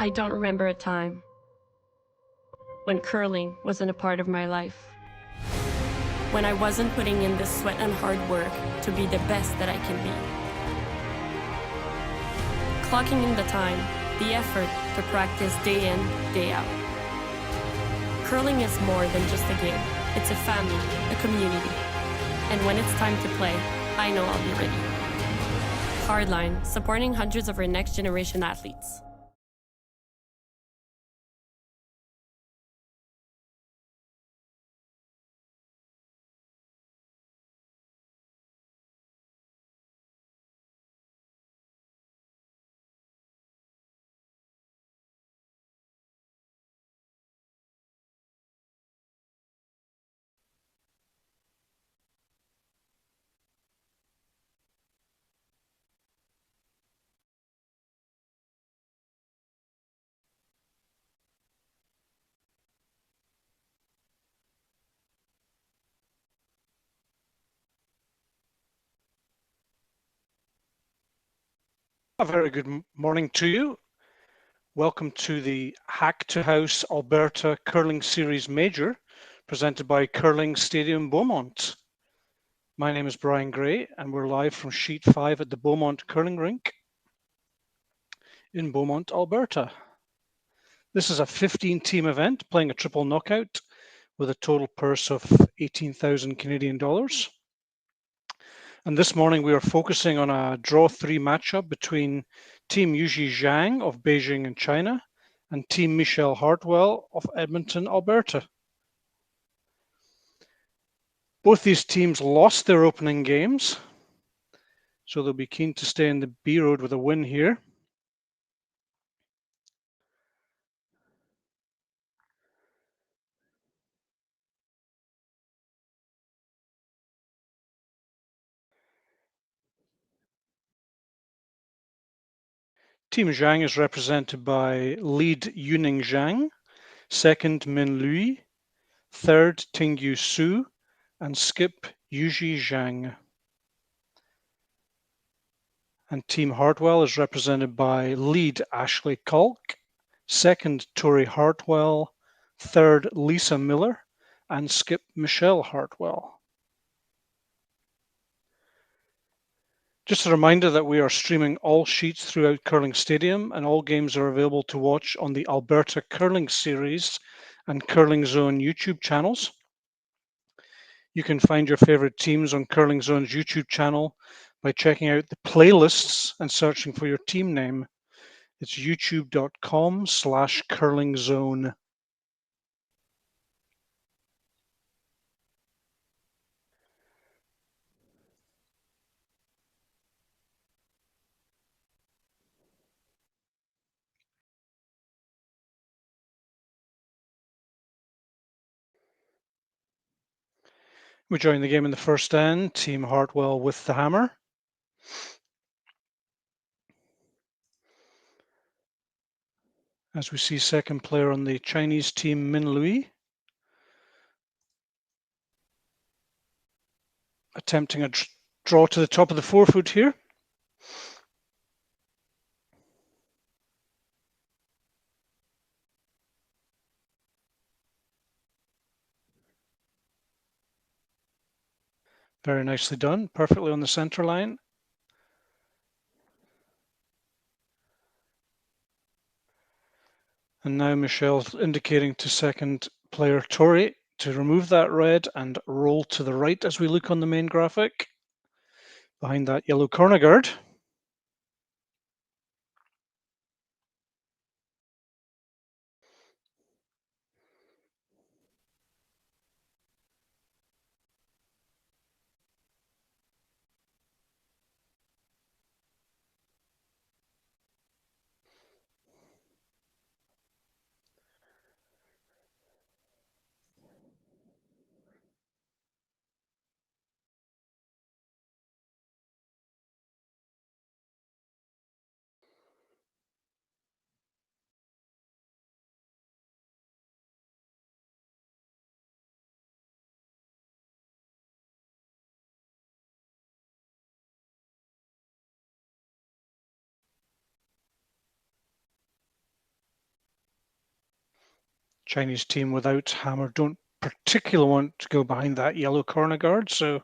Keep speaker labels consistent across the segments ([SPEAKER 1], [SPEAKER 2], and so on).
[SPEAKER 1] I don't remember a time when curling wasn't a part of my life. When I wasn't putting in the sweat and hard work to be the best that I can be. Clocking in the time, the effort to practice day in, day out. Curling is more than just a game. It's a family, a community. And when it's time to play, I know I'll be ready. Hardline, supporting hundreds of our next generation athletes.
[SPEAKER 2] A very good morning to you. Welcome to the Hack2House Alberta Curling Series Major, presented by Curling Stadium Beaumont. My name is Brian Gray, and we're live from Sheet 5 at the Beaumont Curling Rink in Beaumont, Alberta. This is a 15-team event playing a triple knockout with a total purse of 18,000 Canadian dollars. And this morning we are focusing on a draw 3 matchup between Team Yujie Zhang of Beijing in China and Team Michelle Hartwell of Edmonton, Alberta. Both these teams lost their opening games, so they'll be keen to stay in the B road with a win here. Team Zhang is represented by lead Yuning Zhang, second Min Lui, third Tingyu Su, and skip Yujie Zhang. And Team Hartwell is represented by lead Ashley Kalk, second Tori Hartwell, third Lisa Miller, and skip Michelle Hartwell. Just a reminder that we are streaming all sheets throughout Curling Stadium, and all games are available to watch on the Alberta Curling Series and Curling Zone YouTube channels. You can find your favorite teams on Curling Zone's YouTube channel by checking out the playlists and searching for your team name. It's youtube.com/curlingzone. We join the game in the first end, Team Hartwell with the hammer. As we see second player on the Chinese team, Min Lui, attempting a draw to the top of the forefoot here. Very nicely done, perfectly on the center line. And now Michelle's indicating to second player Tori to remove that red and roll to the right as we look on the main graphic behind that yellow corner guard. Chinese team without hammer don't particularly want to go behind that yellow corner guard, so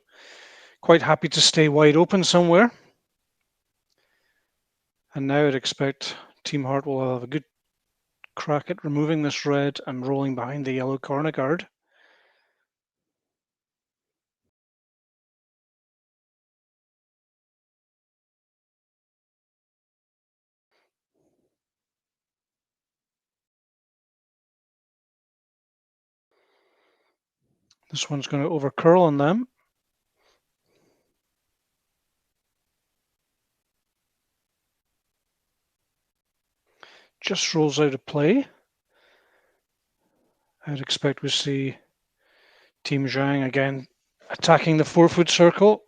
[SPEAKER 2] quite happy to stay wide open somewhere. And now I'd expect Team Hartwell will have a good crack at removing this red and rolling behind the yellow corner guard. This one's going to over curl on them. Just rolls out of play. I'd expect we see Team Zhang again attacking the 4-foot circle.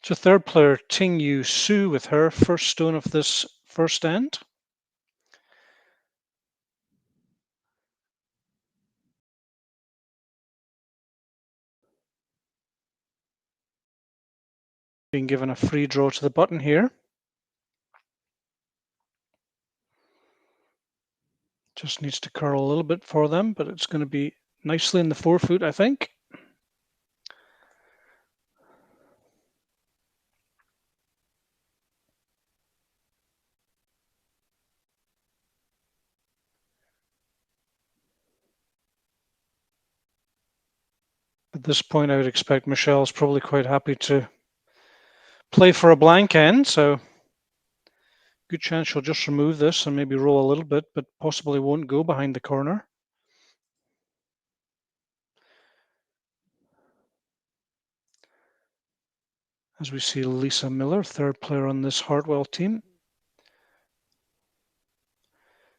[SPEAKER 2] So third player, Ting Yu Su, with her first stone of this first end. Being given a free draw to the button here. Just needs to curl a little bit for them, but it's going to be nicely in the 4-foot, I think. At this point, I would expect Michelle's probably quite happy to play for a blank end, so good chance she'll just remove this and maybe roll a little bit, but possibly won't go behind the corner. As we see Lisa Miller, third player on this Hartwell team,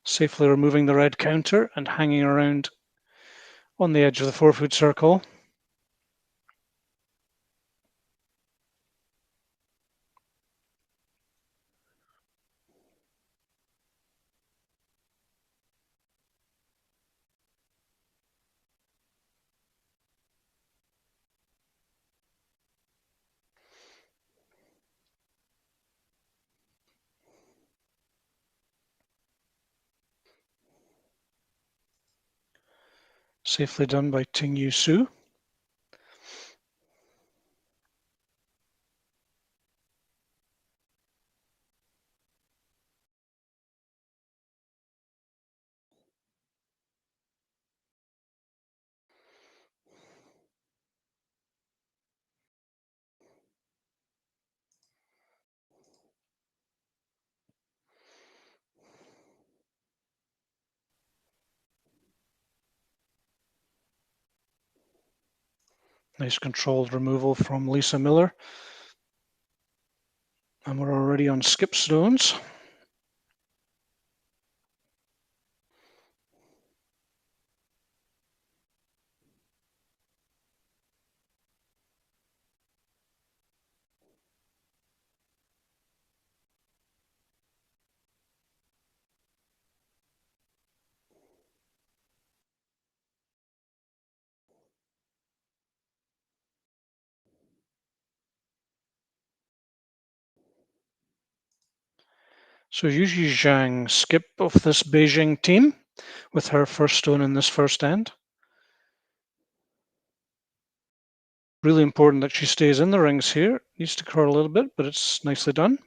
[SPEAKER 2] safely removing the red counter and hanging around on the edge of the 4-foot circle. Safely done by Ting Yu Su. Nice controlled removal from Lisa Miller. And we're already on skip stones. So Yujie Zhang, skip of this Beijing team with her first stone in this first end. Really important that she stays in the rings here. Needs to curl a little bit, but it's nicely done.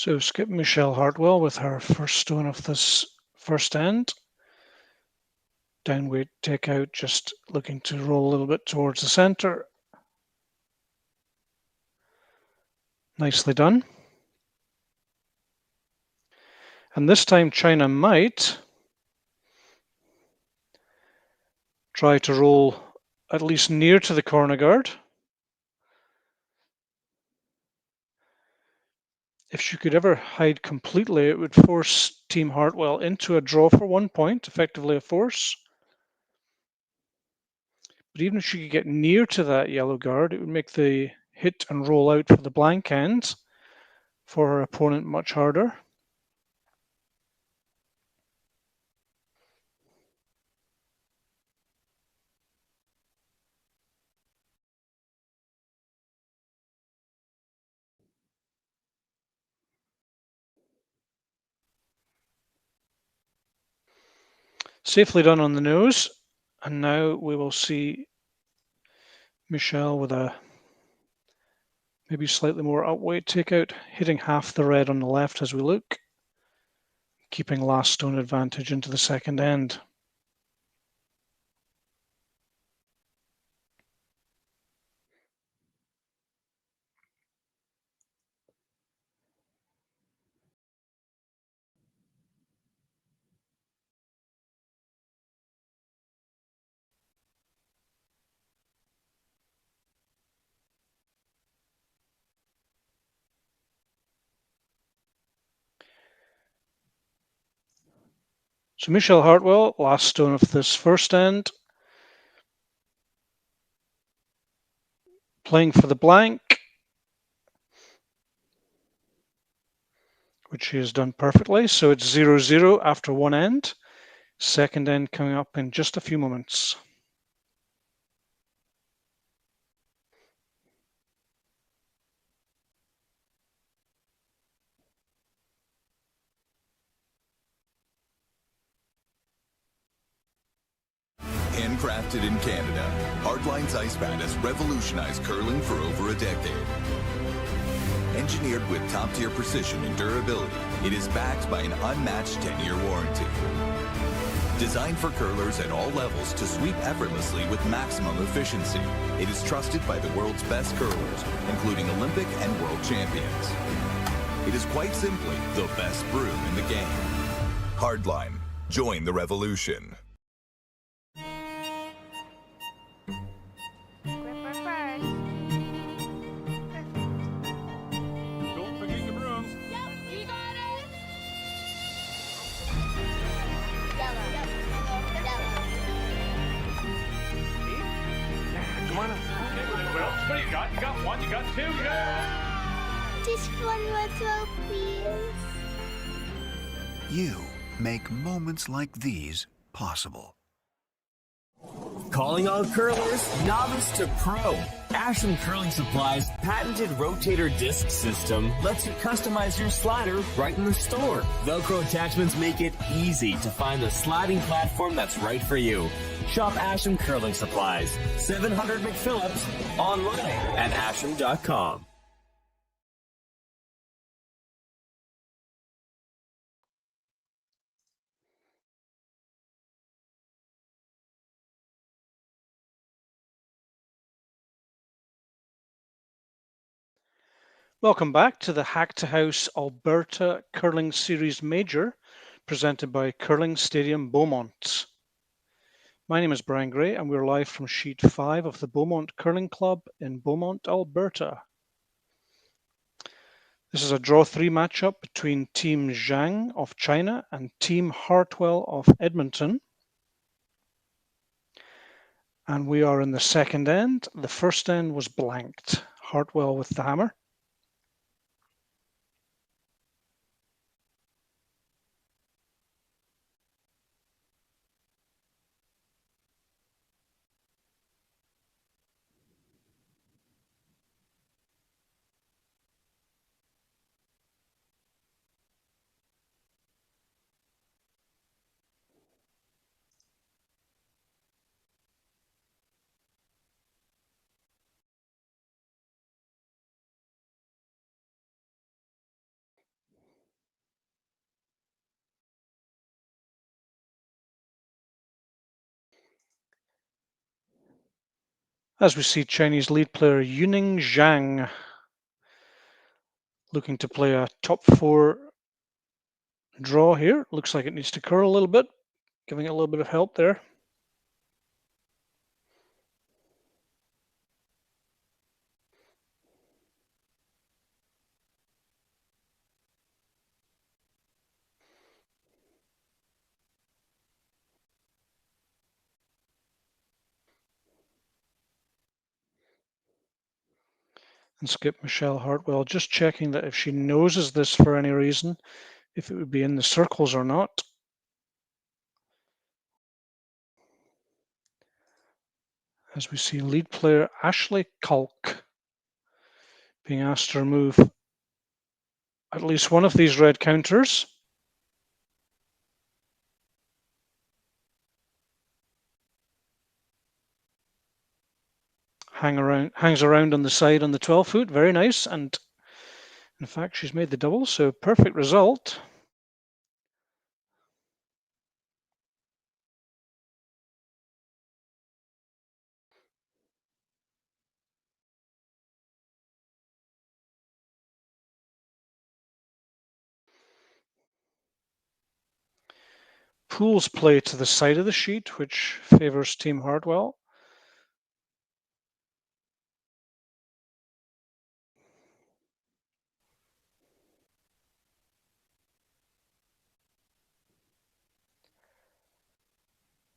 [SPEAKER 2] So skip Michelle Hartwell with her first stone of this first end. Downweight takeout, just looking to roll a little bit towards the center. Nicely done. And this time China might try to roll at least near to the corner guard. If she could ever hide completely, it would force Team Hartwell into a draw for 1 point, effectively a force. But even if she could get near to that yellow guard, it would make the hit and roll out for the blank end for her opponent much harder. Safely done on the nose. And now we will see Michelle with a maybe slightly more outweight takeout, hitting half the red on the left as we look, keeping last stone advantage into the second end. So Michelle Hartwell, last stone of this first end, playing for the blank, which she has done perfectly. So it's 0-0 after one end. Second end coming up in just a few moments.
[SPEAKER 3] Handcrafted in Canada, Hardline's ice pad has revolutionized curling for over a decade. Engineered with top-tier precision and durability, it is backed by an unmatched 10-year warranty. Designed for curlers at all levels to sweep effortlessly with maximum efficiency, it is trusted by the world's best curlers, including Olympic and world champions. It is quite simply the best broom in the game. Hardline. Join the revolution.
[SPEAKER 4] What do you got? You got one, you got two,
[SPEAKER 5] Just one more throw, please.
[SPEAKER 6] You make moments like these possible.
[SPEAKER 7] Calling all curlers, novice to pro. Asham Curling Supply's patented rotator disc system lets you customize your slider right in the store. Velcro attachments make it easy to find the sliding platform that's right for you. Shop Asham Curling Supplies, 700 McPhillips, online at asham.com.
[SPEAKER 2] Welcome back to the Hack2House Alberta Curling Series Major, presented by Curling Stadium Beaumont. My name is Brian Gray, and we're live from Sheet 5 of the Beaumont Curling Club in Beaumont, Alberta. This is a draw 3 matchup between Team Zhang of China and Team Hartwell of Edmonton. And we are in the second end. The first end was blanked. Hartwell with the hammer. As we see Chinese lead player Yujie Zhang looking to play a top 4 draw here. Looks like it needs to curl a little bit, giving it a little bit of help there. And skip Michelle Hartwell, just checking that if she noses this for any reason, if it would be in the circles or not. As we see lead player Ashley Kalk being asked to remove at least one of these red counters. Hangs around on the side on the 12 foot, very nice. And in fact, she's made the double, so perfect result. Pools play to the side of the sheet, which favors Team Hartwell.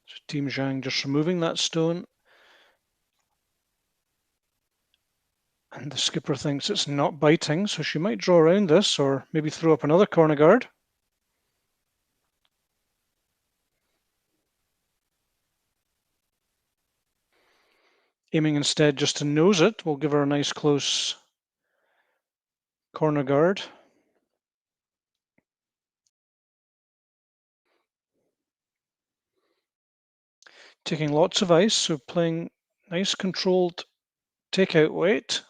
[SPEAKER 2] So Team Zhang just removing that stone. And the skipper thinks it's not biting, so she might draw around this or maybe throw up another corner guard. Aiming instead just to nose it will give her a nice close corner guard. Taking lots of ice, so playing nice controlled takeout weight.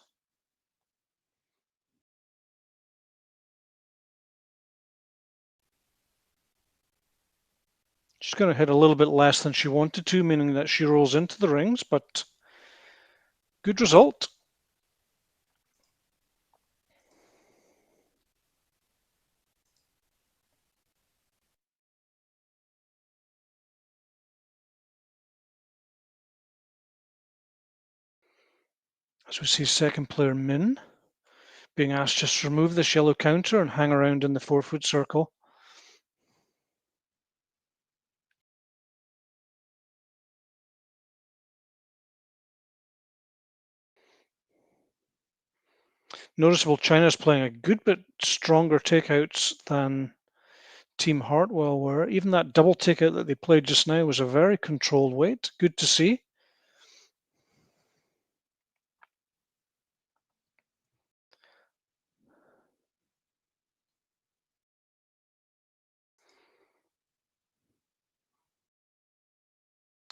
[SPEAKER 2] She's going to hit a little bit less than she wanted to, meaning that she rolls into the rings, but good result. As we see second player Min being asked just to remove this yellow counter and hang around in the 4 foot circle. Noticeable China's playing a good bit stronger takeouts than Team Hartwell were. Even that double takeout that they played just now was a very controlled weight. Good to see.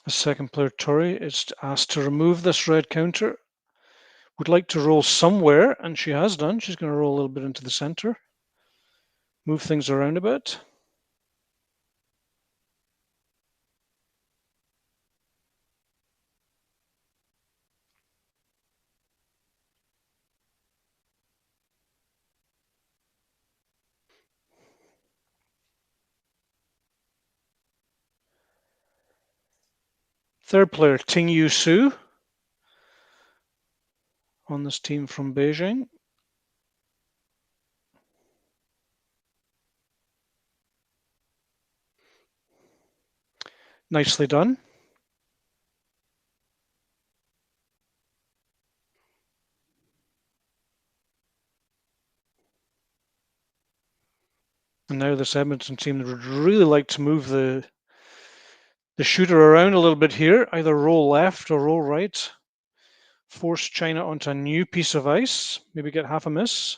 [SPEAKER 2] The second player, Tori, is asked to remove this red counter. Would like to roll somewhere, and she has done. She's going to roll a little bit into the center. Move things around a bit. Third player, Ting Yu Su, on this team from Beijing. Nicely done. And now this Edmonton team would really like to move the shooter around a little bit here, either roll left or roll right. Force China onto a new piece of ice, maybe get half a miss.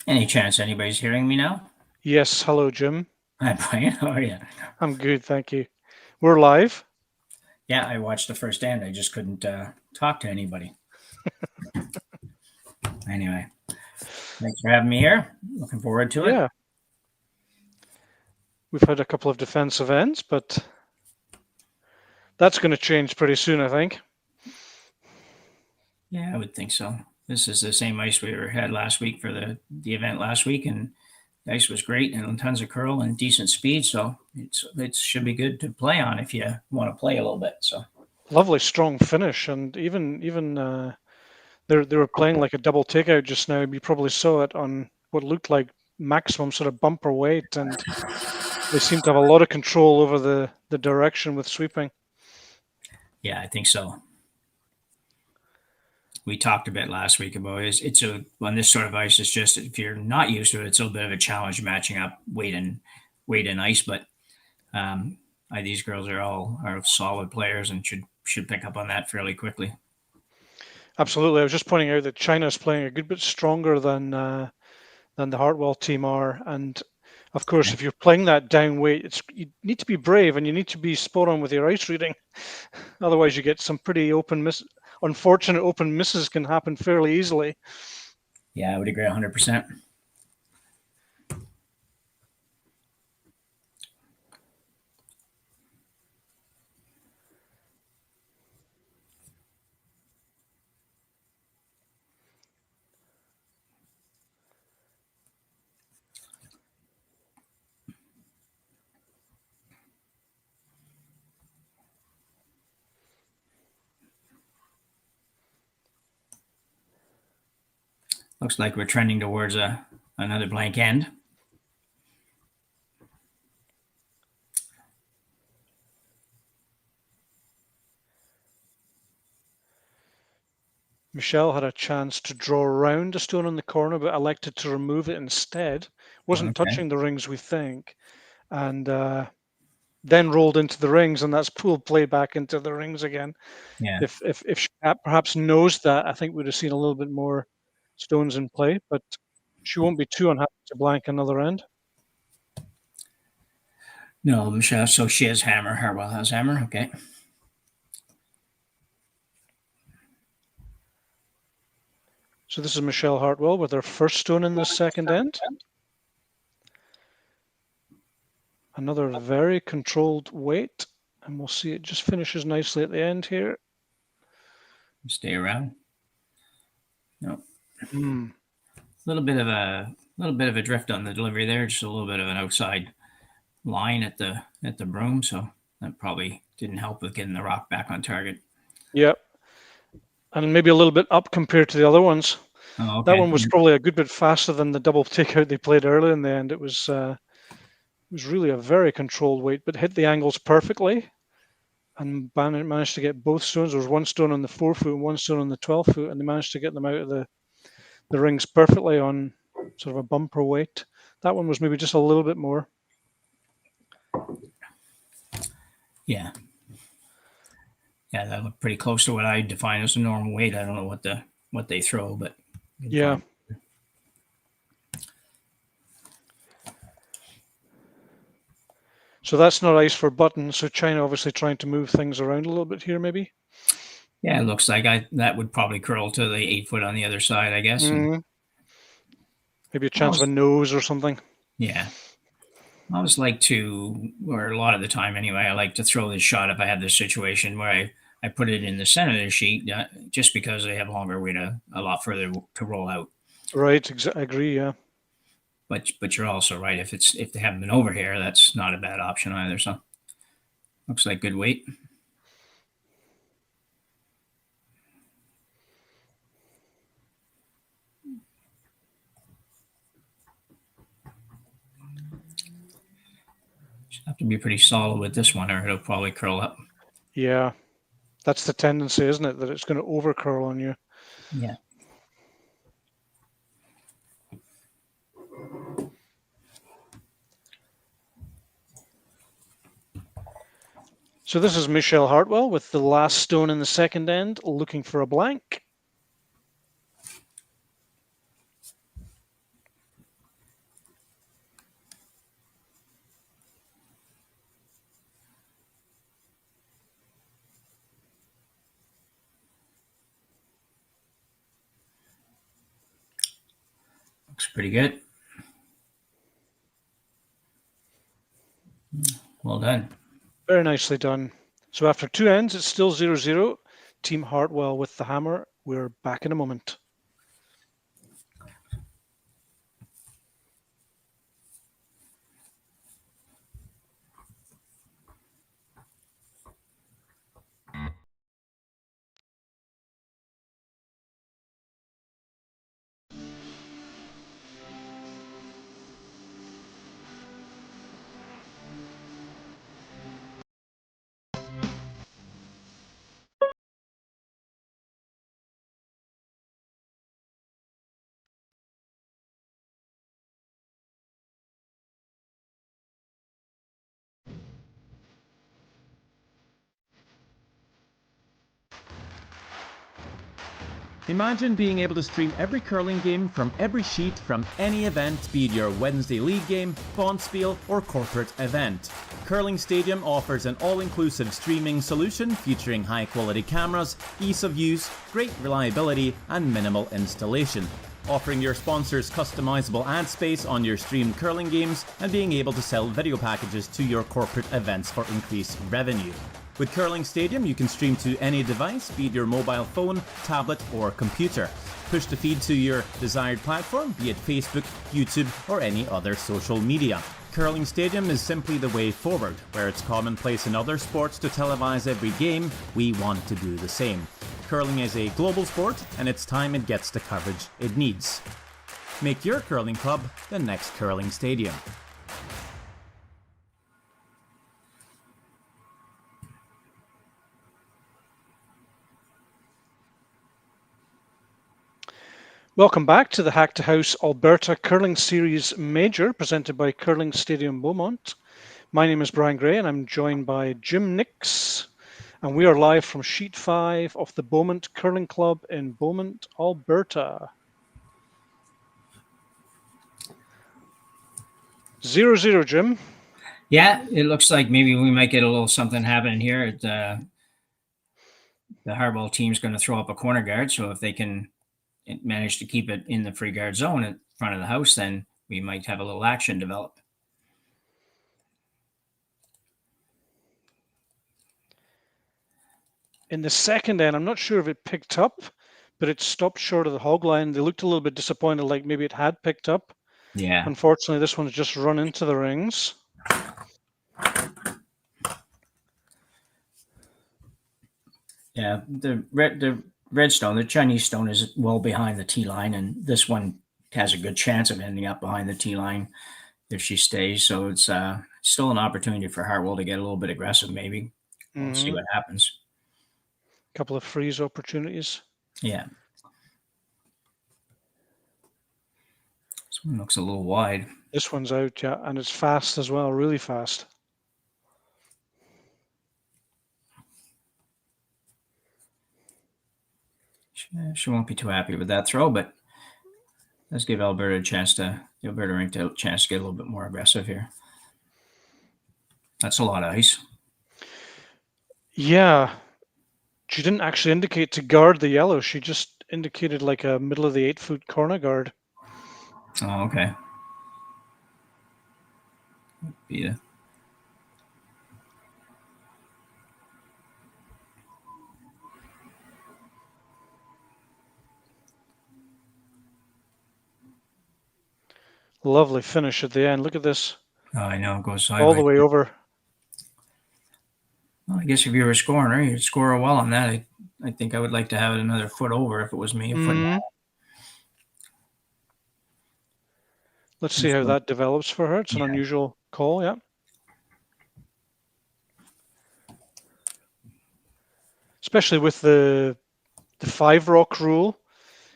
[SPEAKER 8] Any chance anybody's hearing me now?
[SPEAKER 2] Yes, hello, Jim.
[SPEAKER 8] Hi, Brian. How are you?
[SPEAKER 2] I'm good, thank you. We're live.
[SPEAKER 8] Yeah, I watched the first end. I just couldn't talk to anybody. Anyway, thanks for having me here. Looking forward to it.
[SPEAKER 2] Yeah, we've had a couple of defensive ends, but that's going to change pretty soon, I think.
[SPEAKER 8] Yeah, I would think so. This is the same ice we had last week for the event last week, and the ice was great and tons of curl and decent speed, so it should be good to play on if you want to play a little bit. So
[SPEAKER 2] lovely strong finish, and even they were playing like a double takeout just now. You probably saw it on what looked like maximum sort of bumper weight, and they seem to have a lot of control over the direction with sweeping.
[SPEAKER 8] Yeah, I think so. We talked a bit last week about on this sort of ice. It's just if you're not used to it, it's a little bit of a challenge matching up weight and ice. But these girls are solid players and should pick up on that fairly quickly.
[SPEAKER 2] Absolutely. I was just pointing out that China is playing a good bit stronger than the Hartwell team are, and of course, if you're playing that down weight, you need to be brave and you need to be spot on with your ice reading. Otherwise, you get some pretty unfortunate open misses can happen fairly easily.
[SPEAKER 8] Yeah, I would agree 100%. Looks like we're trending towards another blank end.
[SPEAKER 2] Michelle had a chance to draw around a stone in the corner, but elected to remove it instead. Wasn't touching the rings, we think, and then rolled into the rings, and that's pulled play back into the rings again.
[SPEAKER 8] Yeah.
[SPEAKER 2] If she perhaps knows that, I think we'd have seen a little bit more stones in play, but she won't be too unhappy to blank another end.
[SPEAKER 8] No, Michelle. So she has hammer. Hartwell has hammer. Okay.
[SPEAKER 2] So this is Michelle Hartwell with her first stone in the second end. Another very controlled weight, and we'll see it just finishes nicely at the end here.
[SPEAKER 8] Stay around. No.
[SPEAKER 2] Mm.
[SPEAKER 8] A little bit of a drift on the delivery there, just a little bit of an outside line at the broom, so that probably didn't help with getting the rock back on target.
[SPEAKER 2] Yep. And maybe a little bit up compared to the other ones.
[SPEAKER 8] Oh, okay.
[SPEAKER 2] That one was probably a good bit faster than the double takeout they played early in the end. It was really a very controlled weight, but hit the angles perfectly and managed to get both stones. There was one stone on the 4 foot and one stone on the 12 foot, and they managed to get them out of the rings perfectly on sort of a bumper weight. That one was maybe just a little bit more.
[SPEAKER 8] Yeah. Yeah, that looked pretty close to what I define as a normal weight. I don't know what they throw, but
[SPEAKER 2] yeah. So that's not ice for buttons. So China obviously trying to move things around a little bit here, maybe.
[SPEAKER 8] Yeah, it looks like that would probably curl to the 8 foot on the other side, I guess.
[SPEAKER 2] Mm-hmm. Maybe a chance of a nose or something.
[SPEAKER 8] Yeah. I always like to, or a lot of the time anyway, I like to throw this shot if I have this situation where I put it in the center of the sheet just because they have longer weight, a lot further to roll out.
[SPEAKER 2] Right, I agree, yeah.
[SPEAKER 8] But you're also right. If they haven't been over here, that's not a bad option either. So looks like good weight. Should have to be pretty solid with this one, or it'll probably curl up.
[SPEAKER 2] Yeah, that's the tendency, isn't it? That it's going to over curl on you.
[SPEAKER 8] Yeah.
[SPEAKER 2] So this is Michelle Hartwell with the last stone in the second end, looking for a blank.
[SPEAKER 8] Looks pretty good. Well done.
[SPEAKER 2] Very nicely done. So after 2 ends, it's still 0-0. Team Hartwell with the hammer. We're back in a moment.
[SPEAKER 9] Imagine being able to stream every curling game from every sheet from any event, be it your Wednesday league game, bonspiel, or corporate event. Curling Stadium offers an all-inclusive streaming solution featuring high-quality cameras, ease of use, great reliability, and minimal installation. Offering your sponsors customizable ad space on your streamed curling games and being able to sell video packages to your corporate events for increased revenue. With Curling Stadium, you can stream to any device, be it your mobile phone, tablet, or computer. Push the feed to your desired platform, be it Facebook, YouTube, or any other social media. Curling Stadium is simply the way forward. Where it's commonplace in other sports to televise every game, we want to do the same. Curling is a global sport, and it's time it gets the coverage it needs. Make your curling club the next Curling Stadium.
[SPEAKER 2] Welcome back to the Hack2House Alberta Curling Series Major, presented by Curling Stadium Beaumont. My name is Brian Gray, and I'm joined by Jim Nix, and we are live from Sheet 5 of the Beaumont Curling Club in Beaumont, Alberta. 0-0, Jim.
[SPEAKER 8] Yeah, it looks like maybe we might get a little something happening here. The Hartwell team's going to throw up a corner guard, so if they can manage to keep it in the free guard zone in front of the house, then we might have a little action develop.
[SPEAKER 2] In the second end, I'm not sure if it picked up, but it stopped short of the hog line. They looked a little bit disappointed, like maybe it had picked up.
[SPEAKER 8] Yeah.
[SPEAKER 2] Unfortunately, this one's just run into the rings.
[SPEAKER 8] Yeah, the red stone, the Chinese stone, is well behind the tee line, and this one has a good chance of ending up behind the tee line if she stays. So it's still an opportunity for Hartwell to get a little bit aggressive, maybe. We'll see what happens.
[SPEAKER 2] A couple of freeze opportunities.
[SPEAKER 8] Yeah. This one looks a little wide.
[SPEAKER 2] This one's out, yeah, and it's fast as well, really fast.
[SPEAKER 8] She won't be too happy with that throw, but let's give Alberta a chance to get a little bit more aggressive here. That's a lot of ice.
[SPEAKER 2] Yeah. She didn't actually indicate to guard the yellow. She just indicated like a middle of the 8-foot corner guard.
[SPEAKER 8] Oh, okay. Yeah.
[SPEAKER 2] Lovely finish at the end. Look at this.
[SPEAKER 8] Oh, I know. It goes sideways.
[SPEAKER 2] All the way over.
[SPEAKER 8] Well, I guess if you were scoring her, you'd score well on that. I think I would like to have it another foot over if it was me.
[SPEAKER 2] Let's see how that develops for her. It's an unusual call, yeah. Especially with the 5-rock rule.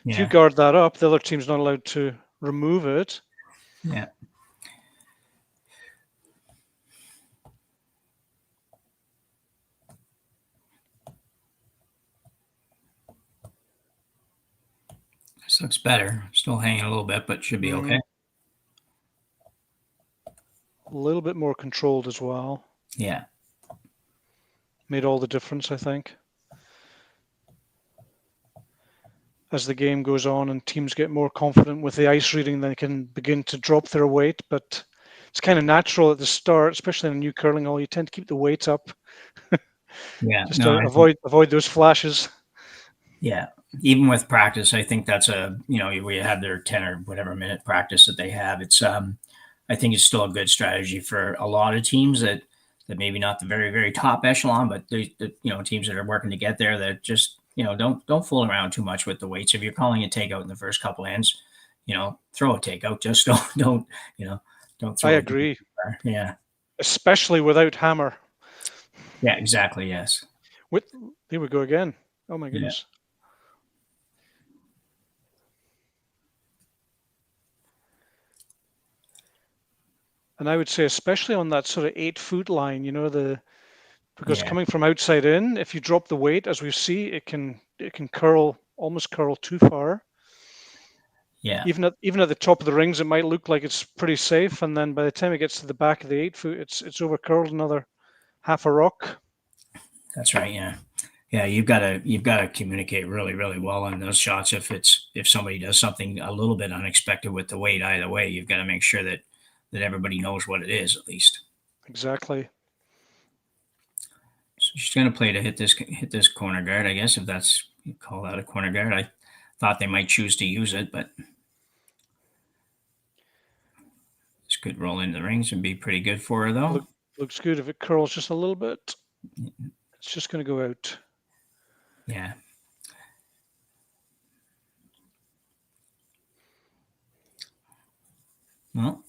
[SPEAKER 8] Yeah.
[SPEAKER 2] If you guard that up, the other team's not allowed to remove it.
[SPEAKER 8] Yeah. This looks better. Still hanging a little bit, but should be okay.
[SPEAKER 2] A little bit more controlled as well.
[SPEAKER 8] Yeah.
[SPEAKER 2] Made all the difference, I think. As the game goes on and teams get more confident with the ice reading, they can begin to drop their weight, but it's kind of natural at the start, especially in a new curling hall. You tend to keep the weight up
[SPEAKER 8] Yeah,
[SPEAKER 2] just
[SPEAKER 8] no,
[SPEAKER 2] to avoid those flashes.
[SPEAKER 8] yeah. Even with practice, I think that's we have their 10 or whatever minute practice that they have. It's I think it's still a good strategy for a lot of teams that maybe not the very, very top echelon, but the teams that are working to get there, that just, don't fool around too much with the weights. If you're calling a takeout in the first couple ends, throw a takeout. Just don't throw
[SPEAKER 2] I
[SPEAKER 8] it
[SPEAKER 2] agree.
[SPEAKER 8] too far. Yeah.
[SPEAKER 2] Especially without hammer.
[SPEAKER 8] Yeah, exactly. Yes.
[SPEAKER 2] There we go again. Oh my
[SPEAKER 8] Yeah.
[SPEAKER 2] goodness. And I would say, especially on that sort of 8-foot line, because
[SPEAKER 8] Yeah.
[SPEAKER 2] coming from outside in, if you drop the weight, as we see, it can almost curl too far.
[SPEAKER 8] Yeah.
[SPEAKER 2] Even at the top of the rings, it might look like it's pretty safe, and then by the time it gets to the back of the 8-foot, it's over curled another half a rock.
[SPEAKER 8] That's right. Yeah. Yeah, you've got to communicate really, really well on those shots. If somebody does something a little bit unexpected with the weight, either way, you've got to make sure that everybody knows what it is at least.
[SPEAKER 2] Exactly.
[SPEAKER 8] So she's going to play to hit this corner guard, I guess, if that's you call that a corner guard. I thought they might choose to use it, but this could roll into the rings and be pretty good for her, though.
[SPEAKER 2] Looks good. If it curls just a little bit, it's just going to go out.
[SPEAKER 8] Yeah. Well,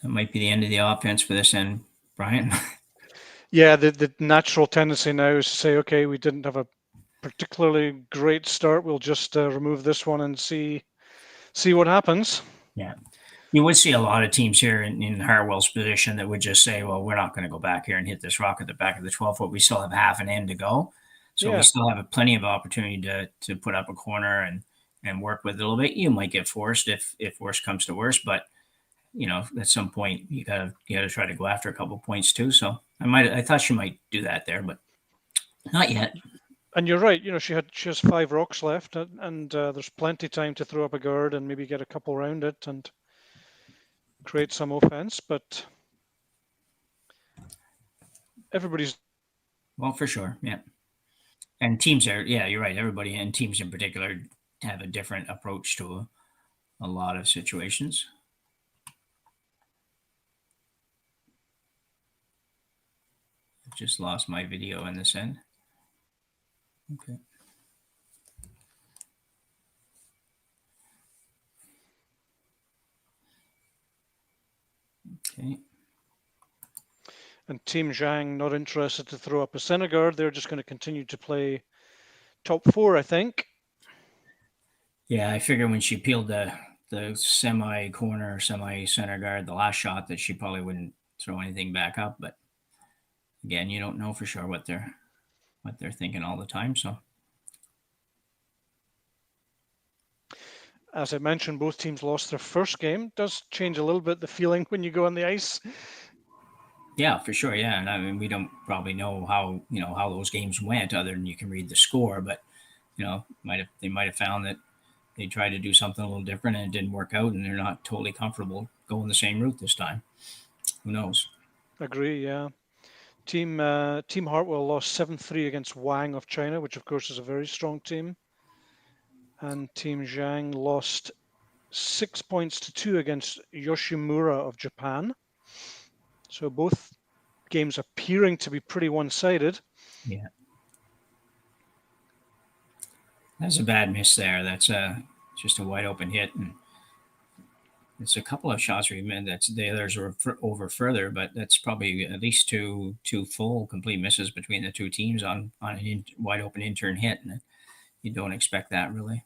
[SPEAKER 8] that might be the end of the offense for this end, Brian.
[SPEAKER 2] Yeah, the natural tendency now is to say, okay, we didn't have a particularly great start. We'll just remove this one and see what happens.
[SPEAKER 8] Yeah. You would see a lot of teams here in Hartwell's position that would just say, well, we're not going to go back here and hit this rock at the back of the 12-foot. We still have half an end to go. So
[SPEAKER 2] Yeah.
[SPEAKER 8] we still have plenty of opportunity to put up a corner and work with it a little bit. You might get forced if worse comes to worse, but at some point you gotta try to go after a couple of points too. So I thought she might do that there, but not yet.
[SPEAKER 2] And you're right. She has 5 rocks left, and there's plenty time to throw up a guard and maybe get a couple around it and create some offense. But everybody's
[SPEAKER 8] for sure, yeah. And teams you're right. Everybody and teams in particular have a different approach to a lot of situations. I've just lost my video in this end. Okay. Okay.
[SPEAKER 2] And Team Zhang not interested to throw up a center guard. They're just going to continue to play top 4, I think.
[SPEAKER 8] Yeah, I figured when she peeled the semi-corner, semi-center guard, the last shot, that she probably wouldn't throw anything back up. But again, you don't know for sure what they're thinking all the time. So,
[SPEAKER 2] as I mentioned, both teams lost their first game. Does change a little bit the feeling when you go on the ice.
[SPEAKER 8] Yeah, for sure. Yeah, and I mean, we don't probably know how those games went, other than you can read the score. But they might have found that they tried to do something a little different and it didn't work out, and they're not totally comfortable going the same route this time. Who knows?
[SPEAKER 2] Agree. Yeah. Team Hartwell lost 7-3 against Wang of China, which of course is a very strong team. And Team Zhang lost 6 points to 2 against Yoshimura of Japan. So both games appearing to be pretty one-sided.
[SPEAKER 8] Yeah. That's a bad miss there. That's just a wide open hit, and it's a couple of shots where the others are over further, but that's probably at least two full complete misses between the two teams on a wide open intern hit, and you don't expect that really.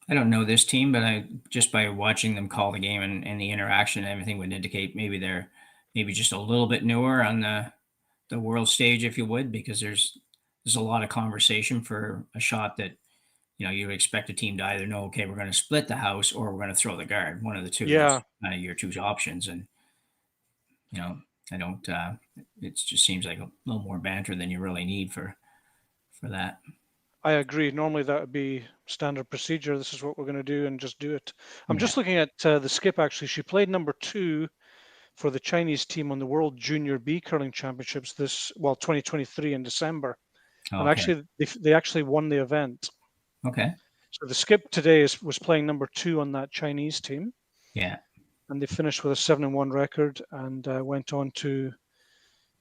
[SPEAKER 8] I don't know this team, but just by watching them call the game and the interaction and everything would indicate maybe they're just a little bit newer on the world stage, if you would, because there's a lot of conversation for a shot that you would expect a team to either know, okay, we're going to split the house or we're going to throw the guard, one of the two.
[SPEAKER 2] Yeah.
[SPEAKER 8] That's your two options, and I don't. It just seems like a little more banter than you really need for for that.
[SPEAKER 2] I agree. Normally that would be standard procedure. This is what we're going to do and just do it. I'm just looking at the skip, actually. She played number 2 for the Chinese team on the World Junior B Curling Championships 2023 in December. And actually, they actually won the event.
[SPEAKER 8] Okay.
[SPEAKER 2] So the skip today was playing number 2 on that Chinese team.
[SPEAKER 8] Yeah.
[SPEAKER 2] And they finished with a 7-1 record and went on to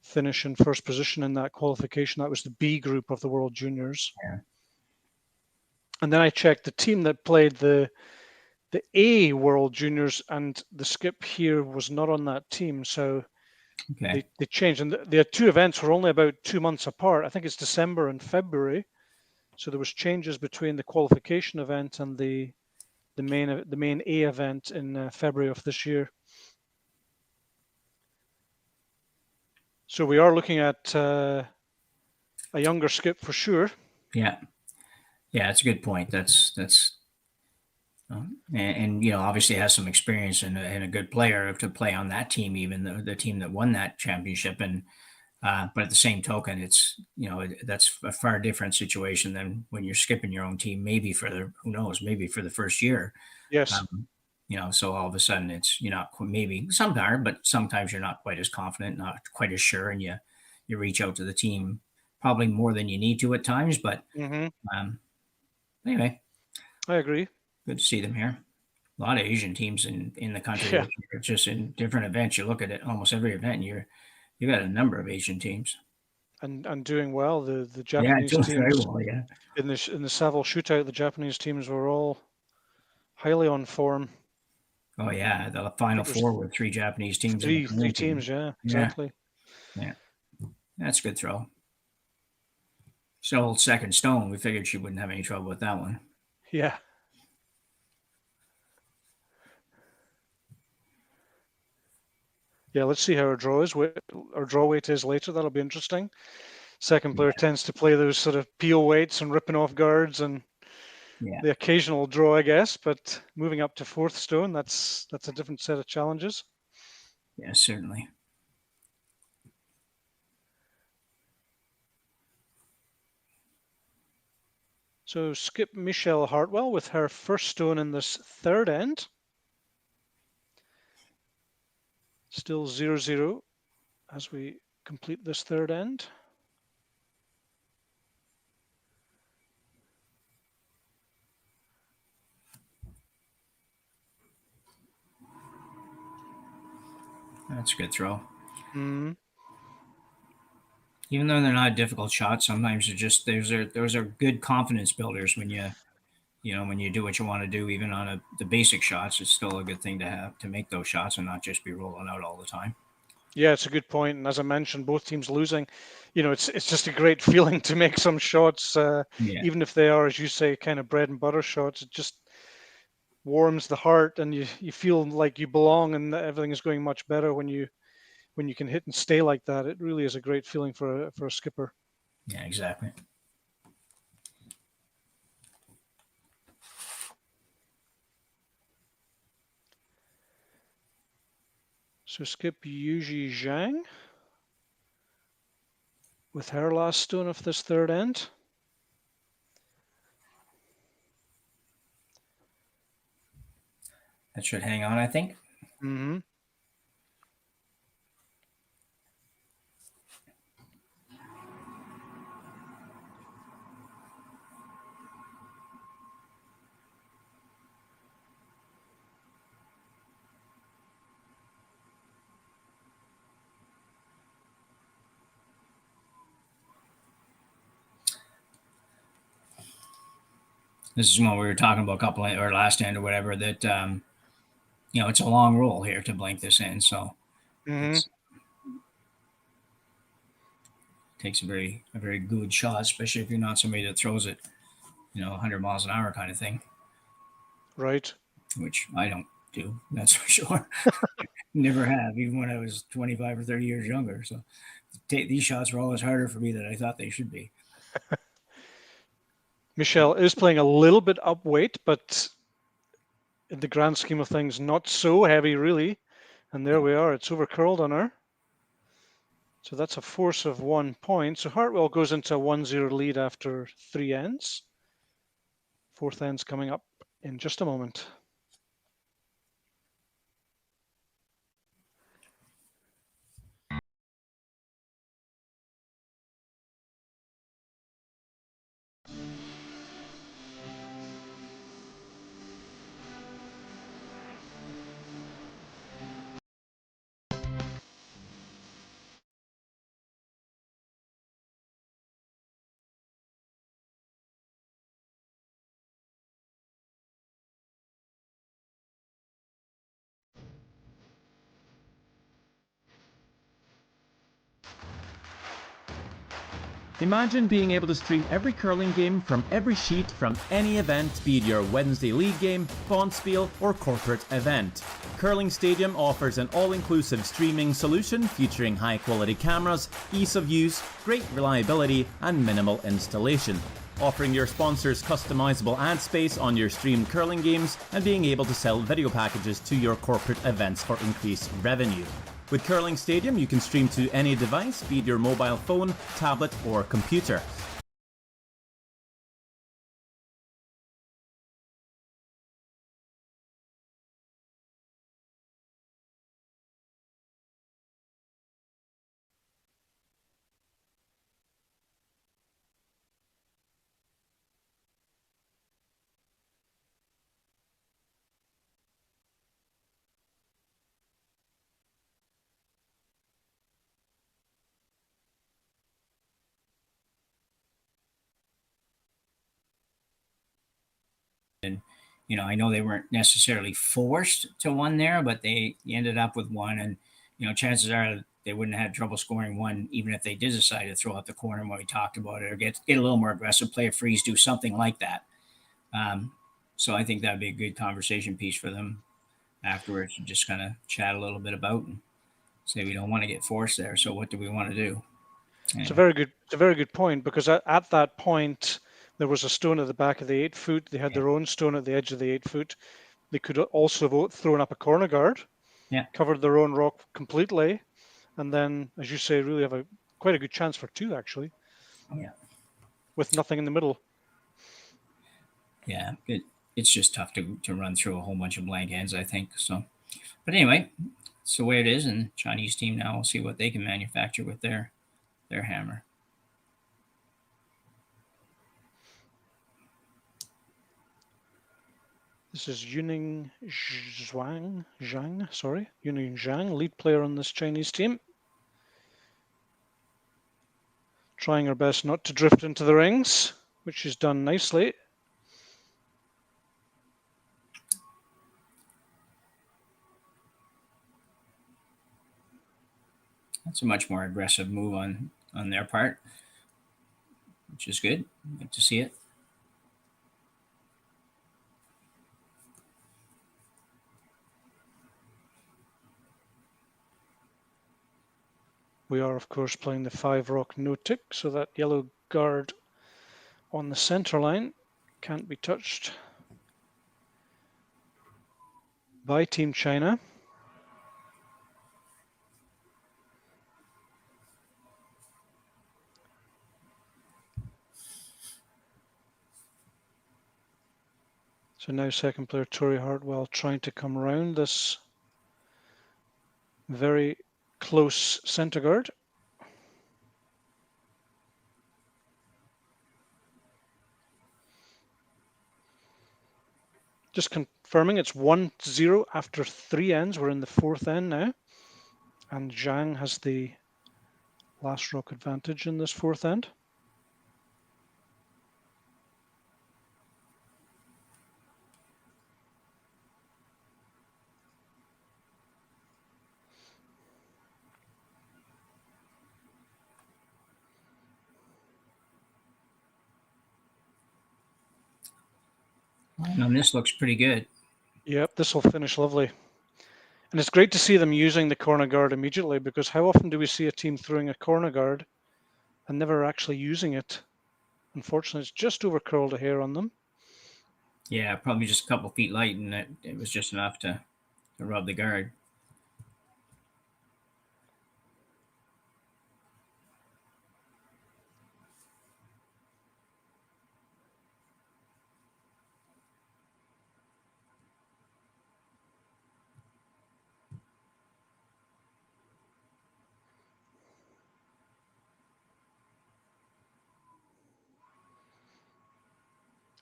[SPEAKER 2] finish in first position in that qualification. That was the B group of the World Juniors.
[SPEAKER 8] Yeah.
[SPEAKER 2] And then I checked the team that played the A World Juniors, and the skip here was not on that team. So they changed. And the 2 events were only about 2 months apart. I think it's December and February. So there was changes between the qualification event and the main A event in February of this year. So we are looking at a younger skip for sure.
[SPEAKER 8] Yeah, that's a good point. That's and you know, obviously has some experience and a good player to play on that team, even the team that won that championship. And but at the same token, it's, you know, that's a far different situation than when you're skipping your own team, maybe for the first year.
[SPEAKER 2] Yes.
[SPEAKER 8] You know, so all of a sudden it's, you're not, maybe sometimes, but sometimes you're not quite as confident, not quite as sure, and you reach out to the team probably more than you need to at times. But anyway,
[SPEAKER 2] I agree.
[SPEAKER 8] Good to see them here. A lot of Asian teams in the country.
[SPEAKER 2] Yeah.
[SPEAKER 8] Just in different events. You look at it, almost every event, you got a number of Asian teams.
[SPEAKER 2] And doing well. The Japanese teams
[SPEAKER 8] very well, yeah.
[SPEAKER 2] in the Saville shootout, the Japanese teams were all highly on form.
[SPEAKER 8] Oh yeah, the Final Four with 3 Japanese teams.
[SPEAKER 2] Three teams, yeah, exactly.
[SPEAKER 8] Yeah, that's a good throw. So second stone, we figured she wouldn't have any trouble with that one.
[SPEAKER 2] Yeah. Yeah, let's see how our draw weight is later. That'll be interesting. Second player tends to play those sort of peel weights and ripping off guards and the occasional draw, I guess. But moving up to 4th stone, that's a different set of challenges.
[SPEAKER 8] Yeah, certainly.
[SPEAKER 2] So skip Michelle Hartwell with her first stone in this 3rd end. Still 0-0 as we complete this 3rd end.
[SPEAKER 8] That's a good throw.
[SPEAKER 2] Mm-hmm.
[SPEAKER 8] Even though they're not difficult shots, sometimes those are good confidence builders when when you do what you want to do, even on the basic shots. It's still a good thing to have to make those shots and not just be rolling out all the time.
[SPEAKER 2] Yeah, it's a good point. And as I mentioned, both teams losing, it's just a great feeling to make some shots, even if they are, as you say, kind of bread and butter shots. It just warms the heart, and you feel like you belong, and everything is going much better when you can hit and stay like that. It really is a great feeling for a skipper.
[SPEAKER 8] Yeah, exactly.
[SPEAKER 2] So skip Yujie Zhang with her last stone of this 3rd end.
[SPEAKER 8] That should hang on, I think.
[SPEAKER 2] Mm-hmm.
[SPEAKER 8] This is when we were talking about or last end or whatever, that it's a long roll here to blank this in, so it takes a very good shot, especially if you're not somebody that throws it 100 miles an hour kind of thing,
[SPEAKER 2] right?
[SPEAKER 8] Which I don't do, that's for sure. Never have, even when I was 25 or 30 years younger. So these shots were always harder for me than I thought they should be.
[SPEAKER 2] Michelle is playing a little bit up weight, but in the grand scheme of things, not so heavy, really. And there we are. It's over curled on her. So that's a force of 1 point. So Hartwell goes into a 1-0 lead after 3 ends. Fourth end's coming up in just a moment.
[SPEAKER 9] Imagine being able to stream every curling game from every sheet from any event, be it your Wednesday league game, bonspiel, or corporate event. Curling Stadium offers an all-inclusive streaming solution featuring high-quality cameras, ease of use, great reliability, and minimal installation. Offering your sponsors customizable ad space on your streamed curling games and being able to sell video packages to your corporate events for increased revenue. With Curling Stadium, you can stream to any device, be it your mobile phone, tablet, or computer.
[SPEAKER 8] And, I know they weren't necessarily forced to one there, but they ended up with one. And, chances are they wouldn't have had trouble scoring one, even if they did decide to throw out the corner when we talked about it, or get a little more aggressive, play a freeze, do something like that. So I think that'd be a good conversation piece for them afterwards, to just kind of chat a little bit about and say, we don't want to get forced there. So what do we want to do? Anyway.
[SPEAKER 2] It's a very good point, because at that point, there was a stone at the back of the 8 foot. They had their own stone at the edge of the 8 foot. They could also have thrown up a corner guard, covered their own rock completely, and then, as you say, really have quite a good chance for 2, actually.
[SPEAKER 8] Yeah.
[SPEAKER 2] With nothing in the middle.
[SPEAKER 8] Yeah, it's just tough to run through a whole bunch of blank ends, I think. So, but anyway, it's the way it is, and Chinese team now will see what they can manufacture with their hammer.
[SPEAKER 2] This is Yujie Zhang, lead player on this Chinese team. Trying her best not to drift into the rings, which she's done nicely.
[SPEAKER 8] That's a much more aggressive move on their part, which is good. Like to see it.
[SPEAKER 2] We are, of course, playing the 5 rock no tick, so that yellow guard on the center line can't be touched by Team China. So now second player Rory Hartwell trying to come around this very close center guard. Just confirming it's 1-0 after 3 ends. We're in the 4th end now. And Zhang has the last rock advantage in this 4th end.
[SPEAKER 8] And this looks pretty good.
[SPEAKER 2] Yep, this will finish lovely. And it's great to see them using the corner guard immediately, because how often do we see a team throwing a corner guard and never actually using it? Unfortunately, it's just over curled a hair on them.
[SPEAKER 8] Yeah, probably just a couple feet light, and it was just enough to rub the guard.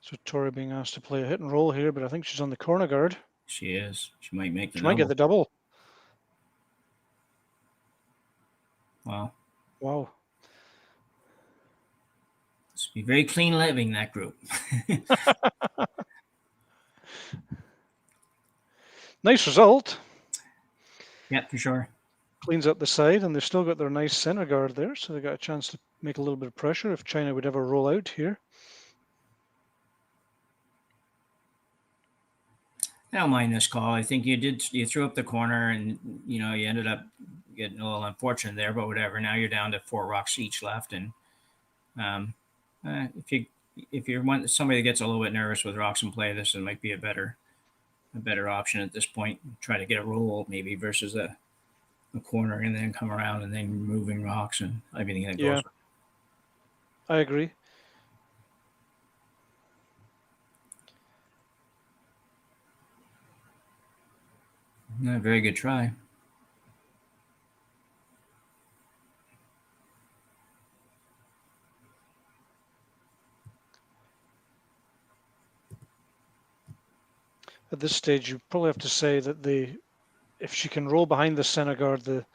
[SPEAKER 2] So Tori being asked to play a hit and roll here, but I think she's on the corner guard.
[SPEAKER 8] She is. She might make the
[SPEAKER 2] She might get the double.
[SPEAKER 8] Wow.
[SPEAKER 2] Wow.
[SPEAKER 8] Must be very clean living, that group.
[SPEAKER 2] Nice result.
[SPEAKER 8] Yeah, for sure.
[SPEAKER 2] Cleans up the side, and they've still got their nice center guard there, so they got a chance to make a little bit of pressure if China would ever roll out here.
[SPEAKER 8] I don't mind this call. I think you threw up the corner, and you ended up getting a little unfortunate there, but whatever. Now you're down to 4 rocks each left, and if you want somebody that gets a little bit nervous with rocks in play, this might be a better option at this point. Try to get a roll maybe versus a corner, and then come around and then moving rocks and everything that goes.
[SPEAKER 2] Yeah, I agree.
[SPEAKER 8] Very good try.
[SPEAKER 2] At this stage, you probably have to say that if she can roll behind the center guard, the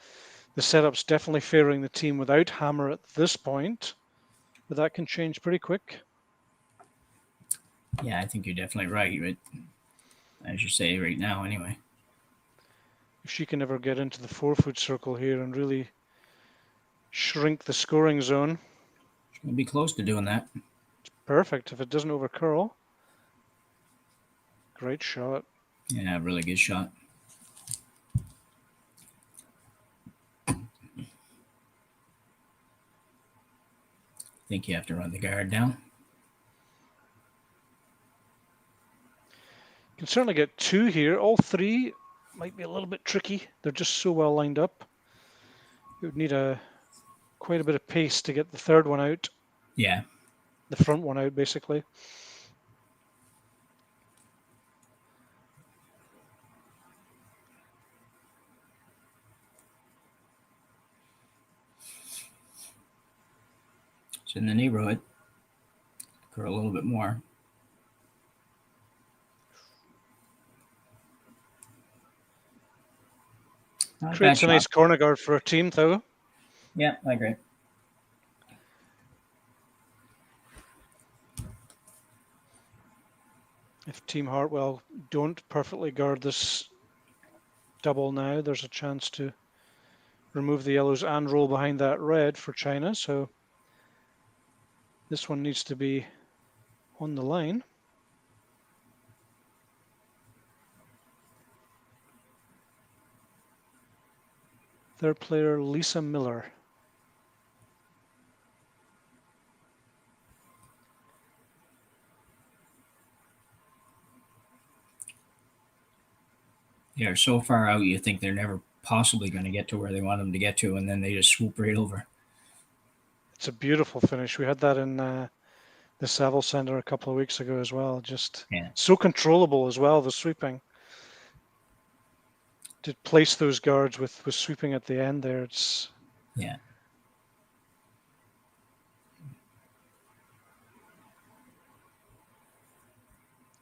[SPEAKER 2] setup's definitely favoring the team without hammer at this point, but that can change pretty quick.
[SPEAKER 8] Yeah, I think you're definitely right. But as you say right now, anyway.
[SPEAKER 2] If she can ever get into the 4-foot circle here and really shrink the scoring zone.
[SPEAKER 8] She's going to be close to doing that.
[SPEAKER 2] It's perfect if it doesn't overcurl. Great shot.
[SPEAKER 8] Yeah, really good shot. I think you have to run the guard down.
[SPEAKER 2] You can certainly get 2 here. All 3 might be a little bit tricky. They're just so well lined up. You would need quite a bit of pace to get the third one out.
[SPEAKER 8] Yeah.
[SPEAKER 2] The front one out, basically.
[SPEAKER 8] It's in the neighborhood. For a little bit more.
[SPEAKER 2] Creates a nice corner guard for a team, though.
[SPEAKER 8] Yeah, I agree.
[SPEAKER 2] If Team Hartwell don't perfectly guard this double now, there's a chance to remove the yellows and roll behind that red for China. So this one needs to be on the line. Third player, Lisa Miller.
[SPEAKER 8] They're so far out, you think they're never possibly going to get to where they want them to get to, and then they just swoop right over.
[SPEAKER 2] It's a beautiful finish. We had that in the Saville Center a couple of weeks ago as well. Just so controllable as well, the sweeping. To place those guards with sweeping at the end there, it's...
[SPEAKER 8] Yeah.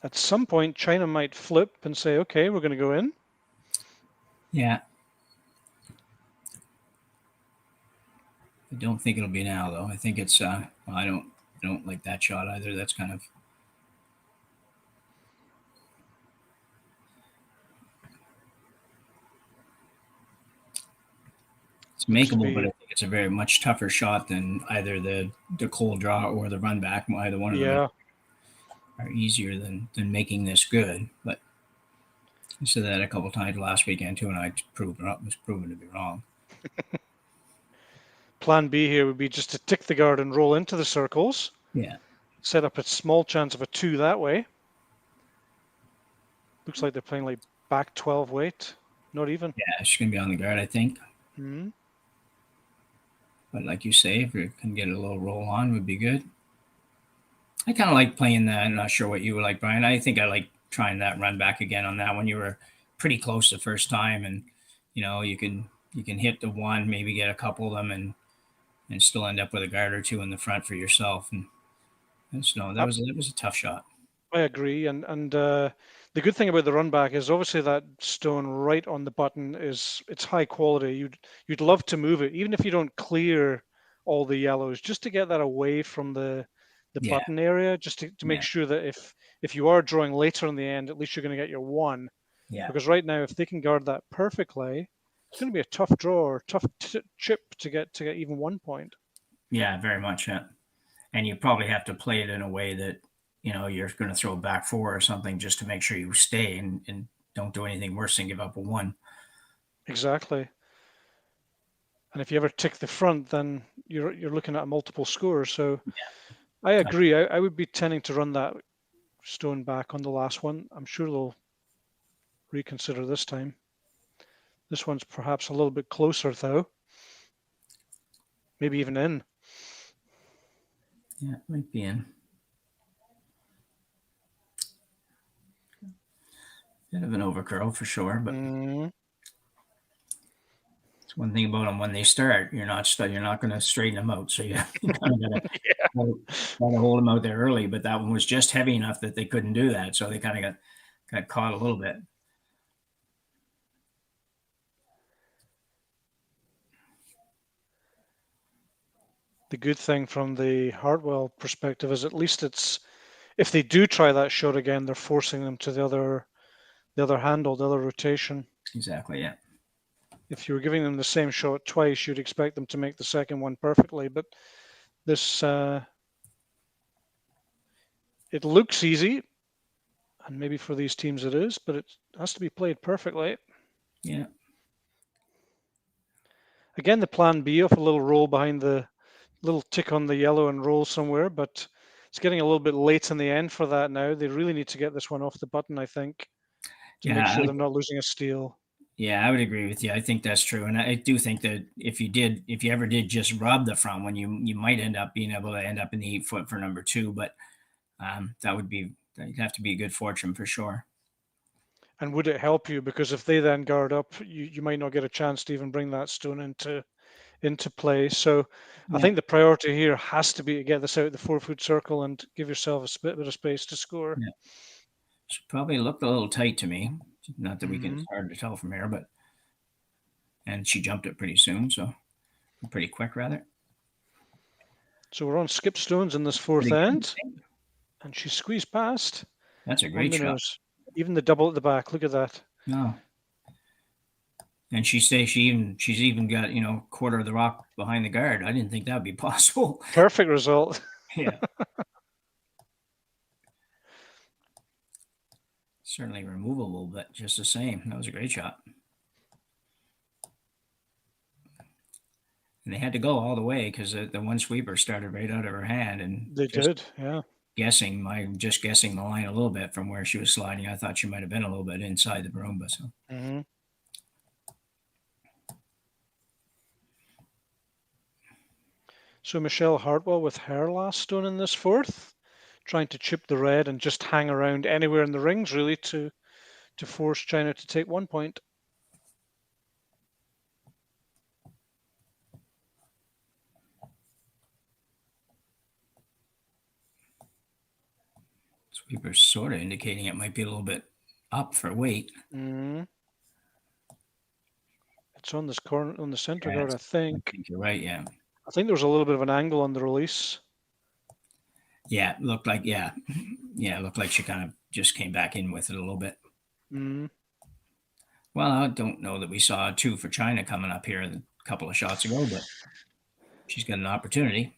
[SPEAKER 2] At some point, China might flip and say, okay, we're going to go in.
[SPEAKER 8] Yeah. I don't think it'll be now, though. I think it's, I don't like that shot either. That's kind of... It's makeable, but I think it's a very much tougher shot than either the cold draw or the run back. Either one of them are easier than making this good. But I said that a couple times last weekend too, and I was proven to be wrong.
[SPEAKER 2] Plan B here would be just to tick the guard and roll into the circles.
[SPEAKER 8] Yeah.
[SPEAKER 2] Set up a small chance of a 2 that way. Looks like they're playing like back 12 weight. Not even.
[SPEAKER 8] Yeah, she's going to be on the guard, I think.
[SPEAKER 2] Mm-hmm.
[SPEAKER 8] But like you say, if you can get a little roll on, would be good. I kind of like playing that. I'm not sure what you would like, Brian. I think I like trying that run back again on that one. You were pretty close the first time, and you can hit the one, maybe get a couple of them, and still end up with a guard or 2 in the front for yourself. And so that was a tough shot.
[SPEAKER 2] I agree. And the good thing about the run back is obviously that stone right on the button it's high quality. You'd love to move it, even if you don't clear all the yellows, just to get that away from the
[SPEAKER 8] Yeah,
[SPEAKER 2] button area, just to make
[SPEAKER 8] yeah,
[SPEAKER 2] sure that if you are drawing later in the end, at least you're going to get your one.
[SPEAKER 8] yeah,
[SPEAKER 2] Because right now, if they can guard that perfectly, it's going to be a tough draw or tough chip to get even 1 point.
[SPEAKER 8] yeah, very much. Yeah. And you probably have to play it in a way that, you're going to throw back four or something just to make sure you stay and don't do anything worse than give up a one.
[SPEAKER 2] Exactly. And if you ever tick the front, then you're looking at a multiple score. So I agree. I would be tending to run that stone back on the last one. I'm sure they'll reconsider this time. This one's perhaps a little bit closer, though. Maybe even in.
[SPEAKER 8] Yeah, it might be in. Bit of an overcurl for sure, but it's one thing about them when they start. You're not going to straighten them out, so you kind of got to hold them out there early. But that one was just heavy enough that they couldn't do that, so they kind of got caught a little bit.
[SPEAKER 2] The good thing from the Hartwell perspective is at least if they do try that shot again, they're forcing them to the other handle, the other rotation.
[SPEAKER 8] Exactly, yeah.
[SPEAKER 2] If you were giving them the same shot twice, you'd expect them to make the second one perfectly. But this, it looks easy, and maybe for these teams it is, but it has to be played perfectly.
[SPEAKER 8] Yeah.
[SPEAKER 2] Again, the plan B of a little roll behind the little tick on the yellow and roll somewhere, but it's getting a little bit late in the end for that now. They really need to get this one off the button, I think, to make sure they're not losing a steal.
[SPEAKER 8] Yeah, I would agree with you. I think that's true. And I do think that if you ever did just rub the front one, you might end up being able to end up in the 8 foot for number 2, but that'd have to be a good fortune for sure.
[SPEAKER 2] And would it help you? Because if they then guard up, you might not get a chance to even bring that stone into play. So I think the priority here has to be to get this out of the 4 foot circle and give yourself a bit of space to score.
[SPEAKER 8] Yeah. She probably looked a little tight to me. Not that we can, it's hard to tell from here, and she jumped it pretty soon, so pretty quick rather.
[SPEAKER 2] So we're on skip stones in this fourth end, and she squeezed past.
[SPEAKER 8] That's a great shot.
[SPEAKER 2] Even the double at the back. Look at that.
[SPEAKER 8] No. And she's even got, quarter of the rock behind the guard. I didn't think that would be possible.
[SPEAKER 2] Perfect result.
[SPEAKER 8] Yeah. Certainly removable, but just the same. That was a great shot. And they had to go all the way because the one sweeper started right out of her hand. And
[SPEAKER 2] they did, yeah.
[SPEAKER 8] Just guessing the line a little bit from where she was sliding. I thought she might have been a little bit inside the Broomba. So.
[SPEAKER 2] So Michelle Hartwell with her last stone in this fourth, trying to chip the red and just hang around anywhere in the rings, really, to force China to take 1 point.
[SPEAKER 8] Sweeper's sort of indicating it might be a little bit up for weight.
[SPEAKER 2] It's on this corner, on the center guard, I think.
[SPEAKER 8] I think you're right, yeah.
[SPEAKER 2] I think there was a little bit of an angle on the release.
[SPEAKER 8] Yeah, it looked like, it looked like she kind of just came back in with it a little bit. Well, I don't know that we saw a 2 for China coming up here a couple of shots ago, but she's got an opportunity.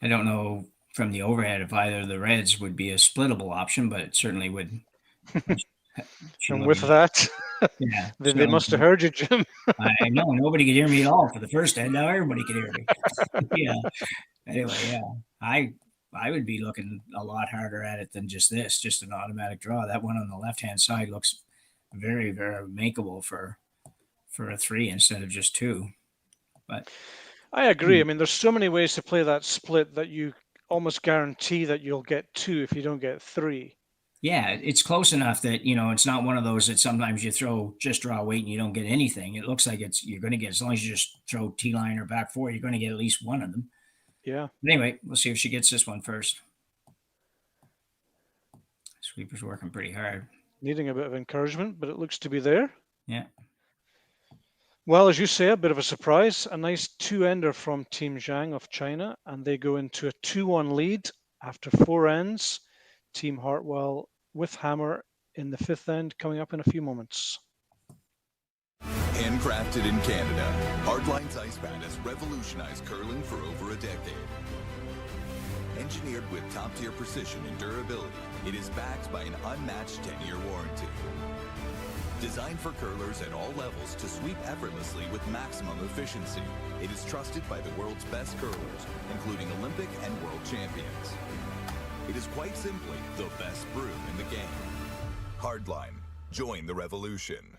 [SPEAKER 8] I don't know from the overhead if either of the reds would be a splittable option, but it certainly would.
[SPEAKER 2] And with that,
[SPEAKER 8] yeah,
[SPEAKER 2] they must have heard you, Jim.
[SPEAKER 8] I know nobody could hear me at all for the first end. Now everybody could hear me. Yeah. Anyway, yeah, I would be looking a lot harder at it than just an automatic draw. That one on the left-hand side looks very, very makeable for a 3 instead of just 2. But
[SPEAKER 2] I agree. I mean, there's so many ways to play that split that you almost guarantee that you'll get 2 if you don't get 3.
[SPEAKER 8] Yeah, it's close enough that, it's not one of those that sometimes you just draw weight and you don't get anything. It looks like you're going to get, as long as you just throw T-line or back 4, you're going to get at least one of them.
[SPEAKER 2] Yeah.
[SPEAKER 8] But anyway, we'll see if she gets this one first. Sweeper's working pretty hard.
[SPEAKER 2] Needing a bit of encouragement, but it looks to be there.
[SPEAKER 8] Yeah.
[SPEAKER 2] Well, as you say, a bit of a surprise. A nice two-ender from Team Zhang of China, and they go into a 2-1 lead after 4 ends. Team Hartwell with hammer in the 5th end coming up in a few moments.
[SPEAKER 3] Handcrafted in Canada, Hardline's Ice Pad has revolutionized curling for over a decade. Engineered with top-tier precision and durability, it is backed by an unmatched 10-year warranty. Designed for curlers at all levels to sweep effortlessly with maximum efficiency, it is trusted by the world's best curlers, including Olympic and world champions. It is quite simply the best broom in the game. Hardline, join the revolution.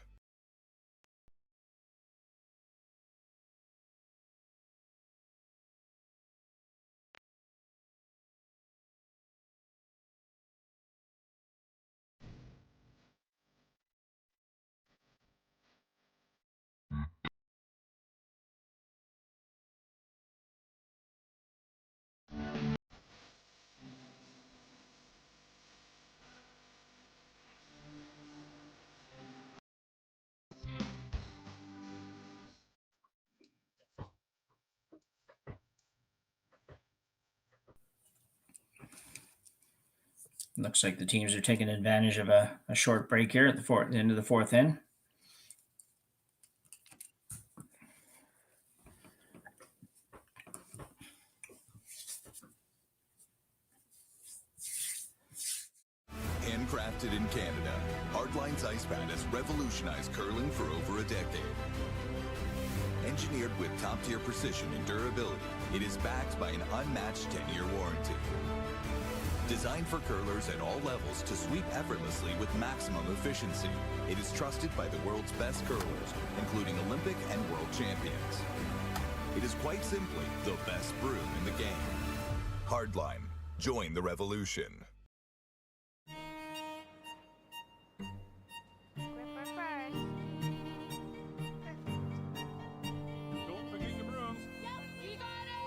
[SPEAKER 8] Looks like the teams are taking advantage of a short break here at the end of the 4th end.
[SPEAKER 3] Handcrafted in Canada, Hardline's Ice Pad has revolutionized curling for over a decade. Engineered with top-tier precision and durability, it is backed by an unmatched 10-year warranty. Designed for curlers at all levels to sweep effortlessly with maximum efficiency, it is trusted by the world's best curlers, including Olympic and world champions. It is quite simply the best broom in the game. Hardline, join the revolution.
[SPEAKER 5] Gripper first.
[SPEAKER 4] Don't forget your brooms.
[SPEAKER 5] Yep, you got it.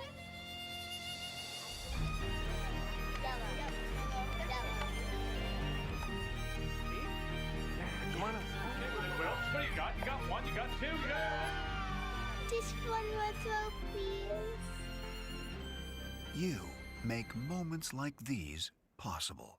[SPEAKER 5] Yellow.
[SPEAKER 4] Come on up. Well, what do you got? You got 1, you got 2, you got...
[SPEAKER 5] Just one more throw, please.
[SPEAKER 6] You make moments like these possible.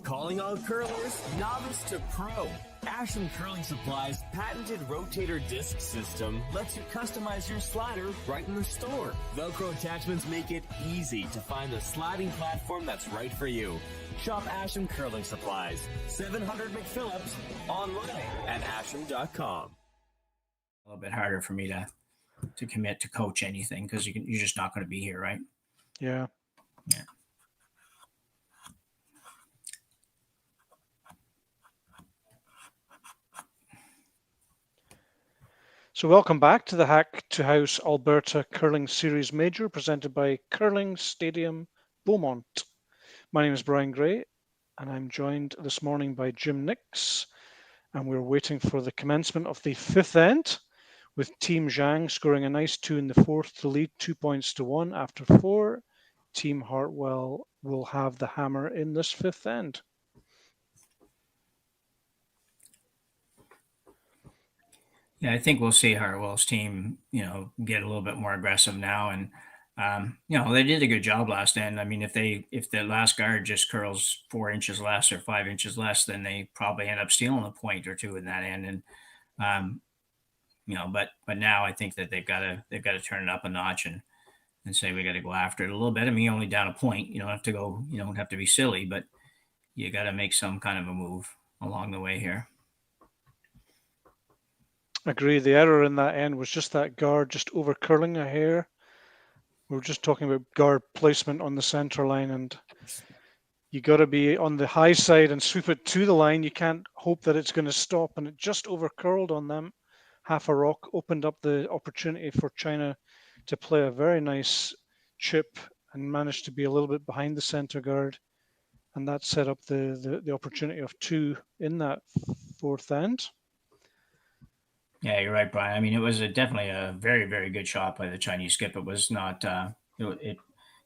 [SPEAKER 7] Calling all curlers, novice to pro. Ashland Curling Supply's patented rotator disc system lets you customize your slider right in the store. Velcro attachments make it easy to find the sliding platform that's right for you. Shop Ashland Curling Supplies, 700 McPhillips, online at ashland.com.
[SPEAKER 8] A little bit harder for me to commit to coach anything because you're just not going to be here, right?
[SPEAKER 2] Yeah.
[SPEAKER 8] Yeah.
[SPEAKER 2] So welcome back to the Hack2House Alberta Curling Series Major presented by Curling Stadium Beaumont. My name is Brian Gray and I'm joined this morning by Jim Nix, and we're waiting for the commencement of the 5th end with Team Zhang scoring a nice 2 in the 4th to lead 2 points to 1 after 4. Team Hartwell will have the hammer in this 5th end.
[SPEAKER 8] Yeah, I think we'll see Hartwell's team, get a little bit more aggressive now. And, they did a good job last end. I mean, if the last guard just curls 4 inches less or 5 inches less, then they probably end up stealing a point or 2 in that end. And, but now I think that they've got to turn it up a notch and say, we got to go after it a little bit. I mean, only down a point, you don't have to be silly, but you got to make some kind of a move along the way here.
[SPEAKER 2] Agree. The error in that end was just that guard just over curling a hair. We were just talking about guard placement on the center line, and you got to be on the high side and sweep it to the line. You can't hope that it's going to stop, and it just over curled on them. Half a rock opened up the opportunity for China to play a very nice chip and managed to be a little bit behind the center guard, and that set up the opportunity of 2 in that 4th end.
[SPEAKER 8] Yeah, you're right, Brian. I mean, it was definitely a very, very good shot by the Chinese skip. It was not,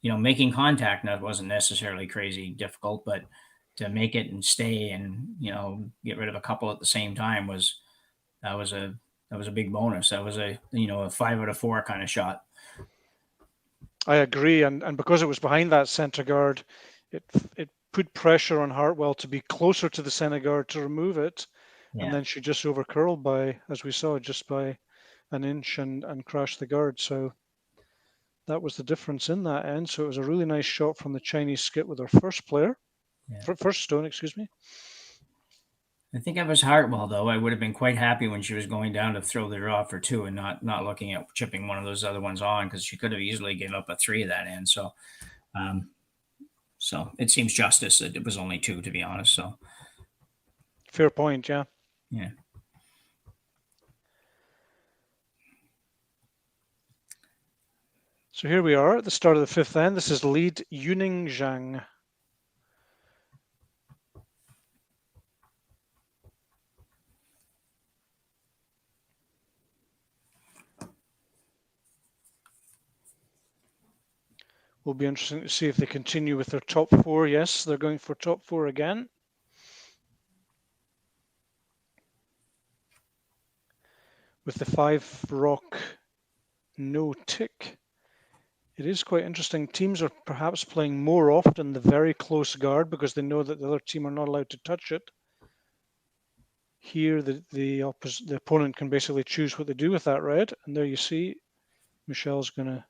[SPEAKER 8] making contact that wasn't necessarily crazy difficult, but to make it and stay and get rid of a couple at the same time that was a that was a big bonus. That was a 5 out of 4 kind of shot.
[SPEAKER 2] I agree, and because it was behind that centre guard, it put pressure on Hartwell to be closer to the centre guard to remove it, and
[SPEAKER 8] Yeah,
[SPEAKER 2] then she just overcurled by, as we saw, just by an inch and crashed the guard. So that was the difference in that end. So it was a really nice shot from the Chinese skip with our first player,
[SPEAKER 8] yeah.
[SPEAKER 2] first stone, excuse me.
[SPEAKER 8] I think if it was Hartwell, though, I would have been quite happy when she was going down to throw the draw for 2 and not looking at chipping one of those other ones on, because she could have easily given up a 3 at that end. Um, so it seems justice that it was only 2, to be honest. So
[SPEAKER 2] Fair point, yeah.
[SPEAKER 8] yeah.
[SPEAKER 2] So here we are at the start of the fifth end. This is lead Yujie Zhang. Will be interesting to see if they continue with their top 4. Yes, they're going for top 4 again. With the 5 rock no tick. It is quite interesting. Teams are perhaps playing more often the very close guard because they know that the other team are not allowed to touch it. Here, the opponent can basically choose what they do with that red, and there you see, Michelle's going to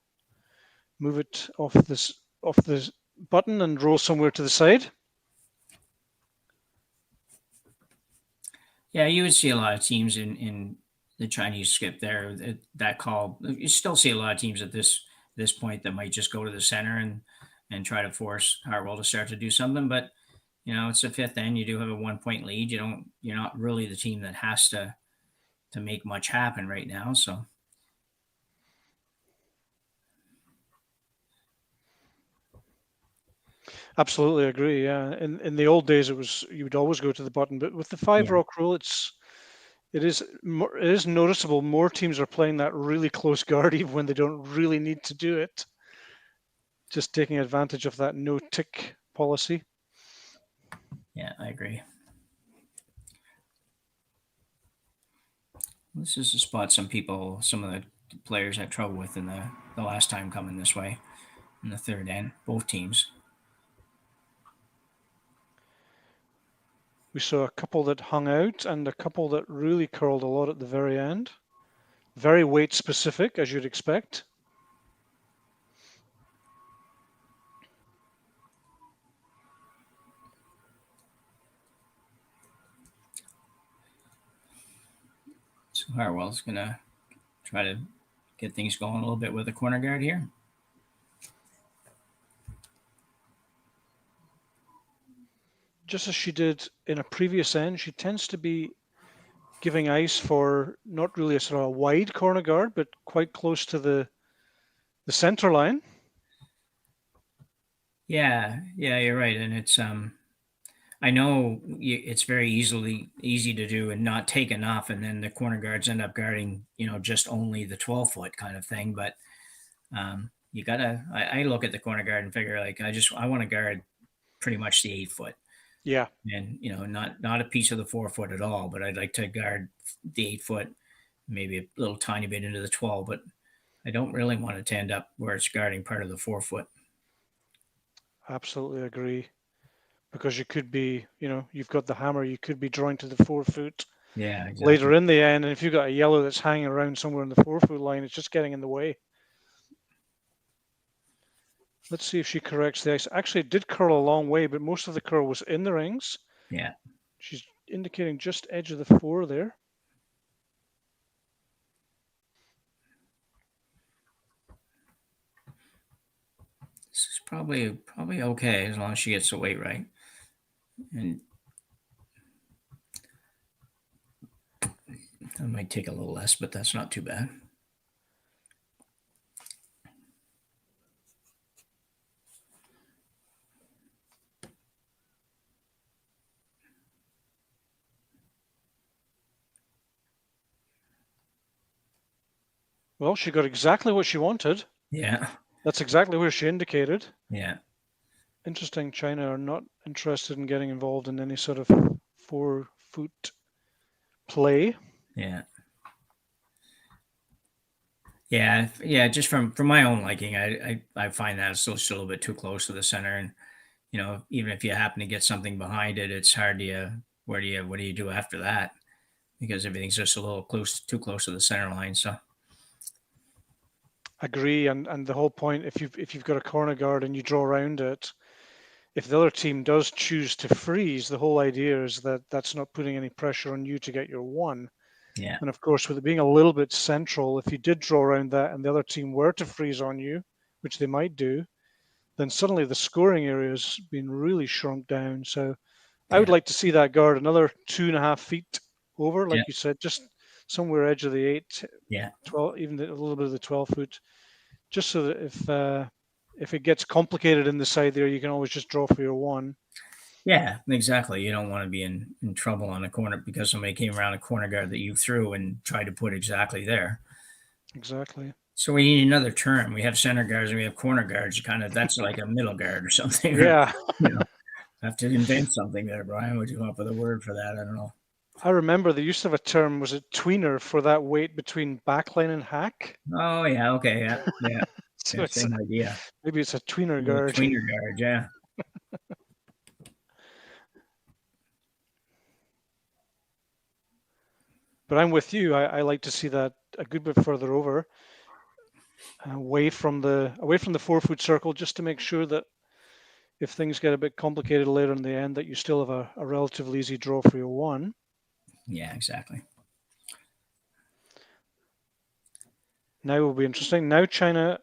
[SPEAKER 2] move it off this button and roll somewhere to the side.
[SPEAKER 8] Yeah, you would see a lot of teams in the Chinese skip there. That call, you still see a lot of teams at this point that might just go to the center and try to force Hartwell to start to do something. But it's the fifth end. You do have a 1-point lead. You're not really the team that has to make much happen right now. So.
[SPEAKER 2] Absolutely agree. Yeah, in the old days, you would always go to the button, but with the 5 rock rule, it is noticeable. More teams are playing that really close guard, even when they don't really need to do it. Just taking advantage of that no tick policy.
[SPEAKER 8] Yeah, I agree. This is a spot some of the players had trouble with in the last time coming this way in the third end, both teams.
[SPEAKER 2] We saw a couple that hung out and a couple that really curled a lot at the very end. Very weight specific, as you'd expect.
[SPEAKER 8] So Hartwell's going to try to get things going a little bit with the corner guard here.
[SPEAKER 2] Just as she did in a previous end, she tends to be giving ice for not really a sort of a wide corner guard, but quite close to the center line.
[SPEAKER 8] Yeah, you're right. And it's I know it's very easy to do and not take enough, and then the corner guards end up guarding, just only the 12-foot kind of thing. But you gotta. I look at the corner guard and figure like I want to guard pretty much the 8-foot.
[SPEAKER 2] Yeah,
[SPEAKER 8] and not a piece of the 4-foot at all. But I'd like to guard the 8-foot, maybe a little tiny bit into the 12. But I don't really want it to end up where it's guarding part of the 4-foot.
[SPEAKER 2] Absolutely agree. Because you could be, you've got the hammer, you could be drawing to the 4-foot.
[SPEAKER 8] Yeah, exactly.
[SPEAKER 2] Later in the end, and if you've got a yellow that's hanging around somewhere in the 4-foot line, it's just getting in the way. Let's see if she corrects the ice. Actually, it did curl a long way, but most of the curl was in the rings.
[SPEAKER 8] Yeah.
[SPEAKER 2] She's indicating just edge of the 4 there.
[SPEAKER 8] This is probably okay as long as she gets the weight right. And that might take a little less, but that's not too bad.
[SPEAKER 2] Well, she got exactly what she wanted.
[SPEAKER 8] Yeah.
[SPEAKER 2] That's exactly where she indicated.
[SPEAKER 8] Yeah.
[SPEAKER 2] Interesting, China are not interested in getting involved in any sort of 4-foot play.
[SPEAKER 8] Yeah. Yeah. Yeah. Just from my own liking, I find that it's still a little bit too close to the center. And, even if you happen to get something behind it, it's hard to, what do you do after that? Because everything's just a little too close to the center line. So.
[SPEAKER 2] Agree, and the whole point, if you've got a corner guard and you draw around it, if the other team does choose to freeze, the whole idea is that that's not putting any pressure on you to get your one.
[SPEAKER 8] Yeah.
[SPEAKER 2] And of course, with it being a little bit central, if you did draw around that and the other team were to freeze on you, which they might do, then suddenly the scoring area has been really shrunk down. So I would like to see that guard another 2.5 feet over, like you said, just somewhere edge of the 8, 12, even a little bit of the 12-foot, just so that if it gets complicated in the side there, you can always just draw for your one.
[SPEAKER 8] Yeah, exactly. You don't want to be in trouble on a corner because somebody came around a corner guard that you threw and tried to put exactly there.
[SPEAKER 2] Exactly.
[SPEAKER 8] So we need another term. We have center guards and we have corner guards. That's like a middle guard or something.
[SPEAKER 2] Yeah.
[SPEAKER 8] Have to invent something there, Brian. Would you come up with a word for that? I don't know.
[SPEAKER 2] I remember the use of a term, was it tweener, for that weight between backline and hack?
[SPEAKER 8] Oh, yeah. Okay. Yeah.
[SPEAKER 2] So
[SPEAKER 8] same idea.
[SPEAKER 2] Maybe it's a tweener guard.
[SPEAKER 8] Tweener guard, yeah.
[SPEAKER 2] But I'm with you. I like to see that a good bit further over, away from the 4-foot circle, just to make sure that if things get a bit complicated later in the end, that you still have a relatively easy draw for your one.
[SPEAKER 8] Yeah, exactly.
[SPEAKER 2] Now will be interesting. Now China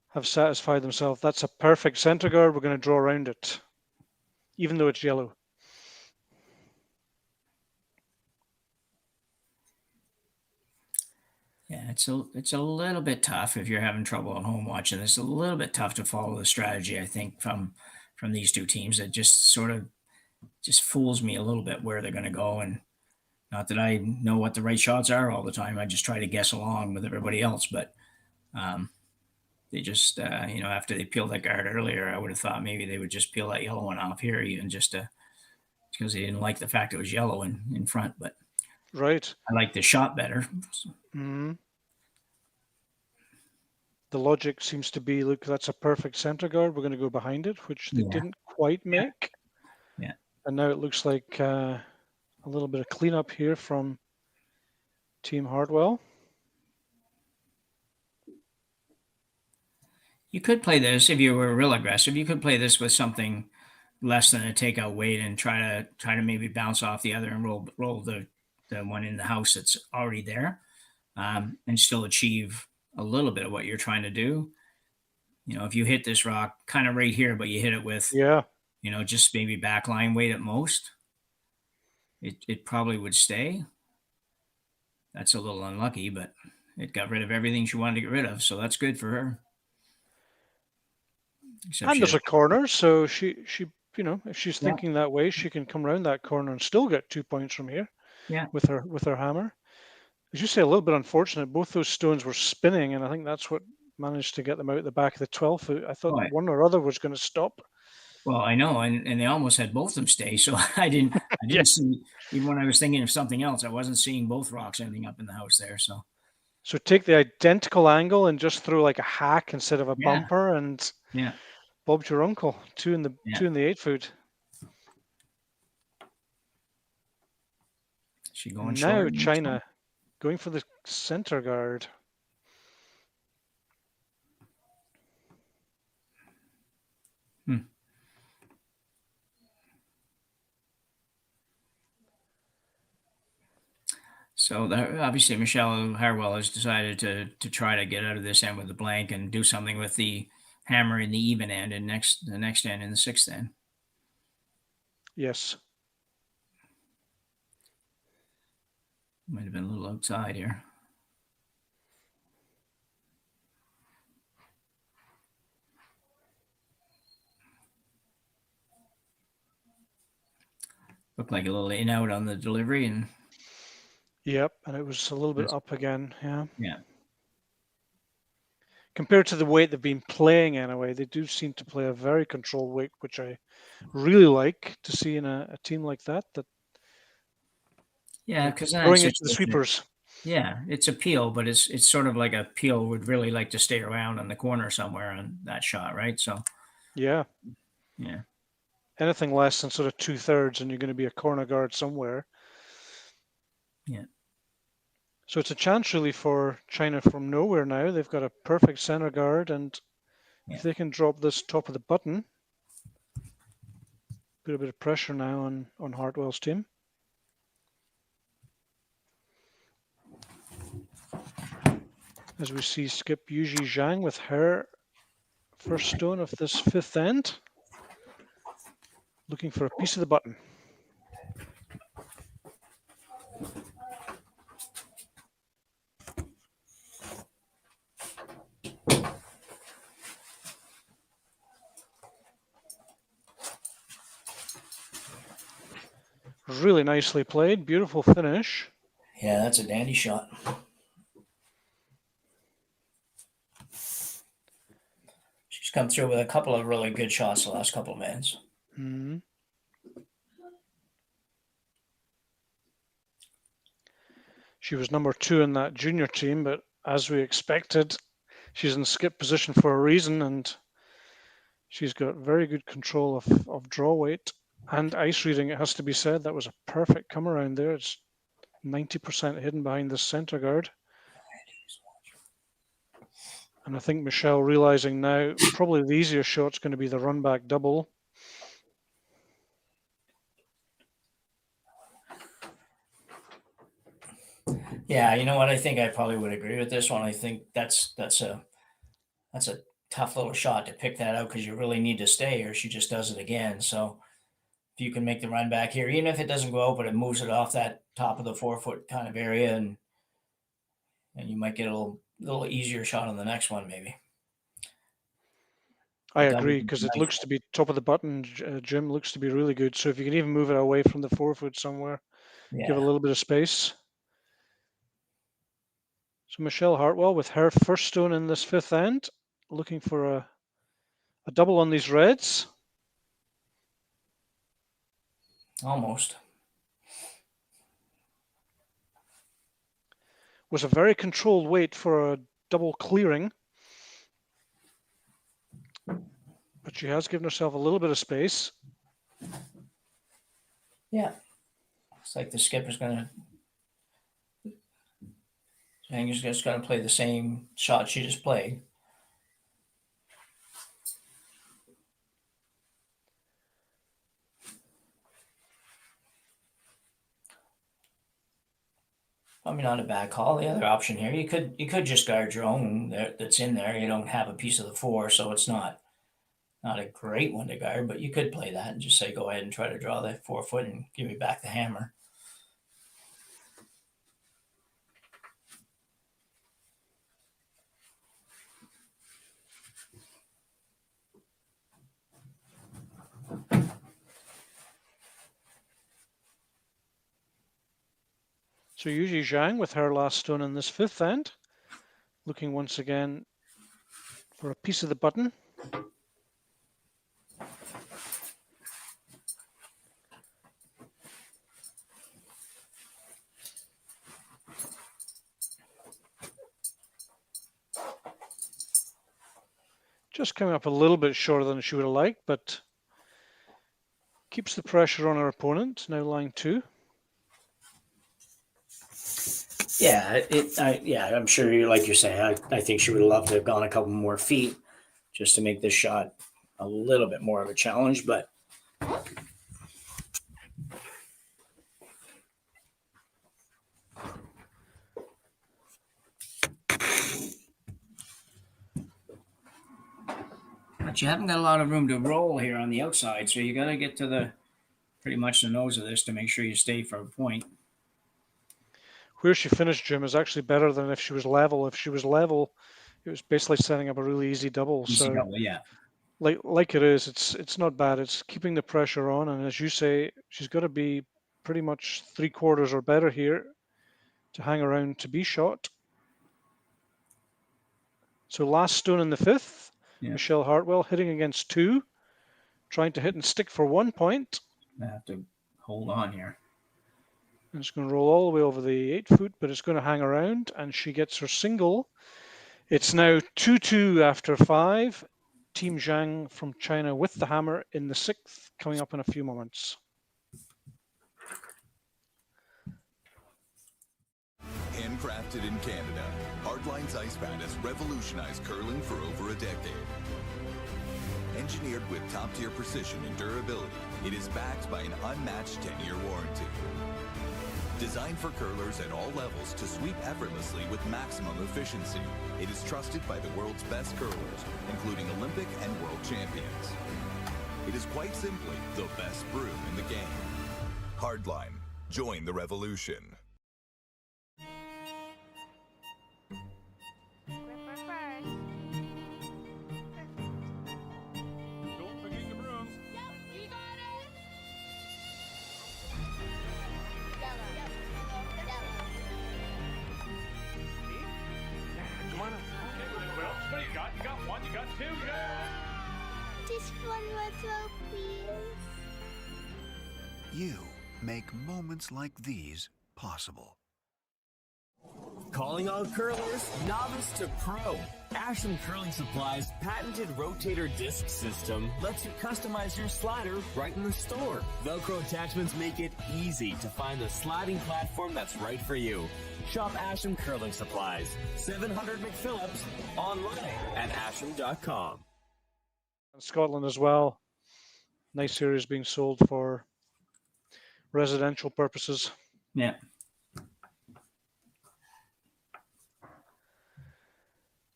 [SPEAKER 2] have satisfied themselves. That's a perfect center guard. We're going to draw around it, even though it's yellow.
[SPEAKER 8] Yeah, it's a little bit tough if you're having trouble at home watching this. A little bit tough to follow the strategy, I think, from these two teams. It just sort of just fools me a little bit where they're going to go. And not that I know what the right shots are all the time. I just try to guess along with everybody else. But they just, after they peeled that guard earlier, I would have thought maybe they would just peel that yellow one off here, even just because they didn't like the fact it was yellow in front. But
[SPEAKER 2] right,
[SPEAKER 8] I like the shot better.
[SPEAKER 2] Mm-hmm. The logic seems to be, look, that's a perfect center guard. We're going to go behind it, which they didn't quite make.
[SPEAKER 8] Yeah.
[SPEAKER 2] And now it looks like a little bit of cleanup here from Team Hartwell.
[SPEAKER 8] You could play this if you were real aggressive. You could play this with something less than a takeout weight and try to maybe bounce off the other and roll the one in the house that's already there, and still achieve a little bit of what you're trying to do. If you hit this rock kind of right here, but you hit it with, just maybe backline weight at most, it probably would stay. That's a little unlucky, but it got rid of everything she wanted to get rid of. So that's good for her.
[SPEAKER 2] And there's a corner. So she, if she's thinking that way, she can come around that corner and still get 2 points from here.
[SPEAKER 8] Yeah.
[SPEAKER 2] With her hammer. As you say, a little bit unfortunate. Both those stones were spinning, and I think that's what managed to get them out the back of the 12-foot. I thought one or other was going to stop.
[SPEAKER 8] Well, I know, and they almost had both of them stay. So I didn't see, even when I was thinking of something else, I wasn't seeing both rocks ending up in the house there. So
[SPEAKER 2] take the identical angle and just throw like a hack instead of a bumper, and Bob's your uncle. Two in the 8-foot.
[SPEAKER 8] She going
[SPEAKER 2] now China going for the center guard.
[SPEAKER 8] So obviously Michelle Hartwell has decided to try to get out of this end with the blank and do something with the hammer in the even end and the next end and the 6th end.
[SPEAKER 2] Yes.
[SPEAKER 8] Might have been a little outside here. Looked like a little in out on the delivery and.
[SPEAKER 2] Yep, and it was a little bit up again. Yeah.
[SPEAKER 8] Yeah.
[SPEAKER 2] compared to the weight they've been playing anyway, they do seem to play a very controlled weight, which I really like to see in a team like that.
[SPEAKER 8] Yeah, because then
[SPEAKER 2] Throwing
[SPEAKER 8] it's
[SPEAKER 2] it
[SPEAKER 8] just
[SPEAKER 2] to the sweepers.
[SPEAKER 8] yeah, it's a peel, but it's sort of like a peel would really like to stay around in the corner somewhere on that shot, right? So
[SPEAKER 2] Yeah.
[SPEAKER 8] yeah,
[SPEAKER 2] Anything less than sort of 2/3, and you're going to be a corner guard somewhere.
[SPEAKER 8] yeah.
[SPEAKER 2] So it's a chance really for China from nowhere now. They've got a perfect center guard, and if they can drop this top of the button, put a bit of pressure now on Hartwell's team. As we see skip Yujie Zhang with her first stone of this fifth end, looking for a piece of the button. Really nicely played, beautiful finish.
[SPEAKER 8] Yeah, that's a dandy shot. She's come through with a couple of really good shots the last couple of minutes.
[SPEAKER 2] Mm-hmm. She was number 2 in that junior team, but as we expected, she's in skip position for a reason, and she's got very good control of draw weight and ice reading. It has to be said, that was a perfect come around there. It's 90% hidden behind the center guard. And I think Michelle realizing now probably the easier shot's going to be the run back double.
[SPEAKER 8] Yeah, you know what? I think I probably would agree with this one. I think that's a tough little shot to pick that out because you really need to stay, or she just does it again. So if you can make the run back here, even if it doesn't go out, but it moves it off that top of the 4-foot kind of area, and you might get a little easier shot on the next one, maybe.
[SPEAKER 2] I agree, because it looks to be top of the button. Jim looks to be really good. So if you can even move it away from the 4-foot somewhere, give a little bit of space. So Michelle Hartwell with her first stone in this fifth end, looking for a double on these reds.
[SPEAKER 8] Almost.
[SPEAKER 2] Was a very controlled weight for a double clearing. But she has given herself a little bit of space.
[SPEAKER 8] Yeah. Looks like the skipper's going to... Zhang just going to play the same shot she just played. Probably not a bad call. The other option here, you could just guard your own that's in there. You don't have a piece of the 4, so it's not a great one to guard, but you could play that and just say, go ahead and try to draw that 4-foot and give me back the hammer.
[SPEAKER 2] So Yujie Zhang with her last stone in this fifth end, looking once again for a piece of the button. Just coming up a little bit shorter than she would have liked, but keeps the pressure on her opponent. Now line 2.
[SPEAKER 8] Yeah, I'm sure, like you're saying, I think she would have loved to have gone a couple more feet just to make this shot a little bit more of a challenge, but you haven't got a lot of room to roll here on the outside, so you got to get to pretty much the nose of this to make sure you stay for a point.
[SPEAKER 2] Where she finished, Jim, is actually better than if she was level. If she was level, it was basically setting up a really easy double.
[SPEAKER 8] Easy double, yeah.
[SPEAKER 2] Like it is, it's not bad. It's keeping the pressure on, and as you say, she's got to be pretty much 3/4 or better here to hang around to be shot. So last stone in the fifth,
[SPEAKER 8] Yeah.
[SPEAKER 2] Michelle Hartwell hitting against 2, trying to hit and stick for 1 point.
[SPEAKER 8] I have to hold on here.
[SPEAKER 2] And it's going to roll all the way over the 8 foot, but it's going to hang around, and she gets her single. It's now 2-2 after 5. Team Zhang from China with the hammer in the 6th, coming up in a few moments.
[SPEAKER 3] Handcrafted in Canada, Hardlines Ice Pad has revolutionized curling for over a decade. Engineered with top-tier precision and durability, it is backed by an unmatched 10-year warranty. Designed for curlers at all levels to sweep effortlessly with maximum efficiency, it is trusted by the world's best curlers, including Olympic and world champions. It is quite simply the best broom in the game. Hardline, join the revolution.
[SPEAKER 5] Gripper first.
[SPEAKER 4] Don't forget your brooms.
[SPEAKER 5] Yep, you got it. Yellow.
[SPEAKER 4] Come on. Okay, well, what do you got? You got 1, you got 2, you got...
[SPEAKER 5] Just one more throw, please.
[SPEAKER 6] You make moments like these possible.
[SPEAKER 7] Calling all curlers, novice to pro. Ashland Curling Supply's patented rotator disc system lets you customize your slider right in the store. Velcro attachments make it easy to find the sliding platform that's right for you. Shop Ashland Curling Supplies, 700 McPhillips, online at ashland.com.
[SPEAKER 2] In Scotland as well, nice series being sold for residential purposes.
[SPEAKER 8] Yeah.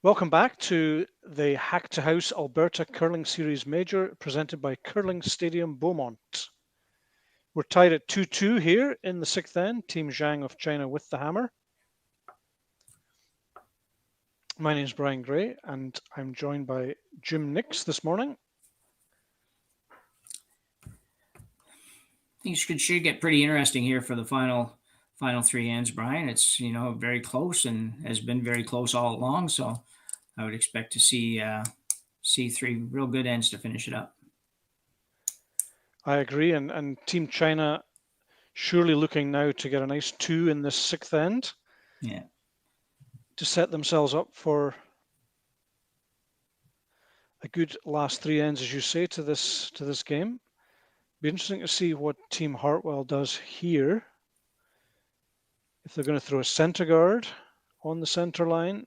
[SPEAKER 2] Welcome back to the Hack2House Alberta Curling Series Major presented by Curling Stadium Beaumont. We're tied at 2-2 here in the 6th end, Team Zhang of China with the hammer. My name is Brian Gray and I'm joined by Jim Nix this morning.
[SPEAKER 8] Things should get pretty interesting here for the final 3 ends, Brian. It's, very close and has been very close all along. So I would expect to see 3 real good ends to finish it up.
[SPEAKER 2] I agree. And Team China surely looking now to get a nice 2 in this 6th end.
[SPEAKER 8] Yeah.
[SPEAKER 2] To set themselves up for a good last 3 ends, as you say, to this game. Be interesting to see what Team Hartwell does here. If they're going to throw a center guard on the center line.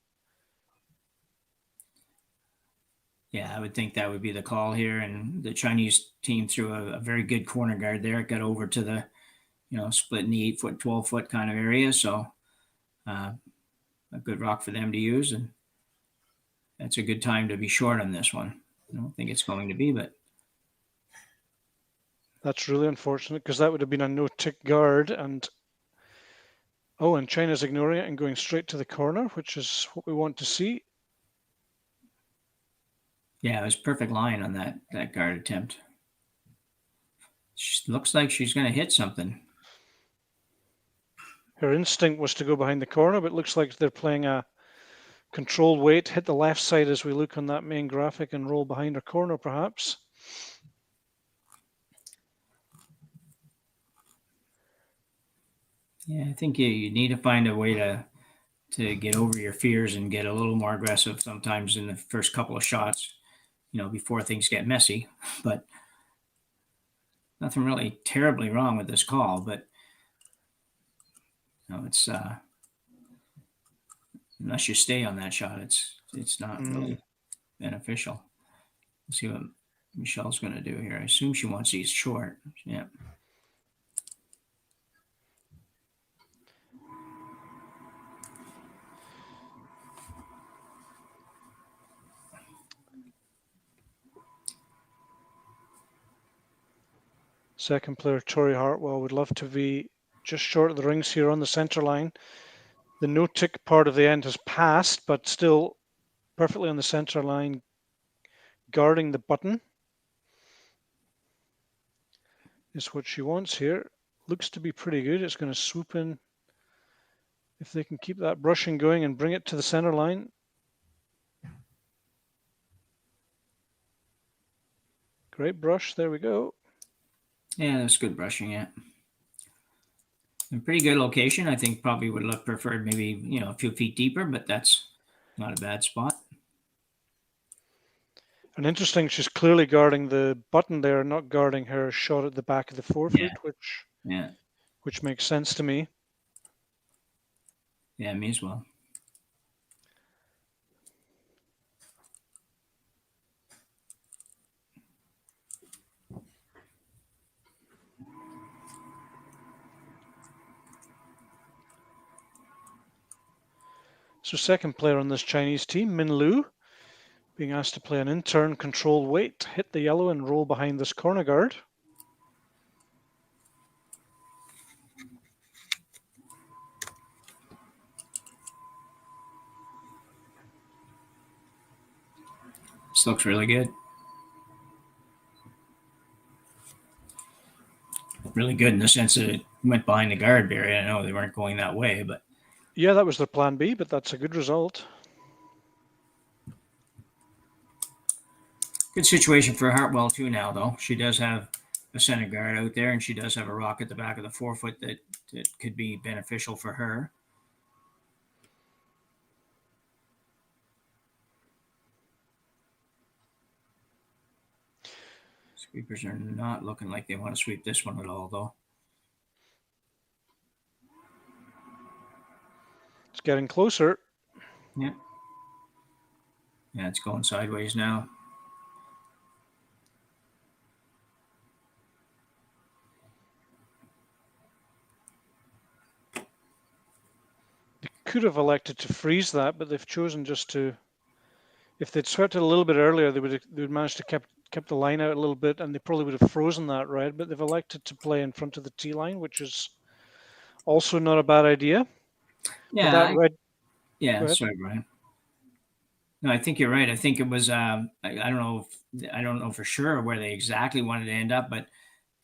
[SPEAKER 8] Yeah, I would think that would be the call here. And the Chinese team threw a very good corner guard there. It got over to the, split in the 8 foot, 12 foot kind of area. So a good rock for them to use. And that's a good time to be short on this one. I don't think it's going to be, but.
[SPEAKER 2] That's really unfortunate because that would have been a no-tick guard. And China's ignoring it and going straight to the corner, which is what we want to see.
[SPEAKER 8] Yeah, it was perfect line on that guard attempt. She looks like she's going to hit something.
[SPEAKER 2] Her instinct was to go behind the corner, but it looks like they're playing a controlled weight, hit the left side as we look on that main graphic and roll behind her corner, perhaps.
[SPEAKER 8] Yeah, I think you need to find a way to get over your fears and get a little more aggressive sometimes in the first couple of shots, before things get messy. But nothing really terribly wrong with this call, but it's unless you stay on that shot, it's not really beneficial. Let's see what Michelle's going to do here. I assume she wants these short. Yeah.
[SPEAKER 2] Second player, Rory Hartwell, would love to be just short of the rings here on the center line. The no-tick part of the end has passed, but still perfectly on the center line, guarding the button is what she wants here. Looks to be pretty good. It's going to swoop in. If they can keep that brushing going and bring it to the center line. Great brush. There we go.
[SPEAKER 8] Yeah, that's good brushing. Yeah. A pretty good location. I think probably would have preferred maybe, a few feet deeper, but that's not a bad spot.
[SPEAKER 2] And interesting, she's clearly guarding the button there, not guarding her shot at the back of the forefoot, which makes sense to me.
[SPEAKER 8] Yeah, me as well.
[SPEAKER 2] So second player on this Chinese team, Min Lu, being asked to play an in-turn control weight, hit the yellow and roll behind this corner guard.
[SPEAKER 8] This looks really good. Really good in the sense that it went behind the guard barrier. I know they weren't going that way, but
[SPEAKER 2] yeah, that was their plan B, but that's a good result.
[SPEAKER 8] Good situation for Hartwell too now, though. She does have a center guard out there, and she does have a rock at the back of the forefoot that could be beneficial for her. Sweepers are not looking like they want to sweep this one at all, though.
[SPEAKER 2] It's getting closer.
[SPEAKER 8] Yeah. Yeah, it's going sideways now.
[SPEAKER 2] They could have elected to freeze that, but they've chosen just to. If they'd swept it a little bit earlier, they would managed to kept the line out a little bit, and they probably would have frozen that red. But they've elected to play in front of the tee line, which is also not a bad idea.
[SPEAKER 8] Yeah,
[SPEAKER 2] that red.
[SPEAKER 8] Yeah, sorry, Brian. No, I think you're right. I think it was. I don't know for sure where they exactly wanted to end up, but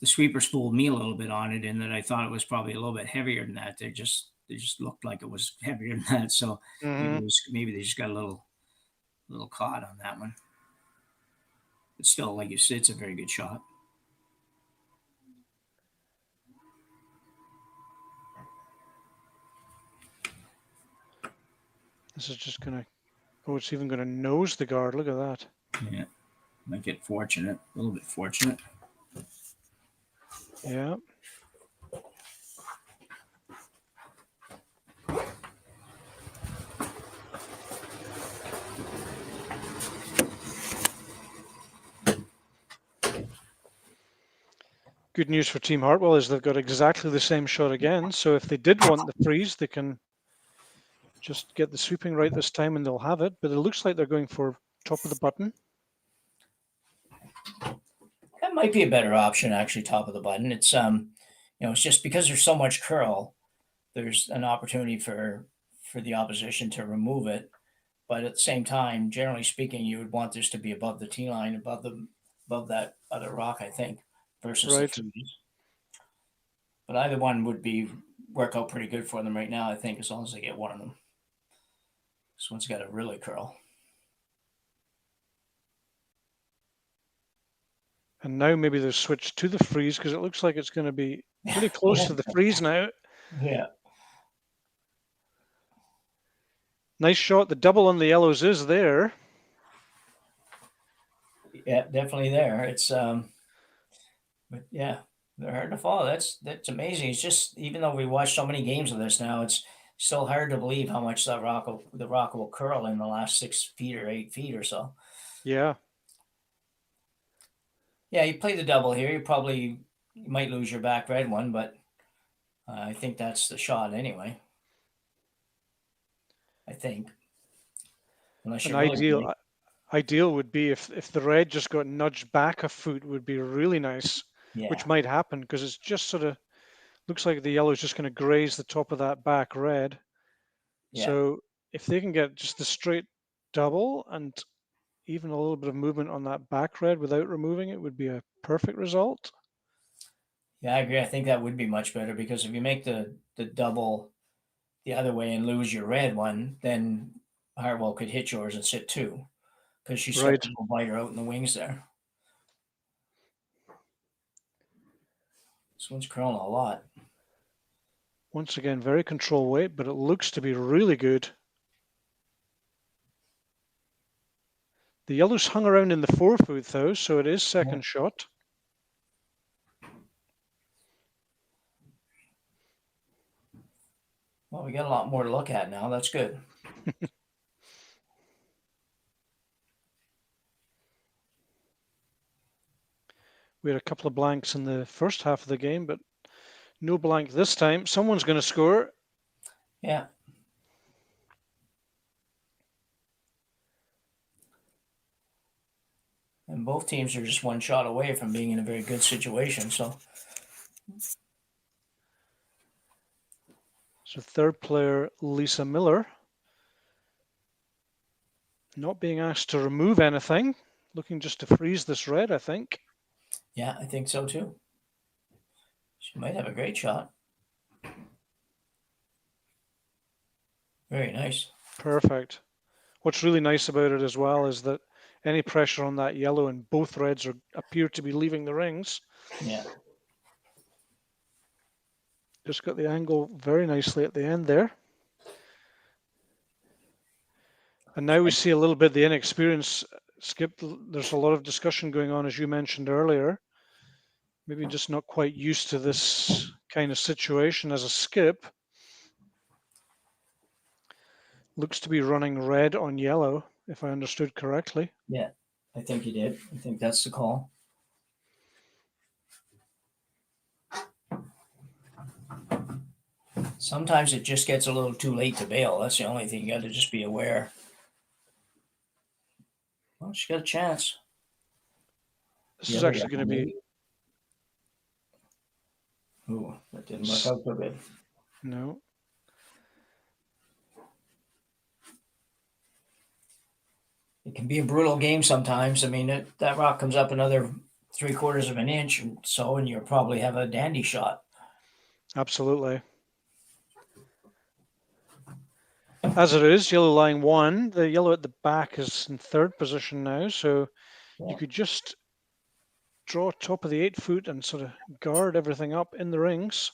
[SPEAKER 8] the sweepers fooled me a little bit on it, in that I thought it was probably a little bit heavier than that. They just looked like it was heavier than that. So maybe they just got a little caught on that one. But still, like you said, it's a very good shot.
[SPEAKER 2] This is just gonna. Oh, it's even gonna nose the guard. Look at that.
[SPEAKER 8] Yeah, might get fortunate. A little bit fortunate.
[SPEAKER 2] Yeah. Good news for Team Hartwell is they've got exactly the same shot again. So if they did want the freeze, they can just get the sweeping right this time and they'll have it. But it looks like they're going for top of the button.
[SPEAKER 10] That might be a better option, actually, top of the button. It's it's just because there's so much curl, there's an opportunity for the opposition to remove it. But at the same time, generally speaking, you would want this to be above the tee line, above that other rock, I think, versus the freeze. But either one would work out pretty good for them right now, I think, as long as they get one of them. This one's got to really curl.
[SPEAKER 2] And now maybe they've switched to the freeze because it looks like it's going to be pretty close to the freeze now.
[SPEAKER 10] Yeah.
[SPEAKER 2] Nice shot. The double on the yellows is there.
[SPEAKER 10] Yeah, definitely there. It's but yeah, they're hard to follow. That's amazing. It's just, even though we watched so many games of this now, it's still hard to believe how much the rock will curl in the last 6 feet or 8 feet or so.
[SPEAKER 2] Yeah.
[SPEAKER 10] Yeah, you play the double here. You might lose your back red one, but I think that's the shot anyway. I think. Unless
[SPEAKER 2] An ideal would be if the red just got nudged back a foot, would be really nice, which might happen because it's just sort of looks like the yellow is just going to graze the top of that back red. Yeah. So if they can get just the straight double and even a little bit of movement on that back red without removing it, would be a perfect result.
[SPEAKER 10] Yeah, I agree. I think that would be much better, because if you make the double the other way and lose your red one, then Hartwell could hit yours and sit 2, because she's starting to bite her out in the wings there. This one's curling a lot.
[SPEAKER 2] Once again, very control weight, but it looks to be really good. The yellow's hung around in the 4-foot though, so it is second shot.
[SPEAKER 10] Well, we got a lot more to look at now. That's good.
[SPEAKER 2] We had a couple of blanks in the first half of the game, but no blank this time. Someone's going to score.
[SPEAKER 10] Yeah. And both teams are just one shot away from being in a very good situation. So
[SPEAKER 2] third player, Lisa Miller, not being asked to remove anything, looking just to freeze this red, I think.
[SPEAKER 10] yeah, I think so too. She might have a great shot. Very nice.
[SPEAKER 2] Perfect. What's really nice about it as well is that any pressure on that yellow and both reds appear to be leaving the rings.
[SPEAKER 10] Yeah.
[SPEAKER 2] Just got the angle very nicely at the end there. And now we see a little bit the inexperience. Skip, there's a lot of discussion going on, as you mentioned earlier. Maybe just not quite used to this kind of situation as a skip. Looks to be running red on yellow, if I understood correctly.
[SPEAKER 10] Yeah, I think you did. I think that's the call. Sometimes it just gets a little too late to bail. That's the only thing. You got to just be aware. Well, she got a chance.
[SPEAKER 2] This is actually going to be...
[SPEAKER 10] Ooh, that didn't work out so good.
[SPEAKER 2] No.
[SPEAKER 10] It can be a brutal game sometimes. I mean, that rock comes up another 3/4 of an inch and so, and you'll probably have a dandy shot.
[SPEAKER 2] Absolutely. As it is, yellow line 1. The yellow at the back is in third position now, so you could just draw top of the 8-foot and sort of guard everything up in the rings.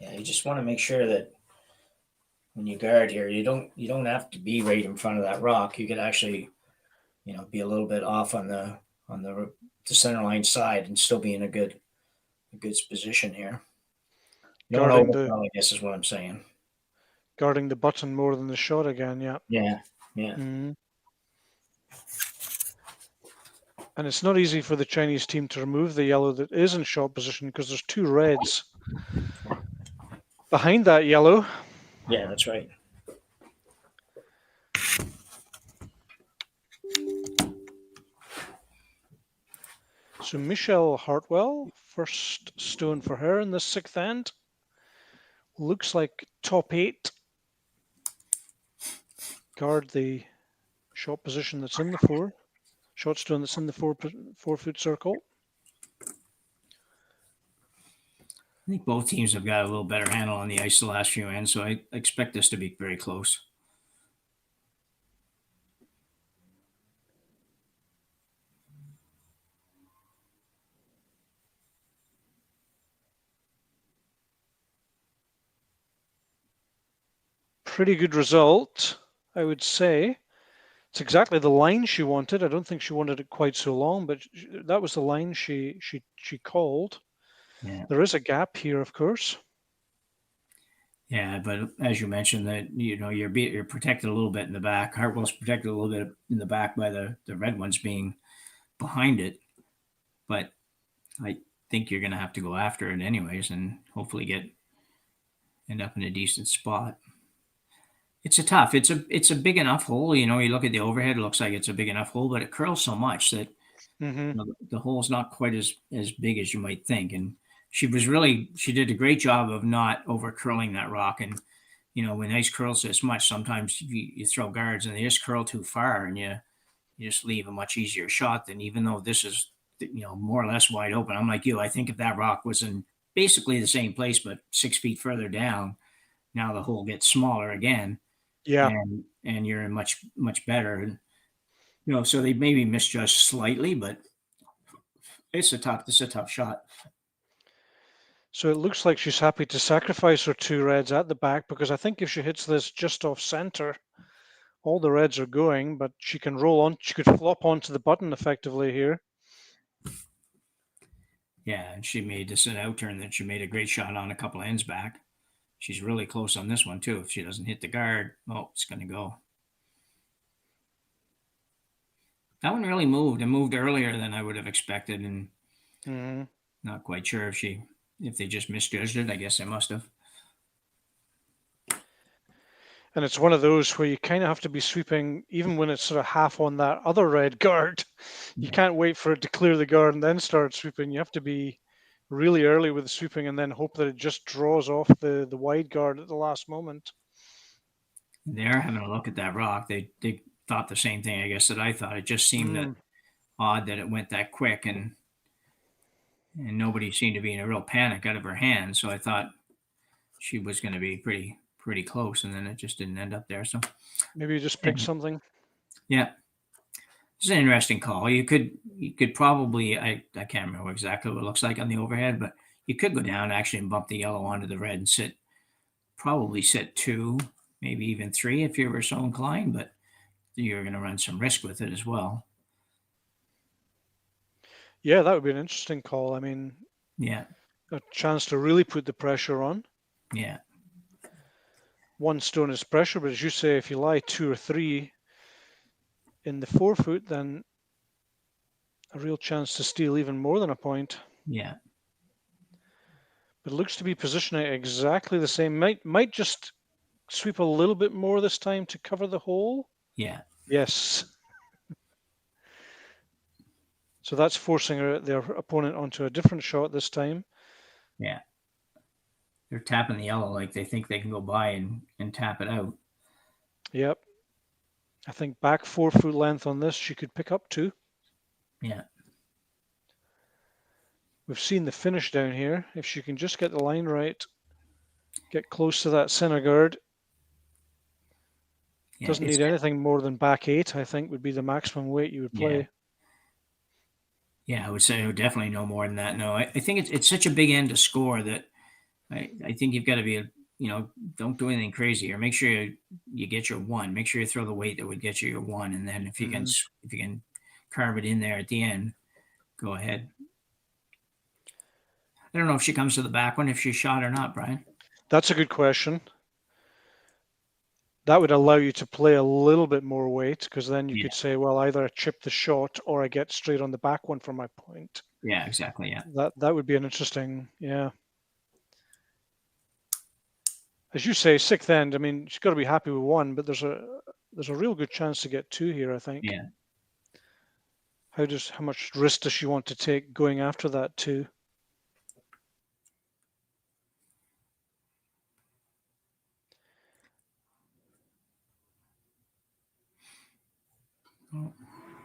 [SPEAKER 10] Yeah, you just want to make sure that when you guard here, you don't have to be right in front of that rock. You could actually, be a little bit off on the center line side and still be in a good position here. You don't overthrow, I guess is what I'm saying.
[SPEAKER 2] Guarding the button more than the shot again, yeah.
[SPEAKER 10] Yeah.
[SPEAKER 2] Mm-hmm. And it's not easy for the Chinese team to remove the yellow that is in shot position because there's 2 reds behind that yellow.
[SPEAKER 10] Yeah, that's right.
[SPEAKER 2] So Michelle Hartwell, first stone for her in the 6th end. Looks like top 8. Guard the shot position that's in the 4. Shot stone that's in the 4-foot circle.
[SPEAKER 8] I think both teams have got a little better handle on the ice the last few ends, so I expect this to be very close.
[SPEAKER 2] Pretty good result, I would say. It's exactly the line she wanted. I don't think she wanted it quite so long, but that was the line she called.
[SPEAKER 8] Yeah.
[SPEAKER 2] There is a gap here, of course.
[SPEAKER 8] Yeah, but as you mentioned, that you're protected a little bit in the back. Hartwell's protected a little bit in the back by the red ones being behind it. But I think you're going to have to go after it anyways, and hopefully end up in a decent spot. It's a big enough hole. You look at the overhead, it looks like it's a big enough hole, but it curls so much that the hole's not quite as big as you might think. And she did a great job of not over curling that rock. And, when ice curls this much, sometimes you throw guards and they just curl too far and you just leave a much easier shot than, even though this is, more or less wide open. I'm like you. I think if that rock was in basically the same place, but 6 feet further down. Now the hole gets smaller again.
[SPEAKER 2] Yeah.
[SPEAKER 8] And you're in much better. And so they maybe misjudged slightly, but it's a tough shot.
[SPEAKER 2] So it looks like she's happy to sacrifice her 2 reds at the back, because I think if she hits this just off center, all the reds are going, but she can roll on. She could flop onto the button effectively here.
[SPEAKER 8] Yeah, and she made this an out turn that she made a great shot on a couple of ends back. She's really close on this one too. If she doesn't hit the guard, it's going to go. That one really moved. It moved earlier than I would have expected, and not quite sure if they just misjudged it. I guess they must have.
[SPEAKER 2] And it's one of those where you kind of have to be sweeping, even when it's sort of half on that other red guard. You can't wait for it to clear the guard and then start sweeping. You have to be really early with the sweeping and then hope that it just draws off the wide guard at the last moment.
[SPEAKER 8] They're having a look at that rock. They thought the same thing, I guess, that I thought. It just seemed that odd that it went that quick, and nobody seemed to be in a real panic out of her hand. So I thought she was going to be pretty close, and then it just didn't end up there. So
[SPEAKER 2] maybe you just picked something.
[SPEAKER 8] Yeah, it's an interesting call. You could probably, I can't remember exactly what it looks like on the overhead, but you could go down actually and bump the yellow onto the red and probably sit 2, maybe even 3 if you were so inclined, but you're going to run some risk with it as well.
[SPEAKER 2] Yeah, that would be an interesting call. I mean,
[SPEAKER 8] yeah,
[SPEAKER 2] a chance to really put the pressure on.
[SPEAKER 8] Yeah.
[SPEAKER 2] 1 stone is pressure, but as you say, if you lie 2 or 3 in the 4 foot, then a real chance to steal even more than a point.
[SPEAKER 8] Yeah.
[SPEAKER 2] But it looks to be positioning exactly the same. Might just sweep a little bit more this time to cover the hole.
[SPEAKER 8] Yeah.
[SPEAKER 2] Yes. So that's forcing their opponent onto a different shot this time.
[SPEAKER 8] Yeah. They're tapping the yellow like they think they can go by and tap it out.
[SPEAKER 2] Yep. I think back 4 foot length on this, she could pick up 2.
[SPEAKER 8] Yeah.
[SPEAKER 2] We've seen the finish down here. If she can just get the line right, get close to that center guard.
[SPEAKER 8] Yeah,
[SPEAKER 2] doesn't need anything more than back 8, I think, would be the maximum weight you would play.
[SPEAKER 8] Yeah, I would say definitely no more than that. No, I think it's such a big end to score that I think you've got to be, don't do anything crazy, or make sure you get your 1. Make sure you throw the weight that would get you your 1, and then if you can carve it in there at the end, go ahead. I don't know if she comes to the back one, if she's shot or not, Brian.
[SPEAKER 2] That's a good question. That would allow you to play a little bit more weight, because then you could say, well, either I chip the shot or I get straight on the back one for my point.
[SPEAKER 8] Yeah, exactly. Yeah.
[SPEAKER 2] That would be an interesting, As you say, 6th end, I mean, she's got to be happy with 1, but there's a real good chance to get 2 here, I think.
[SPEAKER 8] Yeah.
[SPEAKER 2] How much risk does she want to take going after that 2?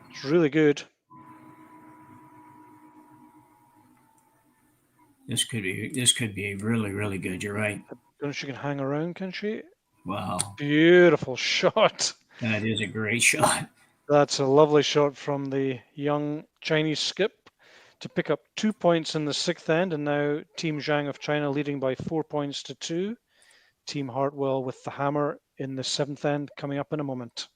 [SPEAKER 2] It's really good.
[SPEAKER 8] This could be really, really good. You're right.
[SPEAKER 2] I don't know if she can hang around, can she?
[SPEAKER 8] Wow.
[SPEAKER 2] Beautiful shot.
[SPEAKER 8] That is a great shot.
[SPEAKER 2] That's a lovely shot from the young Chinese skip to pick up 2 points in the 6th end, and now Team Zhang of China leading by 4 points to 2. Team Hartwell with the hammer in the 7th end coming up in a moment.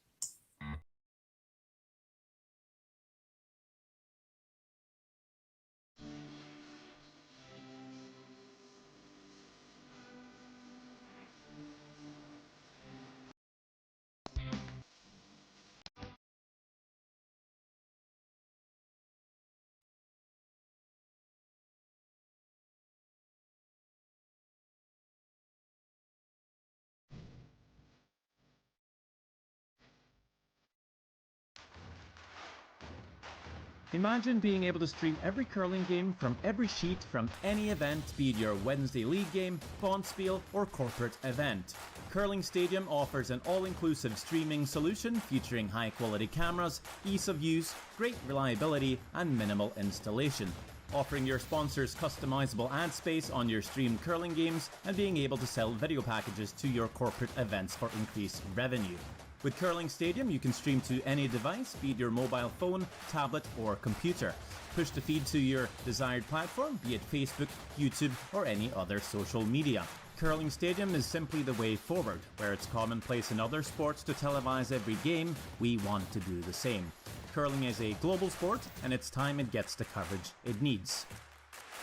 [SPEAKER 9] Imagine being able to stream every curling game from every sheet from any event, be it your Wednesday league game, bonspiel, or corporate event. Curling Stadium offers an all-inclusive streaming solution featuring high-quality cameras, ease of use, great reliability, and minimal installation. offering your sponsors customizable ad space on your streamed curling games and being able to sell video packages to your corporate events for increased revenue. With Curling Stadium, you can stream to any device, be it your mobile phone, tablet, or computer. Push the feed to your desired platform, be it Facebook, YouTube, or any other social media. Curling Stadium is simply the way forward. Where it's commonplace in other sports to televise every game, we want to do the same. Curling is a global sport, and it's time it gets the coverage it needs.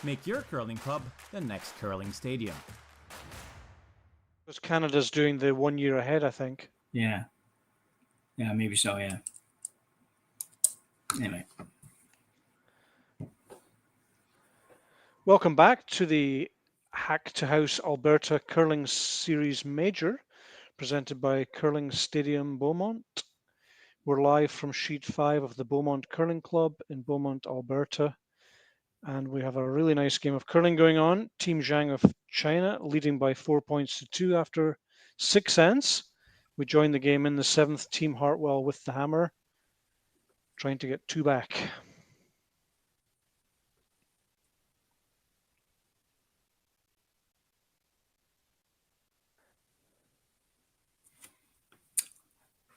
[SPEAKER 9] Make your curling club the next Curling Stadium.
[SPEAKER 2] Because Canada's doing the 1 year ahead, I think.
[SPEAKER 8] Yeah. Yeah, maybe so, yeah. Anyway.
[SPEAKER 2] Welcome back to the Hack2House Alberta Curling Series Major, presented by Curling Stadium Beaumont. We're live from Sheet 5 of the Beaumont Curling Club in Beaumont, Alberta. And we have a really nice game of curling going on. Team Zhang of China leading by 4 points to 2 after 6 ends. We join the game in the 7th. Team Hartwell with the hammer, trying to get 2 back.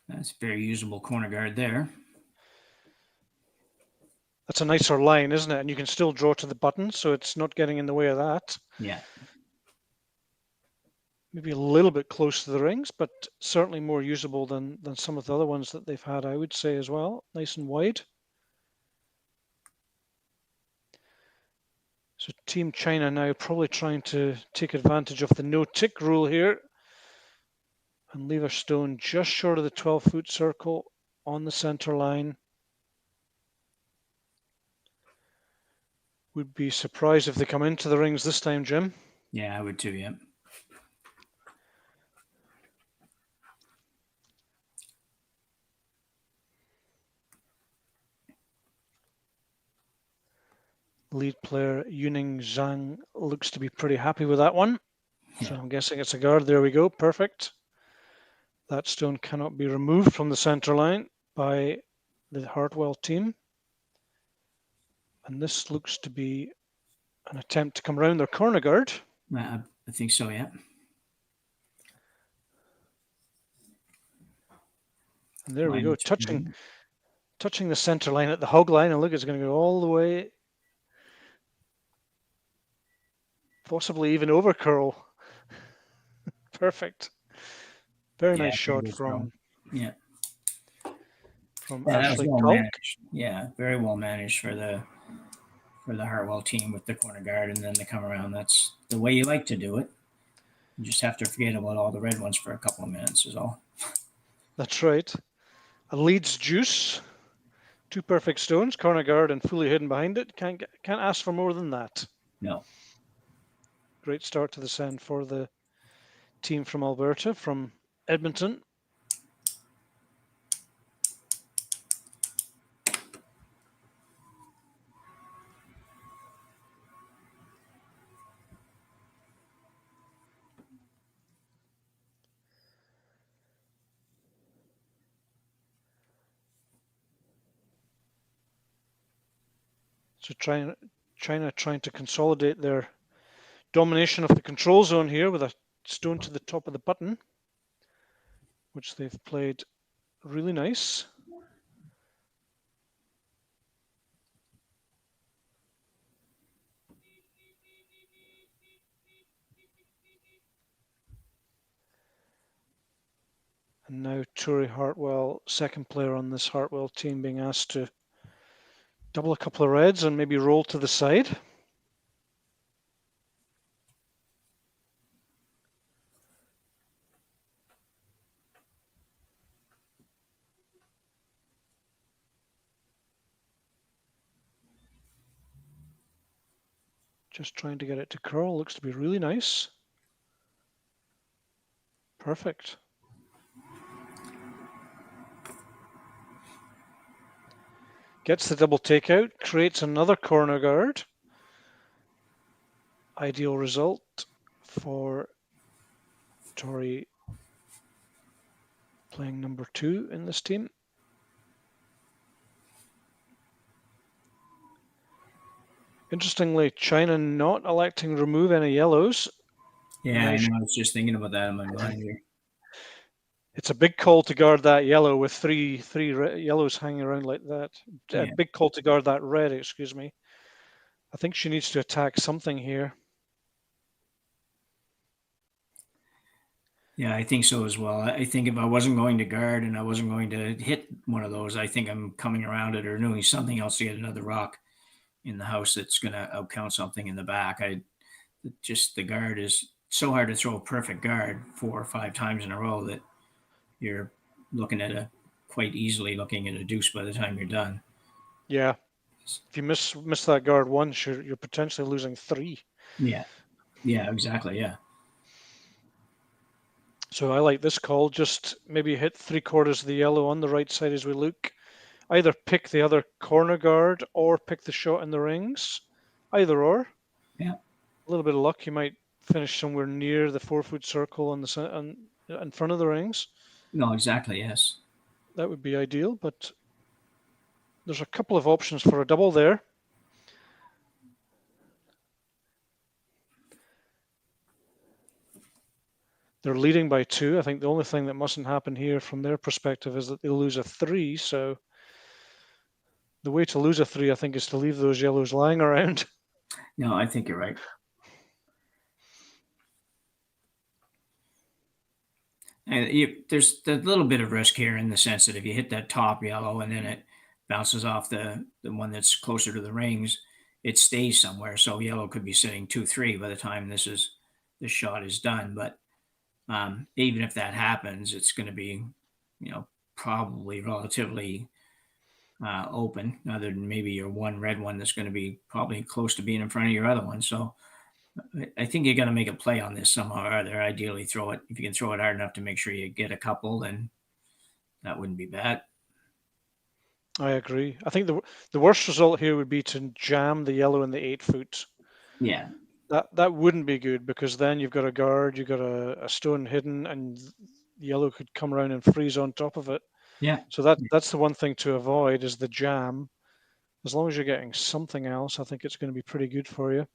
[SPEAKER 8] That's a very usable corner guard there.
[SPEAKER 2] That's a nicer line, isn't it? And you can still draw to the button, so it's not getting in the way of that.
[SPEAKER 8] Yeah.
[SPEAKER 2] Maybe a little bit close to the rings, but certainly more usable than some of the other ones that they've had, I would say, as well. Nice and wide. So Team China now probably trying to take advantage of the no-tick rule here and leave a stone just short of the 12-foot circle on the center line. Would be surprised if they come into the rings this time, Jim.
[SPEAKER 8] Yeah, I would too, yeah.
[SPEAKER 2] Lead player Yujie Zhang looks to be pretty happy with that one.
[SPEAKER 8] Yeah.
[SPEAKER 2] So I'm guessing it's a guard. There we go. Perfect. That stone cannot be removed from the center line by the Hartwell team. And this looks to be an attempt to come around their corner guard.
[SPEAKER 8] I think so, yeah.
[SPEAKER 2] And there we go, touching the center line at the hog line. And look, it's going to go all the way, possibly even over curl. Perfect. Very nice shot from Ashley
[SPEAKER 8] well
[SPEAKER 2] Culk.
[SPEAKER 8] managed. Yeah, very well managed for the Hartwell team with the corner guard, and then they come around. That's the way you like to do it. You just have to forget about all the red ones for a couple of minutes is all.
[SPEAKER 2] That's right. A Leeds juice, 2 perfect stones, corner guard and fully hidden behind it. Can't ask for more than that.
[SPEAKER 8] No.
[SPEAKER 2] Great start to the send for the team from Alberta, from Edmonton. So China trying to consolidate their domination of the control zone here with a stone to the top of the button, which they've played really nice. And now Rory Hartwell, second player on this Hartwell team, being asked to double a couple of reds and maybe roll to the side. Just trying to get it to curl. Looks to be really nice. Perfect. Gets the double takeout, creates another corner guard. Ideal result for Rory playing number 2 in this team. Interestingly, China not electing to remove any yellows.
[SPEAKER 8] Yeah, I know. I was just thinking about that in my mind here.
[SPEAKER 2] It's a big call to guard that yellow with three yellows hanging around like that. A big call to guard that red, excuse me. I think she needs to attack something here.
[SPEAKER 8] Yeah, I think so as well. I think if I wasn't going to guard and I wasn't going to hit one of those, I think I'm coming around it or doing something else to get another rock in the house that's going to outcount something in the back. The guard is so hard to throw a perfect guard 4 or 5 times in a row that you're looking at quite easily looking at a deuce by the time you're done.
[SPEAKER 2] Yeah. If you miss that guard once, you're potentially losing 3.
[SPEAKER 8] Yeah. Yeah, exactly. Yeah.
[SPEAKER 2] So I like this call. Just maybe hit 3/4 of the yellow on the right side as we look. Either pick the other corner guard or pick the shot in the rings. Either or.
[SPEAKER 8] Yeah.
[SPEAKER 2] A little bit of luck, you might finish somewhere near the 4-foot circle in front of the rings.
[SPEAKER 8] No, exactly. Yes.
[SPEAKER 2] That would be ideal, but there's a couple of options for a double there. They're leading by 2. I think the only thing that mustn't happen here from their perspective is that they'll lose a 3. So the way to lose a 3, I think, is to leave those yellows lying around.
[SPEAKER 8] No, I think you're right. And there's a little bit of risk here in the sense that if you hit that top yellow and then it bounces off the one that's closer to the rings, it stays somewhere. So yellow could be sitting 2-3 by the time this shot is done. But even if that happens, it's going to be, probably relatively open, other than maybe your one red one that's going to be probably close to being in front of your other one. So I think you're going to make a play on this somehow or other. Ideally, throw it. If you can throw it hard enough to make sure you get a couple, then that wouldn't be bad.
[SPEAKER 2] I agree. I think the worst result here would be to jam the yellow in the 8-foot.
[SPEAKER 8] Yeah.
[SPEAKER 2] That wouldn't be good, because then you've got a guard, you've got a stone hidden, and the yellow could come around and freeze on top of it.
[SPEAKER 8] Yeah.
[SPEAKER 2] So that's the one thing to avoid, is the jam. As long as you're getting something else, I think it's going to be pretty good for you.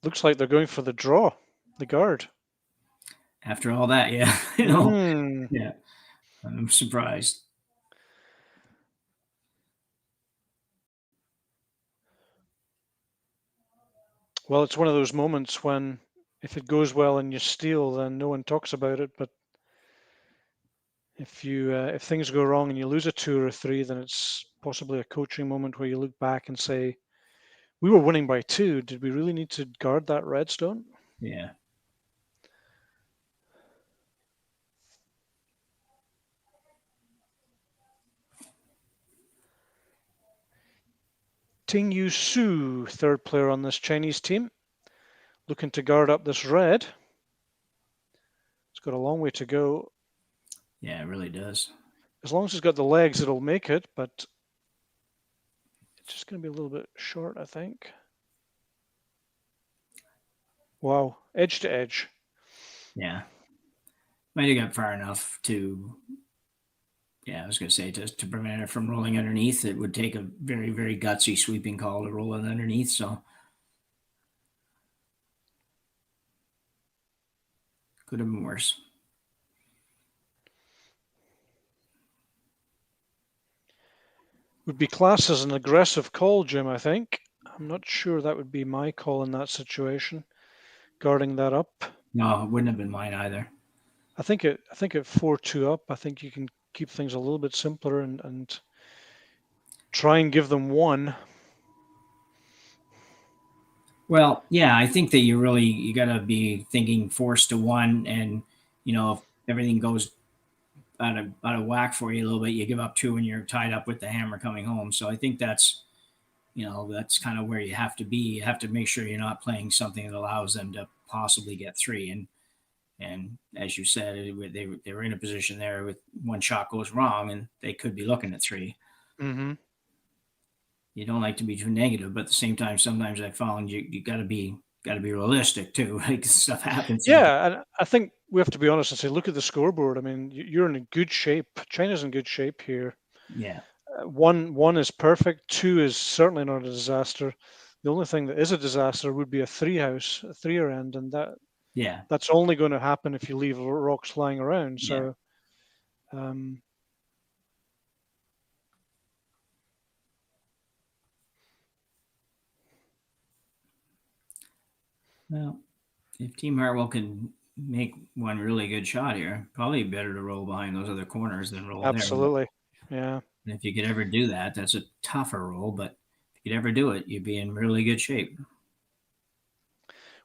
[SPEAKER 2] Looks like they're going for the draw, the guard.
[SPEAKER 8] After all that, yeah. Yeah. I'm surprised.
[SPEAKER 2] Well, it's one of those moments when if it goes well and you steal, then no one talks about it. But if things go wrong and you lose a 2 or a 3, then it's possibly a coaching moment where you look back and say, we were winning by 2. Did we really need to guard that redstone?
[SPEAKER 8] Yeah.
[SPEAKER 2] Ting Yu Su, third player on this Chinese team, looking to guard up this red. It's got a long way to go.
[SPEAKER 8] Yeah, it really does.
[SPEAKER 2] As long as it's got the legs, it'll make it, but it's just going to be a little bit short, I think. Wow, edge to edge.
[SPEAKER 8] Yeah. Might have got far enough to, I was going to say, to prevent it from rolling underneath. It would take a very, very gutsy sweeping call to roll it underneath. So could have been worse.
[SPEAKER 2] Would be classed as an aggressive call, Jim, I think. I'm not sure that would be my call in that situation, guarding that up.
[SPEAKER 8] No, it wouldn't have been mine either.
[SPEAKER 2] I think at 4-2 up, I think you can keep things a little bit simpler and try and give them 1.
[SPEAKER 8] Well, yeah, I think that you got to be thinking force to 1, and if everything goes out of whack for you a little bit, you give up 2 and you're tied up with the hammer coming home. So I think that's kind of where you have to be. You have to make sure you're not playing something that allows them to possibly get 3. And as you said, they were in a position there with one shot goes wrong and they could be looking at 3.
[SPEAKER 2] Mm-hmm.
[SPEAKER 8] You don't like to be too negative, but at the same time, sometimes I found you got to be realistic too. Like, stuff happens.
[SPEAKER 2] Yeah, and I think we have to be honest and say, look at the scoreboard. I mean, you're in good shape. China's in good shape here.
[SPEAKER 8] Yeah.
[SPEAKER 2] One is perfect. 2 is certainly not a disaster. The only thing that is a disaster would be a 3-er end, and
[SPEAKER 8] Yeah.
[SPEAKER 2] that's only going to happen if you leave rocks lying around.
[SPEAKER 8] Yeah.
[SPEAKER 2] So, um,
[SPEAKER 8] Well, if Team Hartwell can make one really good shot here, probably better to roll behind those other corners than roll
[SPEAKER 2] absolutely, yeah.
[SPEAKER 8] there. If you could ever do that, that's a tougher roll, but if you could ever do it, you'd be in really good shape.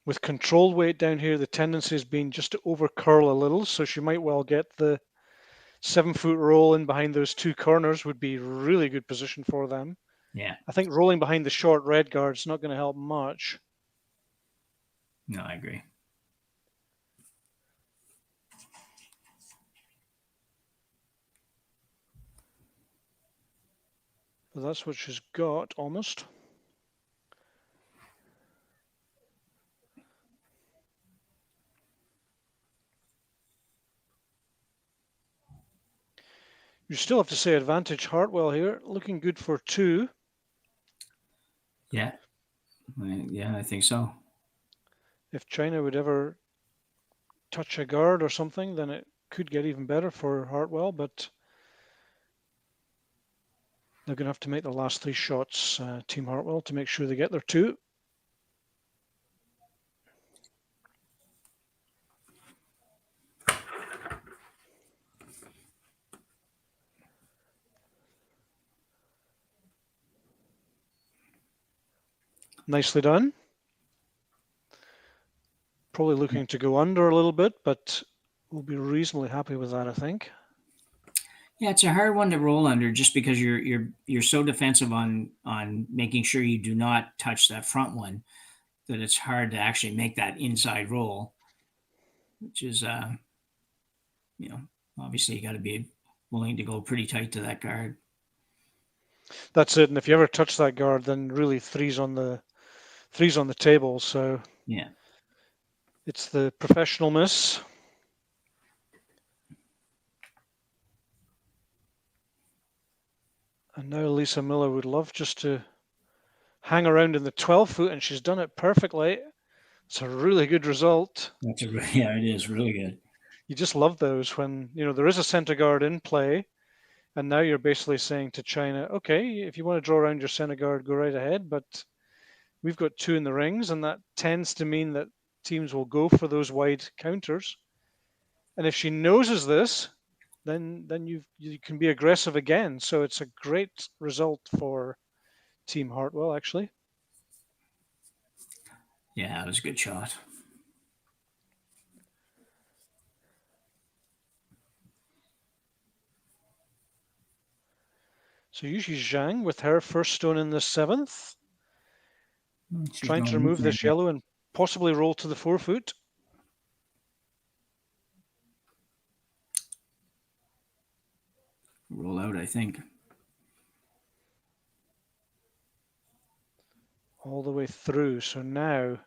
[SPEAKER 2] With controlled weight down here, the tendency has been just to over curl a little, so she might well get the 7-foot roll in behind those 2 corners would be really good position for them.
[SPEAKER 8] Yeah.
[SPEAKER 2] I think rolling behind the short red guard is not going to help much.
[SPEAKER 8] No, I agree.
[SPEAKER 2] But that's what she's got almost. You still have to say advantage Hartwell here, looking good for 2.
[SPEAKER 8] Yeah. Yeah, I think so.
[SPEAKER 2] If China would ever touch a guard or something, then it could get even better for Hartwell, but they're going to have to make the last 3 shots, Team Hartwell, to make sure they get their 2. Nicely done. Probably looking to go under a little bit, but we'll be reasonably happy with that, I think.
[SPEAKER 8] Yeah, it's a hard one to roll under just because you're so defensive on making sure you do not touch that front one that it's hard to actually make that inside roll, which is obviously you got to be willing to go pretty tight to that guard.
[SPEAKER 2] That's it. And if you ever touch that guard, then really three's on the table. So
[SPEAKER 8] yeah,
[SPEAKER 2] it's the professional miss. And now Lisa Miller would love just to hang around in the 12-foot, and she's done it perfectly. It's a really good result.
[SPEAKER 8] Yeah, it is really good.
[SPEAKER 2] You just love those when, there is a center guard in play, and now you're basically saying to China, okay, if you want to draw around your center guard, go right ahead, but we've got 2 in the rings, and that tends to mean that teams will go for those wide counters. And if she noses this, then you can be aggressive again. So it's a great result for Team Hartwell, actually.
[SPEAKER 8] Yeah, it was a good shot.
[SPEAKER 2] So Yujie Zhang with her first stone in the 7th. Trying to remove this yellow and possibly roll to the 4-foot.
[SPEAKER 8] Roll out, I think.
[SPEAKER 2] All the way through. So now,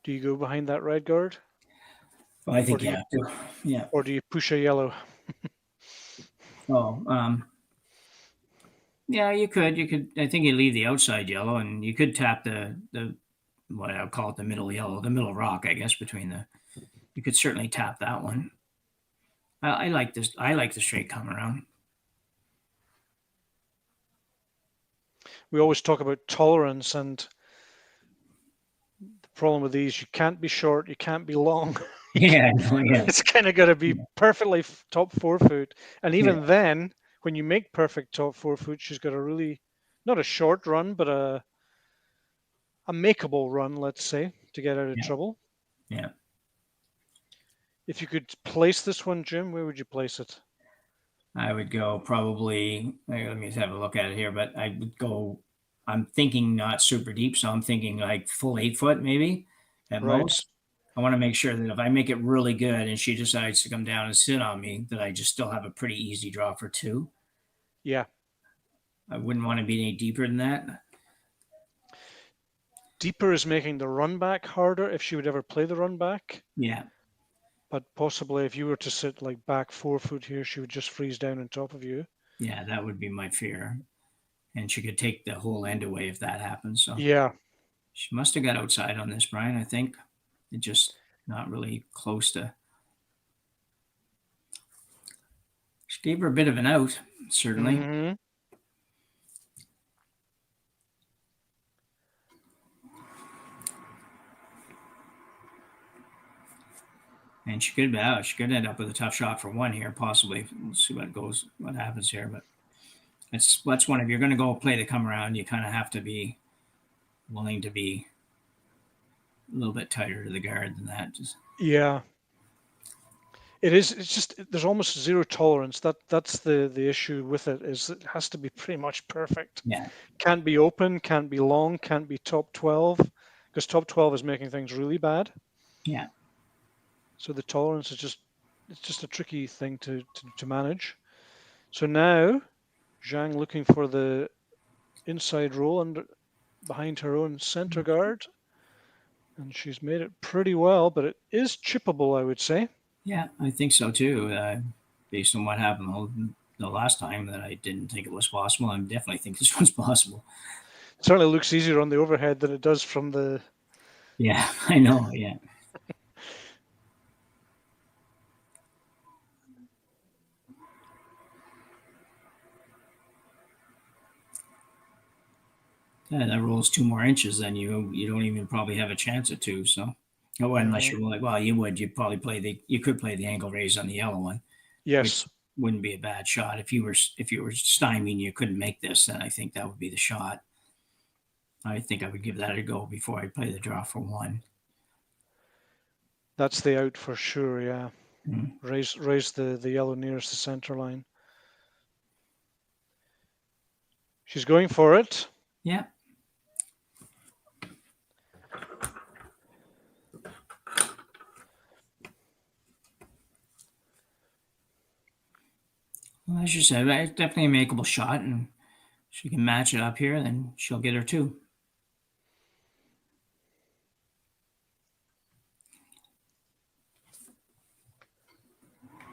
[SPEAKER 2] do you go behind that red guard?
[SPEAKER 8] Well, I think you have to. Yeah.
[SPEAKER 2] Or do you push a yellow?
[SPEAKER 8] Yeah, you could. I think you leave the outside yellow, and you could tap the what I'll call it the middle yellow, the middle rock, I guess, between the. You could certainly tap that one. I like this. I like the straight come around.
[SPEAKER 2] We always talk about tolerance, and the problem with these, you can't be short, you can't be long.
[SPEAKER 8] Yeah.
[SPEAKER 2] It's kind of got to be perfectly top 4-foot. And even then, when you make perfect top 4-foot, she's got a really, not a short run, but a makeable run, let's say, to get out of trouble.
[SPEAKER 8] Yeah.
[SPEAKER 2] If you could place this one, Jim, where would you place it?
[SPEAKER 8] I would go probably, let me have a look at it here, but I would go, I'm thinking not super deep, so I'm thinking like full 8-foot maybe at most. I want to make sure that if I make it really good and she decides to come down and sit on me, that I just still have a pretty easy draw for 2.
[SPEAKER 2] Yeah.
[SPEAKER 8] I wouldn't want to be any deeper than that.
[SPEAKER 2] Deeper is making the run back harder if she would ever play the run back.
[SPEAKER 8] Yeah.
[SPEAKER 2] but possibly if you were to sit like back 4 foot here, she would just freeze down on top of you.
[SPEAKER 8] Yeah, that would be my fear. And she could take the whole end away if that happens. So
[SPEAKER 2] Yeah,
[SPEAKER 8] she must have got outside on this, Brian. I think it just not really close to. She gave her a bit of an out, certainly.
[SPEAKER 2] mhm.
[SPEAKER 8] And she could end up with a tough shot for one here, possibly. We'll see what happens here. But that's one. If you're going to go play the come around, you kind of have to be willing to be a little bit tighter to the guard than that. Just
[SPEAKER 2] Yeah. It is. It's just there's almost zero tolerance. That's the issue with it, is it has to be pretty much perfect.
[SPEAKER 8] yeah,
[SPEAKER 2] Can't be open, can't be long, can't be top 12, because top 12 is making things really bad.
[SPEAKER 8] yeah.
[SPEAKER 2] So the tolerance is just a tricky thing to manage. So now Zhang looking for the inside roll and behind her own center guard, and she's made it pretty well, but it is chippable, I would say.
[SPEAKER 8] Yeah, I think so too. Based on what happened the last time, that I didn't think it was possible. I definitely think this one's possible.
[SPEAKER 2] It certainly looks easier on the overhead than it does from the.
[SPEAKER 8] Yeah, I know. Yeah. Yeah, that rolls 2 more inches, then you don't even probably have a chance at 2. So, unless you're like, well, you'd probably you could play the angle raise on the yellow one.
[SPEAKER 2] Yes.
[SPEAKER 8] Which wouldn't be a bad shot. If you were stymied, you couldn't make this, then I think that would be the shot. I think I would give that a go before I play the draw for 1.
[SPEAKER 2] That's the out for sure, yeah.
[SPEAKER 8] Mm.
[SPEAKER 2] Raise the yellow nearest the center line. She's going for it.
[SPEAKER 8] Yeah. Well, as you said, it's definitely a makeable shot, and she can match it up here, then she'll get her 2.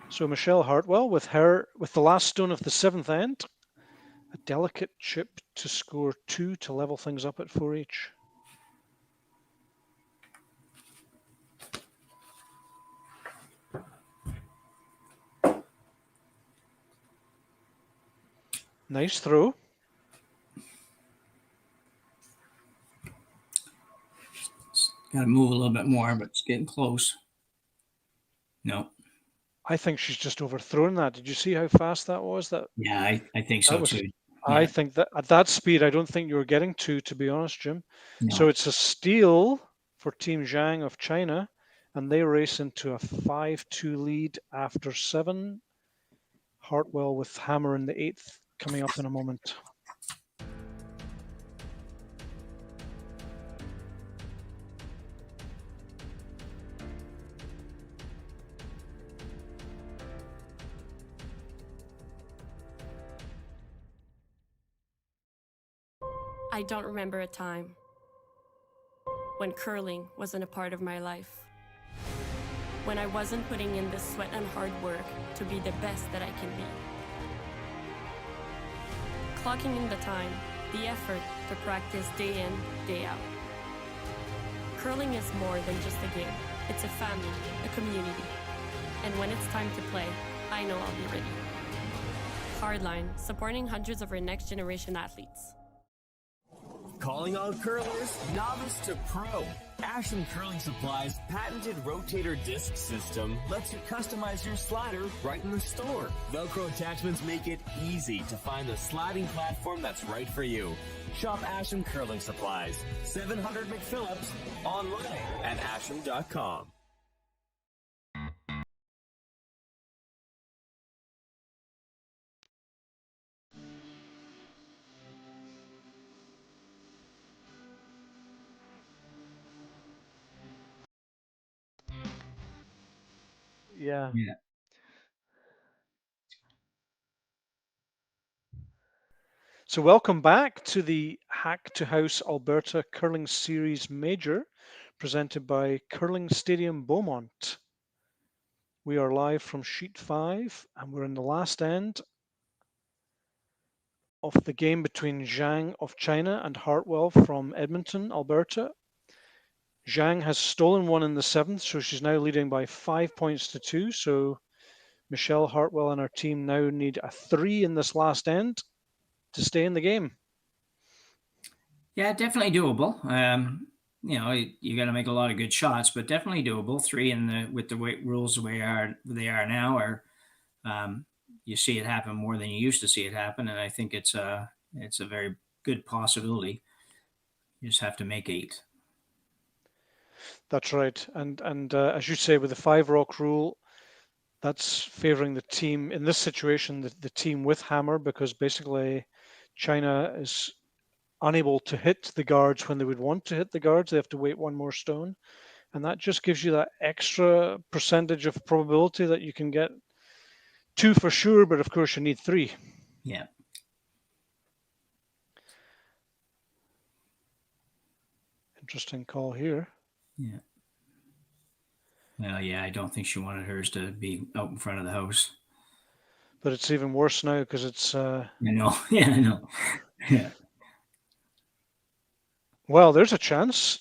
[SPEAKER 2] So Michelle Hartwell with the last stone of the 7th end, a delicate chip to score 2 to level things up at 4 each. Nice throw.
[SPEAKER 8] Got to move a little bit more, but it's getting close. No.
[SPEAKER 2] I think she's just overthrown that. Did you see how fast that was?
[SPEAKER 8] Yeah, I think so too.
[SPEAKER 2] I
[SPEAKER 8] Yeah.
[SPEAKER 2] think that at that speed, I don't think you were getting to be honest, Jim.
[SPEAKER 8] No.
[SPEAKER 2] So it's a steal for Team Zhang of China, and they race into a 5-2 lead after 7. Hartwell with hammer in the 8th coming up in a moment.
[SPEAKER 1] I don't remember a time when curling wasn't a part of my life. When I wasn't putting in the sweat and hard work to be the best that I can be. Clocking in the time, the effort to practice day in, day out. Curling is more than just a game. It's a family, a community. And when it's time to play, I know I'll be ready. Hardline, supporting hundreds of our next generation athletes.
[SPEAKER 7] Calling all curlers, novice to pro. Ashland Curling Supply's patented rotator disc system lets you customize your slider right in the store. Velcro attachments make it easy to find the sliding platform that's right for you. Shop Ashland Curling Supplies, 700 McPhillips, online at ashland.com.
[SPEAKER 2] Yeah.
[SPEAKER 8] Yeah.
[SPEAKER 2] So welcome back to the Hack2House Alberta Curling Series Major, presented by Curling Stadium Beaumont. We are live from sheet 5, and we're in the last end of the game between Zhang of China and Hartwell from Edmonton, Alberta. Zhang has stolen one in the 7th, so she's now leading by 5 points to 2. So Michelle Hartwell and her team now need a 3 in this last end to stay in the game.
[SPEAKER 8] Yeah, definitely doable. You got to make a lot of good shots, but definitely doable. 3 with the rules the way they are now, or you see it happen more than you used to see it happen, and I think it's a very good possibility. You just have to make 8.
[SPEAKER 2] That's right, and as you say, with the 5 rock rule, that's favoring the team in this situation, the team with hammer, because basically China is unable to hit the guards when they would want to hit the guards. They have to wait 1 more stone, and that just gives you that extra percentage of probability that you can get 2 for sure, but of course you need 3.
[SPEAKER 8] Yeah.
[SPEAKER 2] Interesting call here.
[SPEAKER 8] Yeah. Well, yeah, I don't think she wanted hers to be out in front of the house.
[SPEAKER 2] But it's even worse now because it's...
[SPEAKER 8] I know. Yeah, I know. Yeah.
[SPEAKER 2] Well, there's a chance.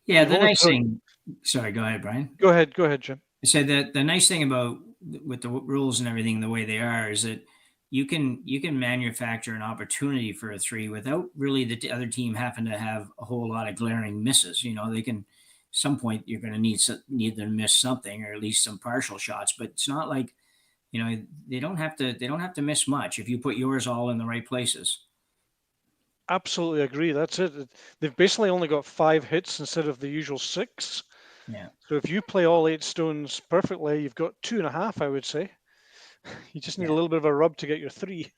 [SPEAKER 8] Yeah, the nice thing... Sorry, go ahead, Brian.
[SPEAKER 2] Go ahead, Jim.
[SPEAKER 8] I said that the nice thing about with the rules and everything the way they are is that you can manufacture an opportunity for a 3 without really the other team having to have a whole lot of glaring misses. They can... some point you're going to need them to miss something, or at least some partial shots, but it's not like they don't have to miss much if you put yours all in the right places.
[SPEAKER 2] Absolutely agree. That's it. They've basically only got 5 hits instead of the usual 6.
[SPEAKER 8] Yeah.
[SPEAKER 2] So if you play all 8 stones perfectly, you've got 2.5, I would say. You just need a little bit of a rub to get your 3.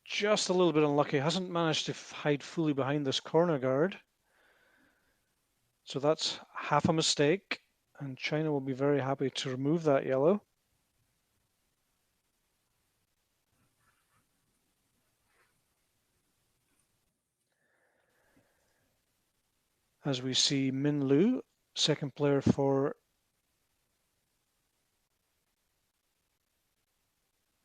[SPEAKER 2] Just a little bit unlucky. Hasn't managed to hide fully behind this corner guard. So that's half a mistake, and China will be very happy to remove that yellow. As we see Min Lu, second player for...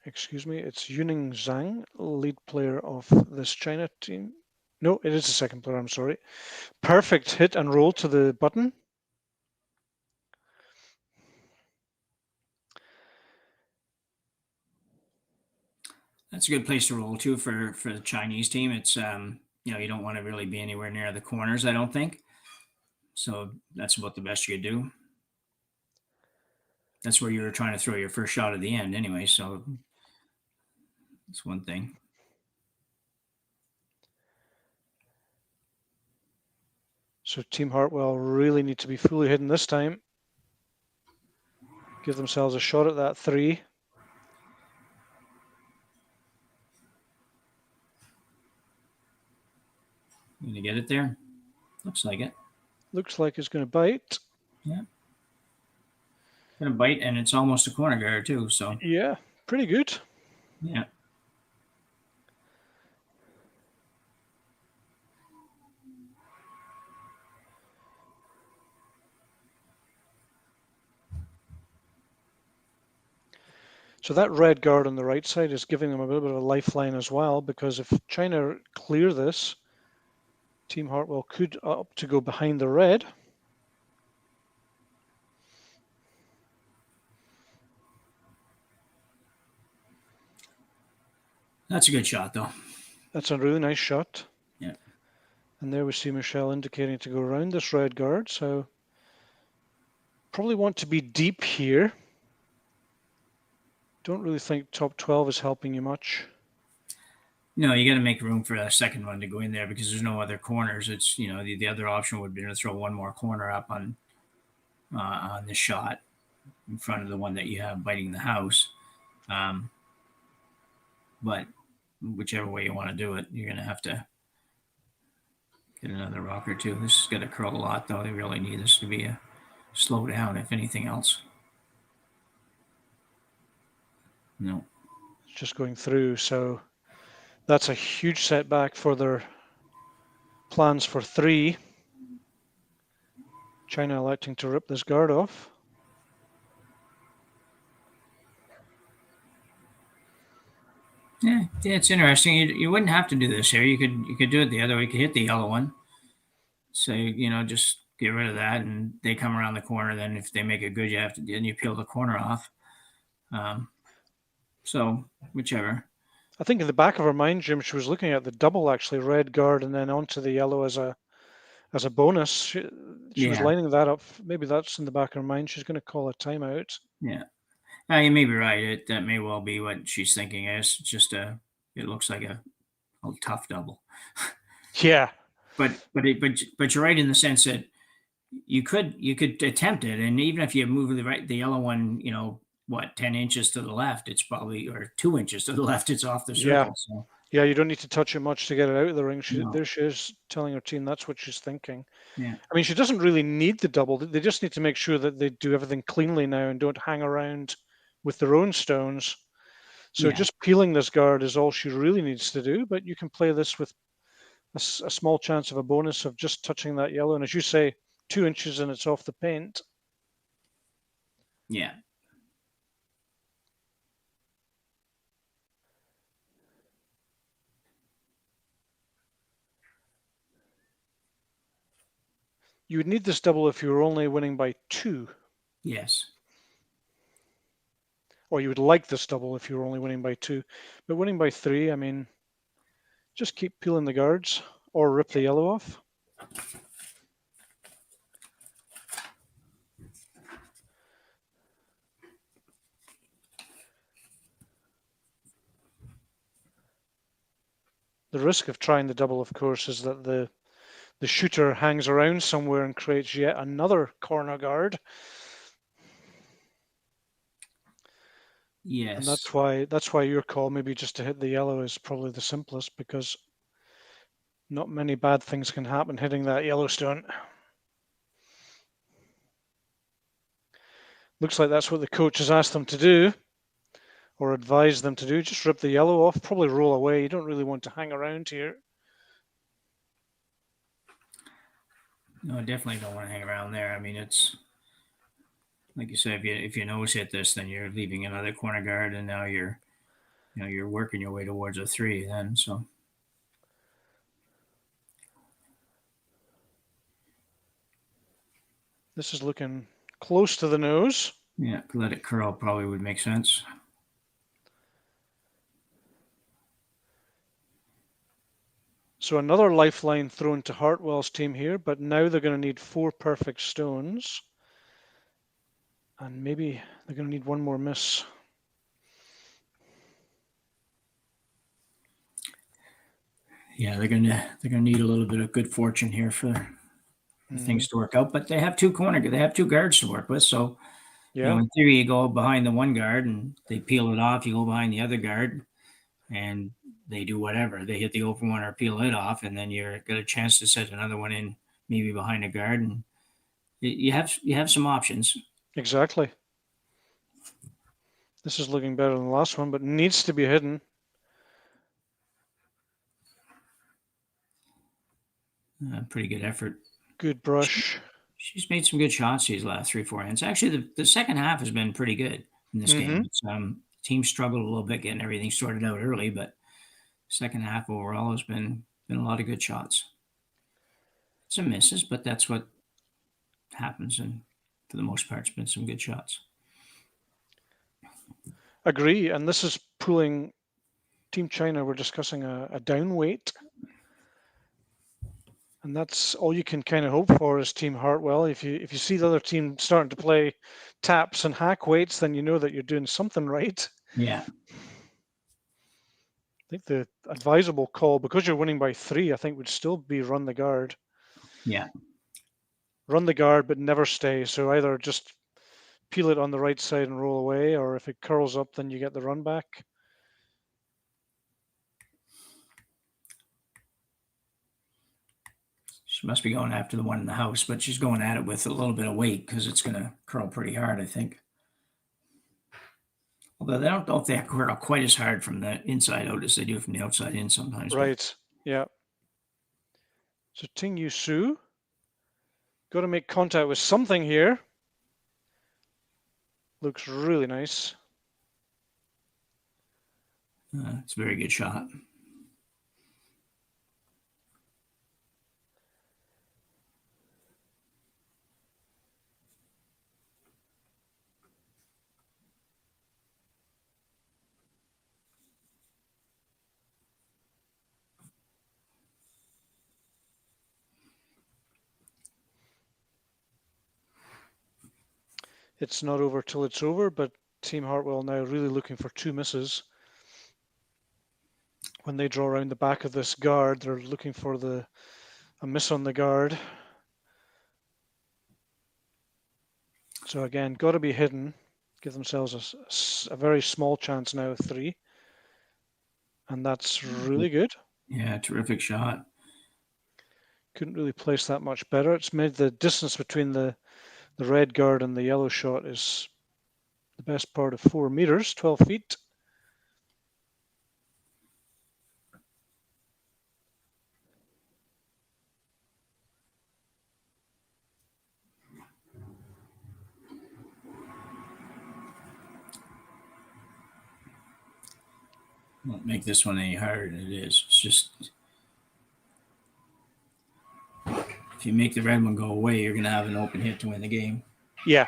[SPEAKER 2] Excuse me, it's Yujie Zhang, lead player of this China team. No, it is the second player, I'm sorry. Perfect hit and roll to the button.
[SPEAKER 8] That's a good place to roll too for the Chinese team. It's you don't want to really be anywhere near the corners, I don't think. So that's about the best you could do. That's where you were trying to throw your first shot at the end anyway, so that's one thing.
[SPEAKER 2] So Team Hartwell really need to be fully hidden this time. Give themselves a shot at that 3.
[SPEAKER 8] You gonna get it there? Looks like it.
[SPEAKER 2] Looks like it's going to bite.
[SPEAKER 8] Yeah. Gonna bite, and it's almost a corner guard too, so.
[SPEAKER 2] Yeah, pretty good.
[SPEAKER 8] Yeah.
[SPEAKER 2] So that red guard on the right side is giving them a little bit of a lifeline as well, because if China clear this, Team Hartwell could opt to go behind the red.
[SPEAKER 8] That's a good shot, though.
[SPEAKER 2] That's a really nice shot.
[SPEAKER 8] Yeah.
[SPEAKER 2] And there we see Michelle indicating to go around this red guard, so probably want to be deep here. Don't really think top 12 is helping you much.
[SPEAKER 8] No, you got to make room for a second one to go in there because there's no other corners. It's the other option would be to throw one more corner up on the shot in front of the one that you have biting the house. But whichever way you want to do it, you're going to have to get another rock or two. This is going to curl a lot, though. They really need this to be a slow down, if anything else. No.
[SPEAKER 2] It's just going through, so That's a huge setback for their plans for 3. China electing to rip this guard off.
[SPEAKER 8] Yeah, it's interesting. You wouldn't have to do this here. You could do it the other way. You could hit the yellow one. So just get rid of that, and they come around the corner. Then if they make it good, then you peel the corner off. So whichever.
[SPEAKER 2] I think in the back of her mind, Jim, she was looking at the double, actually, red guard and then onto the yellow as a bonus. She was lining that up. Maybe that's in the back of her mind. She's going to call a timeout.
[SPEAKER 8] Yeah. You may be right. That may well be what she's thinking. It's just it looks like a tough double.
[SPEAKER 2] Yeah.
[SPEAKER 8] But you're right in the sense that you could attempt it, and even if you move the yellow one, 10 inches to the left, it's probably, or 2 inches to the left, it's off the circle.
[SPEAKER 2] Yeah.
[SPEAKER 8] So.
[SPEAKER 2] Yeah, you don't need to touch it much to get it out of the ring. There she is telling her team that's what she's thinking.
[SPEAKER 8] Yeah.
[SPEAKER 2] I mean, she doesn't really need the double. They just need to make sure that they do everything cleanly now and don't hang around with their own stones. So just peeling this guard is all she really needs to do, but you can play this with a small chance of a bonus of just touching that yellow. And as you say, 2 inches and it's off the paint.
[SPEAKER 8] Yeah.
[SPEAKER 2] You would need this double if you were only winning by 2.
[SPEAKER 8] Yes.
[SPEAKER 2] Or you would like this double if you were only winning by 2. But winning by 3, I mean, just keep peeling the guards or rip the yellow off. The risk of trying the double, of course, is that the shooter hangs around somewhere and creates yet another corner guard.
[SPEAKER 8] Yes.
[SPEAKER 2] And that's why your call, maybe just to hit the yellow, is probably the simplest, because not many bad things can happen hitting that yellow stone. Looks like that's what the coach has asked them to do, or advised them to do. Just rip the yellow off, probably roll away. You don't really want to hang around here.
[SPEAKER 8] No, I definitely don't want to hang around there. I mean, it's like you said, if you nose hit this, then you're leaving another corner guard, and now you're working your way towards a 3 then. So
[SPEAKER 2] this is looking close to the nose.
[SPEAKER 8] Yeah, let it curl probably would make sense.
[SPEAKER 2] So another lifeline thrown to Hartwell's team here, but now they're going to need 4 perfect stones. And maybe they're going to need one more miss.
[SPEAKER 8] Yeah, they're gonna need a little bit of good fortune here for things to work out. But they have 2 guards to work with, so in theory, you go behind the one guard and they peel it off. You go behind the other guard, and they do whatever. They hit the open one or peel it off, and then you're got a chance to set another one in, maybe behind a guard, and you have some options.
[SPEAKER 2] Exactly. This is looking better than the last one, but needs to be hidden.
[SPEAKER 8] Pretty good effort.
[SPEAKER 2] Good brush.
[SPEAKER 8] She's made some good shots these last 3-4 ends. Actually, the second half has been pretty good in this game. It's, team struggled a little bit getting everything sorted out early, but second half overall has been a lot of good shots. Some misses, but that's what happens, and for the most part, it's been some good shots.
[SPEAKER 2] Agree, and this is pulling Team China. We're discussing a down weight, and that's all you can kind of hope for as Team Hartwell. If you see the other team starting to play taps and hack weights, then you know that you're doing something right.
[SPEAKER 8] Yeah.
[SPEAKER 2] I think the advisable call, because you're winning by 3, I think would still be run the guard.
[SPEAKER 8] Yeah.
[SPEAKER 2] Run the guard, but never stay. So either just peel it on the right side and roll away, or if it curls up, then you get the run back.
[SPEAKER 8] She must be going after the one in the house, but she's going at it with a little bit of weight because it's going to curl pretty hard, I think. Although they don't they curl quite as hard from the inside out as they do from the outside in sometimes.
[SPEAKER 2] Right. Yeah. So Ting Yu Su, got to make contact with something here. Looks really nice.
[SPEAKER 8] It's a very good shot.
[SPEAKER 2] It's not over till it's over, but Team Hartwell now really looking for 2 misses. When they draw around the back of this guard, they're looking for a miss on the guard. So again, got to be hidden. Give themselves a very small chance now of 3. And that's really good.
[SPEAKER 8] Yeah, terrific shot.
[SPEAKER 2] Couldn't really place that much better. It's made the distance between the red guard and the yellow shot is the best part of 4 meters, 12 feet.
[SPEAKER 8] Won't make this one any harder than it is. It's just if you make the red one go away, you're going to have an open hit to win the game.
[SPEAKER 2] Yeah.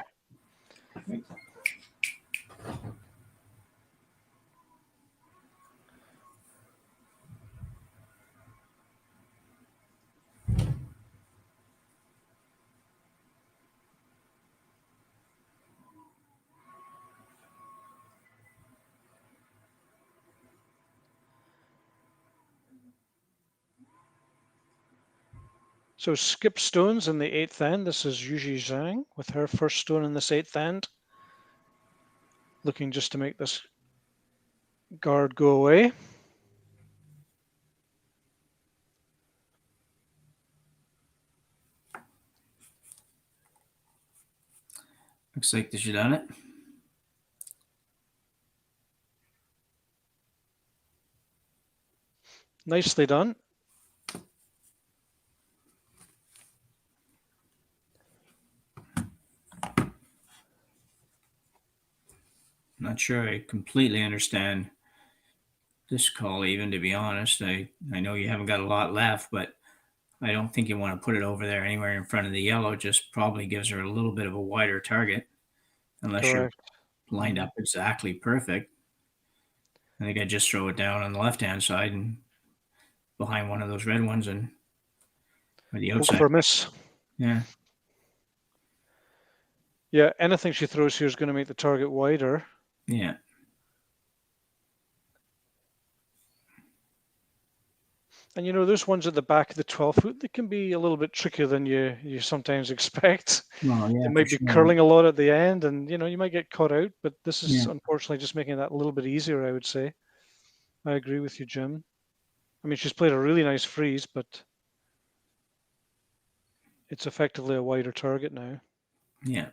[SPEAKER 2] So skip stones in the 8th end. This is Yujie Zhang with her first stone in this 8th end. Looking just to make this guard go away.
[SPEAKER 8] Looks like they should have done it.
[SPEAKER 2] Nicely done.
[SPEAKER 8] Not sure I completely understand this call, even, to be honest. I know you haven't got a lot left, but I don't think you want to put it over there anywhere in front of the yellow. Just probably gives her a little bit of a wider target, unless
[SPEAKER 2] Correct.
[SPEAKER 8] You're lined up exactly perfect. I think I'd just throw it down on the left-hand side and behind one of those red ones and or the outside.
[SPEAKER 2] Look for a miss.
[SPEAKER 8] Yeah.
[SPEAKER 2] Yeah, anything she throws here is going to make the target wider.
[SPEAKER 8] Yeah.
[SPEAKER 2] And those ones at the back of the 12 foot, they can be a little bit trickier than you sometimes expect.
[SPEAKER 8] Oh, yeah,
[SPEAKER 2] they might be curling a lot at the end, and you might get caught out. But this is unfortunately just making that a little bit easier, I would say. I agree with you, Jim. I mean, she's played a really nice freeze, but it's effectively a wider target now.
[SPEAKER 8] Yeah.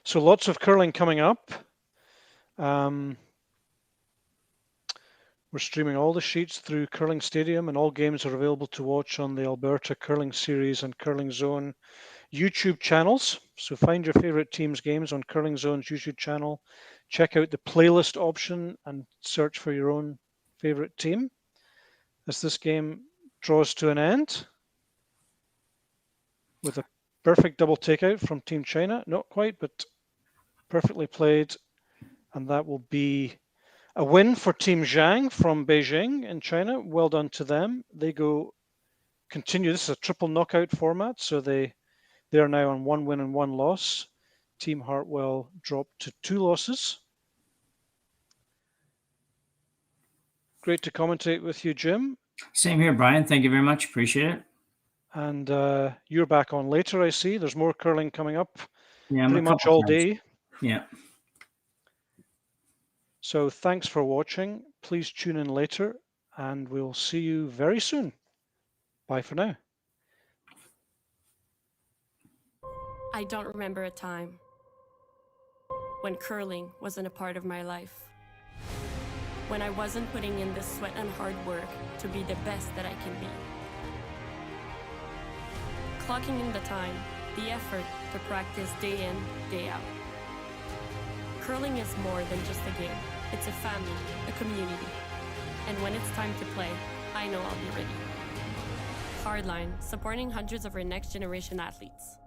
[SPEAKER 2] So lots of curling coming up. We're streaming all the sheets through Curling Stadium, and all games are available to watch on the Alberta Curling Series and Curling Zone YouTube channels. So find your favorite team's games on Curling Zone's YouTube channel. Check out the playlist option and search for your own favorite team. As this game draws to an end with a perfect double takeout from Team China. Not quite, but perfectly played. And that will be a win for Team Zhang from Beijing in China. Well done to them. They continue. This is a triple knockout format, so they are now on 1 win and 1 loss. Team Hartwell dropped to 2 losses. Great to commentate with you, Jim.
[SPEAKER 8] Same here, Brian. Thank you very much. Appreciate it.
[SPEAKER 2] And you're back on later, I see. There's more curling coming up
[SPEAKER 8] pretty
[SPEAKER 2] much all day.
[SPEAKER 8] Yeah.
[SPEAKER 2] So thanks for watching. Please tune in later and we'll see you very soon. Bye for now.
[SPEAKER 1] I don't remember a time when curling wasn't a part of my life. When I wasn't putting in the sweat and hard work to be the best that I can be. Clocking in the time, the effort to practice day in, day out. Curling is more than just a game. It's a family, a community. And when it's time to play, I know I'll be ready. Hardline, supporting hundreds of our next generation athletes.